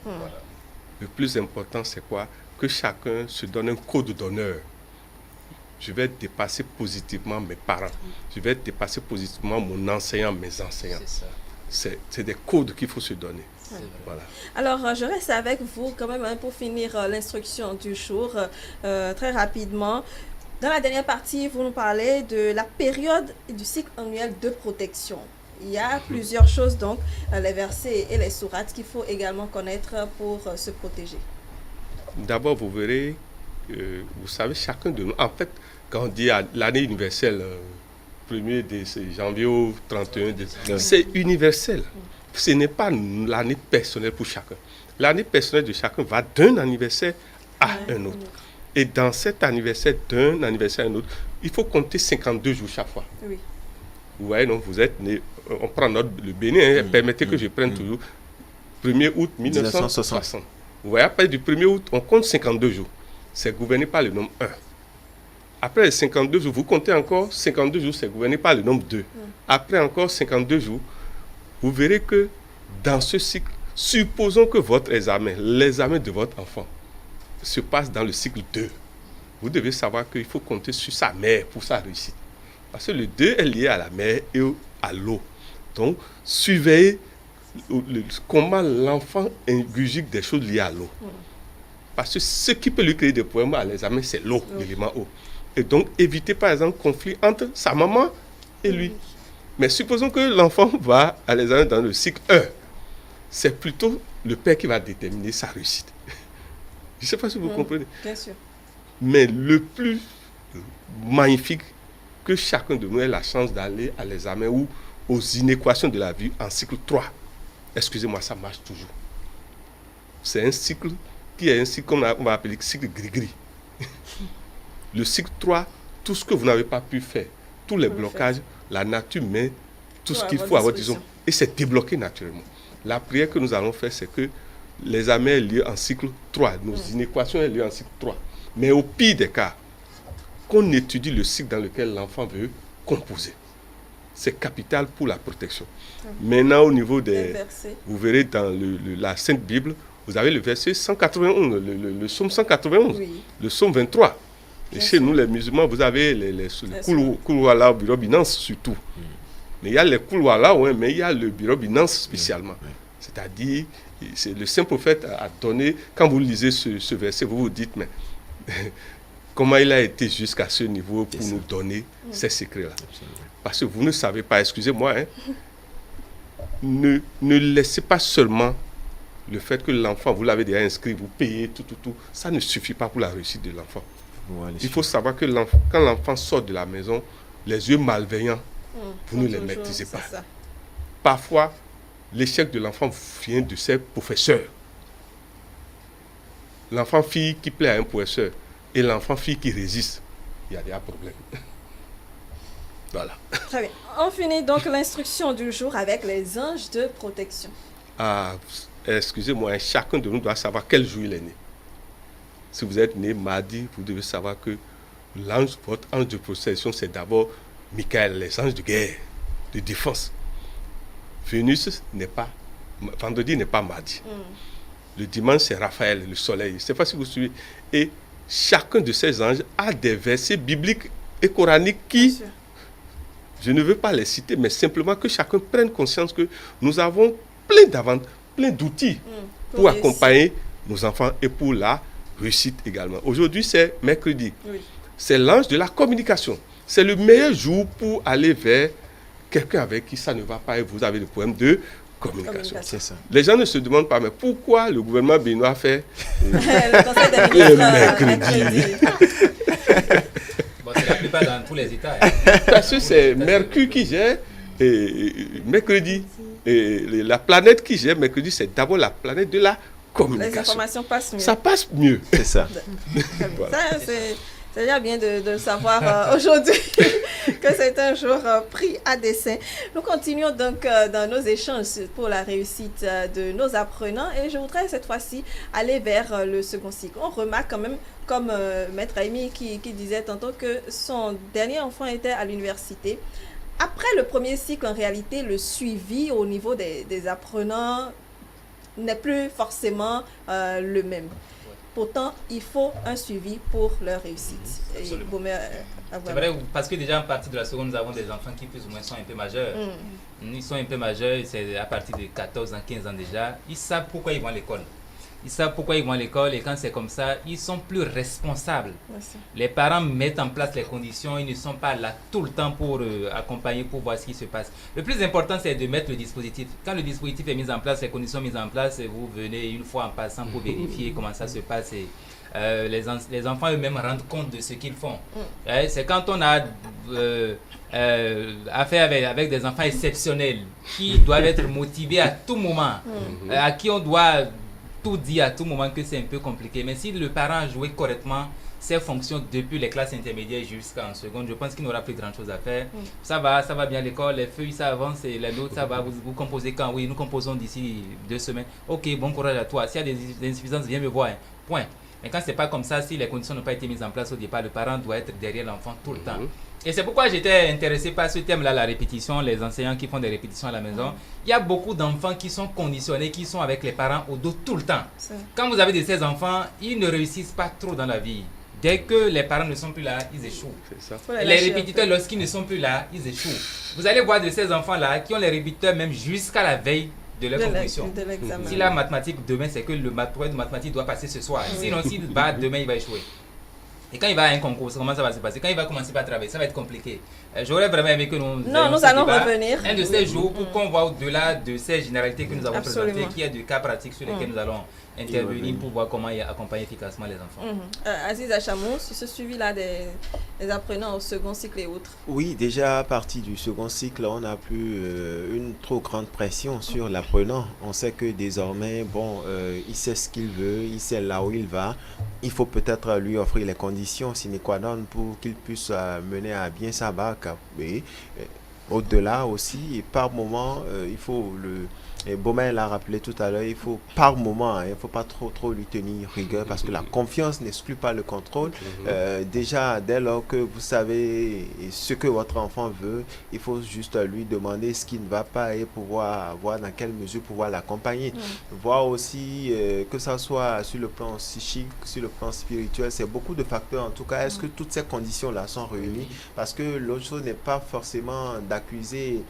Le plus important, c'est quoi? Que chacun se donne un code d'honneur. Je vais dépasser positivement mes parents. Je vais dépasser positivement mon enseignant, mes enseignants. C'est des codes qu'il faut se donner. Voilà. Alors, je reste avec vous quand même pour finir l'instruction du jour très rapidement. Dans la dernière partie, vous nous parlez de la période du cycle annuel de protection. Il y a plusieurs choses, donc, les versets et les sourates qu'il faut également connaître pour se protéger. D'abord, vous verrez, vous savez, chacun de nous, en fait, quand on dit l'année universelle, 1er de janvier au 31 décembre, c'est universel. Ce n'est pas l'année personnelle pour chacun. L'année personnelle de chacun va d'un anniversaire à un autre. Et dans cet anniversaire d'un anniversaire à un autre, il faut compter 52 jours chaque fois. Oui. Vous voyez, donc vous êtes né, on prend le Bénin, permettez que je prenne toujours 1er août 1960. Vous voyez, après du 1er août, on compte 52 jours. C'est gouverné par le nombre 1. Après les 52 jours, vous comptez encore 52 jours, c'est gouverné par le nombre 2. Après encore 52 jours, vous verrez que dans ce cycle, supposons que votre l'examen de votre enfant, se passe dans le cycle 2. Vous devez savoir qu'il faut compter sur sa mère pour sa réussite. Parce que le 2 est lié à la mer et à l'eau. Donc, surveillez comment l'enfant ingurgite des choses liées à l'eau. Parce que ce qui peut lui créer des problèmes à l'examen, c'est l'eau, l'élément eau. Et donc, évitez par exemple conflit entre sa maman et lui. Mais supposons que l'enfant va à l'examen dans le cycle 1. C'est plutôt le père qui va déterminer sa réussite. Je ne sais pas si vous comprenez. Bien sûr. Mais le plus magnifique, que chacun de nous ait la chance d'aller à l'examen ou aux inéquations de la vie en cycle 3. Excusez-moi, ça marche toujours. C'est un cycle qui est un cycle qu'on va appeler cycle gris-gris. Le cycle 3, tout ce que vous n'avez pas pu faire, tous les blocages, la nature met tout ce qu'il faut à votre disposition. Et c'est débloqué naturellement. La prière que nous allons faire, c'est que l'examen est lié en cycle 3. Nos inéquations sont liées en cycle 3. Mais au pire des cas, qu'on étudie le cycle dans lequel l'enfant veut composer. C'est capital pour la protection. Maintenant, au niveau des... Vous verrez dans la Sainte Bible, vous avez le verset 191, le psaume 191, le psaume 23. Et chez nous, les musulmans, vous avez les couloirs là, au bureau Binance surtout. Mais il y a les couloirs là, mais il y a le bureau Binance spécialement. C'est-à-dire, le Saint Prophète a donné, quand vous lisez ce verset, vous vous dites, mais comment il a été jusqu'à ce niveau pour nous donner ces secrets-là. Parce que vous ne savez pas, excusez-moi, ne laissez pas seulement le fait que l'enfant, vous l'avez déjà inscrit, vous payez tout, ça ne suffit pas pour la réussite de l'enfant. Il faut savoir que quand l'enfant sort de la maison, les yeux malveillants, vous ne les maîtrisez pas. Parfois, l'échec de l'enfant vient de ses professeurs. L'enfant fille qui plaît à un professeur et l'enfant fille qui résiste, il y a des problèmes. Voilà. Très bien. On finit donc l'instruction du jour avec les anges de protection. Excusez-moi, chacun de nous doit savoir quel jour il est né. Si vous êtes né mardi, vous devez savoir que votre ange de protection, c'est d'abord Michael, les anges de guerre, de défense. Vendredi n'est pas mardi. Le dimanche, c'est Raphaël, le soleil. Je ne sais pas si vous suivez. Et chacun de ces anges a des versets bibliques et coraniques qui, je ne veux pas les citer, mais simplement que chacun prenne conscience que nous avons plein d'outils pour accompagner nos enfants et pour la réussite également. Aujourd'hui, c'est mercredi. C'est l'ange de la communication. C'est le meilleur jour pour aller vers quelqu'un avec qui ça ne va pas et vous avez des problèmes de communication. C'est ça. Les gens ne se demandent pas, mais pourquoi le gouvernement béninois fait le mercredi? C'est la plupart dans tous les États. Parce que c'est Mercure qui gère mercredi. Et la planète qui gère mercredi, c'est d'abord la planète de la communication. Les informations passent mieux. Ça passe mieux. C'est ça. Voilà. Ça, c'est déjà bien de savoir aujourd'hui que c'est un jour pris à dessein. Nous continuons donc dans nos échanges pour la réussite de nos apprenants et je voudrais cette fois-ci aller vers le second cycle. On remarque quand même, comme Maître Amy qui disait tantôt que son dernier enfant était à l'université. Après le premier cycle, en réalité, le suivi au niveau des apprenants n'est plus forcément le même. Pourtant, il faut un suivi pour leur réussite. C'est vrai, parce que déjà en partie de la seconde, nous avons des enfants qui plus ou moins sont un peu majeurs. Ils sont un peu majeurs, c'est à partir de 14 ans, 15 ans déjà. Ils savent pourquoi ils vont à l'école. Ils savent pourquoi ils vont à l'école et quand c'est comme ça, ils sont plus responsables. Merci. Les parents mettent en place les conditions, ils ne sont pas là tout le temps pour accompagner, pour voir ce qui se passe. Le plus important, c'est de mettre le dispositif. Quand le dispositif est mis en place, les conditions mises en place, vous venez une fois en passant pour vérifier comment ça se passe. Et, les enfants eux-mêmes rendent compte de ce qu'ils font. C'est quand on a affaire avec des enfants exceptionnels qui doivent être motivés à tout moment, à qui on doit tout dit à tout moment que c'est un peu compliqué. Mais si le parent a joué correctement ses fonctions depuis les classes intermédiaires jusqu'en seconde, je pense qu'il n'aura plus grand chose à faire. Ça va bien à l'école, les feuilles ça avance, et les notes ça va, vous composez quand? Oui, nous composons d'ici 2 semaines. Ok, bon courage à toi. S'il y a des insuffisances, viens me voir. Point. Mais quand c'est pas comme ça, si les conditions n'ont pas été mises en place au départ, le parent doit être derrière l'enfant tout le temps. Et c'est pourquoi j'étais intéressé par ce thème-là, la répétition, les enseignants qui font des répétitions à la maison. Il y a beaucoup d'enfants qui sont conditionnés, qui sont avec les parents au dos tout le temps. Quand vous avez ces enfants, ils ne réussissent pas trop dans la vie. Dès que les parents ne sont plus là, ils échouent. Les répétiteurs, lorsqu'ils ne sont plus là, ils échouent. Vous allez voir de ces enfants-là qui ont les répétiteurs même jusqu'à la veille de leur conclusion. Si la mathématique demain, c'est que le professeur de mathématiques doit passer ce soir. Sinon, s'il bat demain, il va échouer. Et quand il va à un concours, comment ça va se passer? Quand il va commencer par travailler, ça va être compliqué. J'aurais vraiment aimé que nous... Non, nous allons revenir. Un de ces jours pour qu'on voit au-delà de ces généralités que nous avons présentées, qu'il y a des cas pratiques sur lesquels nous allons intervenir pour voir comment accompagner efficacement les enfants. Aziz Achamou, sur ce suivi-là des apprenants au second cycle et autres. Oui, déjà à partir du second cycle, on n'a plus une trop grande pression sur l'apprenant. On sait que désormais, il sait ce qu'il veut, il sait là où il va. Il faut peut-être lui offrir les conditions sine qua non pour qu'il puisse mener à bien sa barque. Et au-delà aussi, et par moment, il faut et Baumel l'a rappelé tout à l'heure, il faut par moment, il ne faut pas trop lui tenir rigueur parce que la confiance n'exclut pas le contrôle. Déjà, dès lors que vous savez ce que votre enfant veut, il faut juste lui demander ce qui ne va pas et pouvoir voir dans quelle mesure pouvoir l'accompagner. Voir aussi que ça soit sur le plan psychique, sur le plan spirituel, c'est beaucoup de facteurs. En tout cas, est-ce que toutes ces conditions-là sont réunies? Parce que l'autre chose n'est pas forcément d'accuser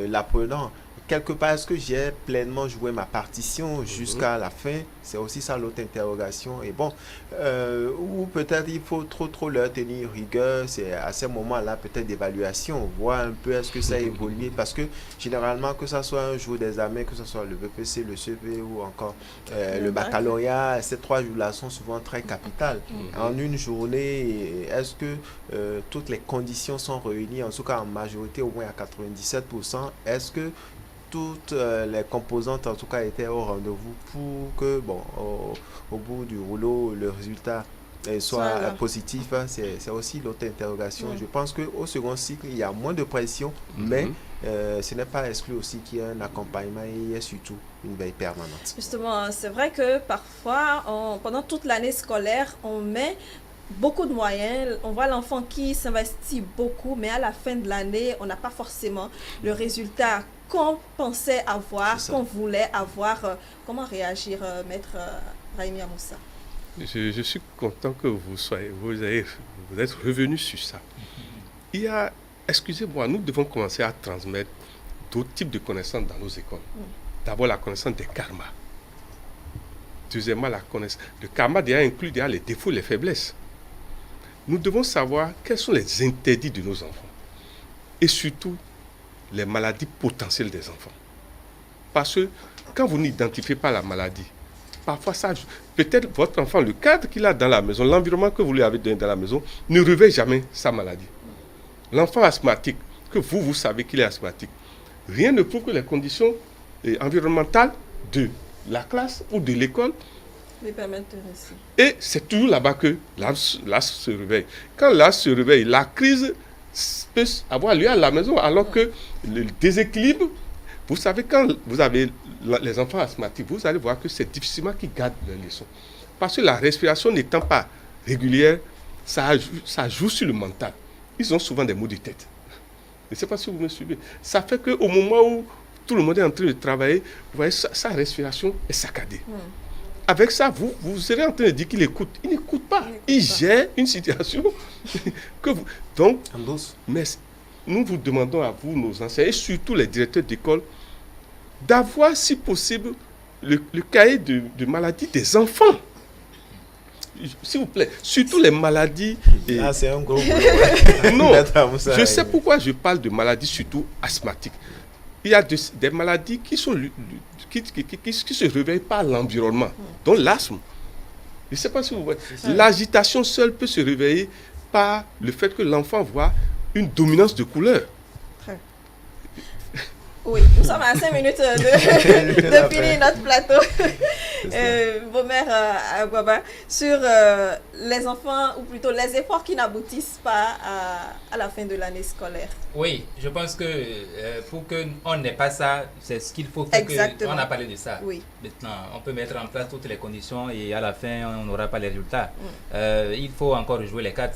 l'apprenant. Quelque part, est-ce que j'ai pleinement joué ma partition jusqu'à la fin? C'est aussi ça l'autre interrogation. Et ou peut-être il faut trop leur tenir rigueur. C'est à ces moments-là peut-être d'évaluation, voir un peu est-ce que ça a évolué. Parce que généralement, que ce soit un jour d'examen, que ce soit le BPC, le CP ou encore le baccalauréat, ces 3 jours-là sont souvent très capitales. En une journée, est-ce que toutes les conditions sont réunies? En tout cas, en majorité, au moins à 97%. Est-ce que toutes les composantes en tout cas étaient au rendez-vous pour que au bout du rouleau le résultat soit positif? C'est aussi l'autre interrogation. Je pense qu'au second cycle il y a moins de pression, mais ce n'est pas exclu aussi qu'il y ait un accompagnement et il y a surtout une veille permanente. Justement, c'est vrai que parfois pendant toute l'année scolaire on met beaucoup de moyens, on voit l'enfant qui s'investit beaucoup, mais à la fin de l'année, on n'a pas forcément le résultat qu'on pensait avoir, qu'on voulait avoir. Comment réagir, Maître Raimi Amoussa? Je suis content que vous êtes revenu sur ça. Excusez-moi, nous devons commencer à transmettre d'autres types de connaissances dans nos écoles. D'abord, la connaissance des karmas. Deuxièmement, le karma déjà inclut les défauts, les faiblesses. Nous devons savoir quels sont les interdits de nos enfants et surtout les maladies potentielles des enfants. Parce que quand vous n'identifiez pas la maladie, parfois peut-être votre enfant, le cadre qu'il a dans la maison, l'environnement que vous lui avez donné dans la maison, ne réveille jamais sa maladie. L'enfant asthmatique, que vous savez qu'il est asthmatique, rien ne prouve que les conditions environnementales de la classe ou de l'école et c'est toujours là-bas que l'asthme se réveille. Quand l'asthme se réveille, la crise peut avoir lieu à la maison, alors que le déséquilibre, vous savez, quand vous avez les enfants asthmatiques, vous allez voir que c'est difficilement qu'ils gardent leurs leçons. Parce que la respiration n'étant pas régulière, ça joue sur le mental. Ils ont souvent des maux de tête. Je ne sais pas si vous me suivez. Ça fait qu'au moment où tout le monde est en train de travailler, vous voyez, sa respiration est saccadée. Avec ça, vous serez en train de dire qu'il écoute. Il n'écoute pas. Il gère une situation que vous... Donc, mais nous vous demandons à vous, nos enseignants, et surtout les directeurs d'école, d'avoir, si possible, le cahier de maladies des enfants. S'il vous plaît, surtout les maladies... c'est un gros Non, je sais pourquoi je parle de maladies surtout asthmatiques. Il y a des maladies qui se réveillent par l'environnement, dont l'asthme. Je ne sais pas si vous voyez. L'agitation seule peut se réveiller par le fait que l'enfant voit une dominance de couleur. Oui, nous sommes à 5 minutes de finir notre plateau. Vos-mères Agwaba, sur les enfants, ou plutôt les efforts qui n'aboutissent pas à la fin de l'année scolaire. Oui, je pense que pour qu'on n'ait pas ça, c'est ce qu'il faut faire. Exactement. On a parlé de ça. Oui. Maintenant, on peut mettre en place toutes les conditions et à la fin, on n'aura pas les résultats. Il faut encore jouer les cartes.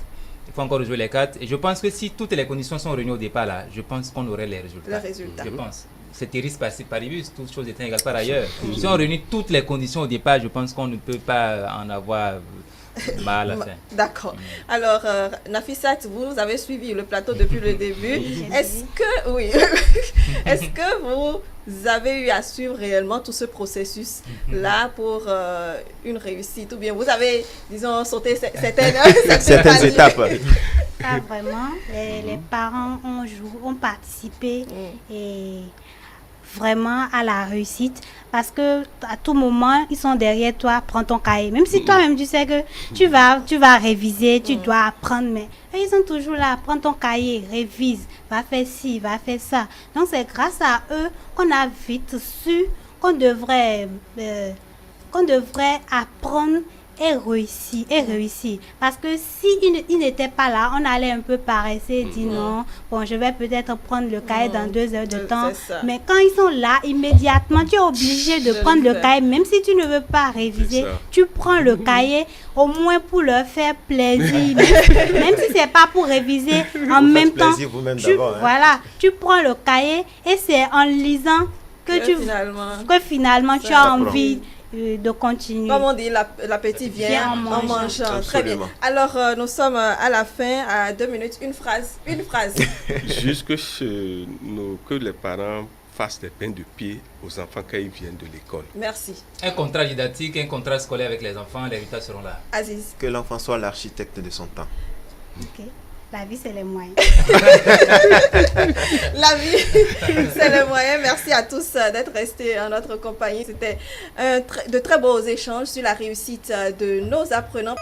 Et je pense que si toutes les conditions sont réunies au départ, là, je pense qu'on aurait les résultats. Je pense. C'est risque paribus, toutes choses étant égales par ailleurs. Si on réunit toutes les conditions au départ, je pense qu'on ne peut pas en avoir mal à la fin. D'accord. Alors, Nafissat, vous avez suivi le plateau depuis le début. Est-ce que vous avez eu à suivre réellement tout ce processus-là pour une réussite? Ou bien vous avez, disons, sauté certaines étapes? Pas vraiment. Les parents ont participé et vraiment à la réussite, parce que à tout moment ils sont derrière toi. Prends ton cahier, même si toi-même tu sais que tu vas réviser, tu dois apprendre, mais ils sont toujours là. Prends ton cahier, révise, va faire ci, va faire ça. Donc c'est grâce à eux qu'on a vite su qu'on devrait apprendre et réussir. Parce que si il n'était pas là, on allait un peu paresser et dire non, bon, je vais peut-être prendre le cahier dans 2 heures de temps. Mais quand ils sont là, immédiatement, tu es obligé de prendre le cahier. Même si tu ne veux pas réviser, tu prends le cahier au moins pour leur faire plaisir. Même si c'est pas pour réviser, en même temps, tu prends le cahier et c'est en lisant que finalement tu as envie de continuer. Comme on dit, l'appétit vient en mangeant. Très bien. Alors, nous sommes à la fin, à 2 minutes. Une phrase. Juste que les parents fassent des bains de pied aux enfants quand ils viennent de l'école. Merci. Un contrat didactique, un contrat scolaire avec les enfants, les résultats seront là. Aziz. Que l'enfant soit l'architecte de son temps. Ok. La vie, c'est les moyens. La vie, c'est le moyen. Merci à tous d'être restés en notre compagnie. C'était de très beaux échanges sur la réussite de nos apprenants.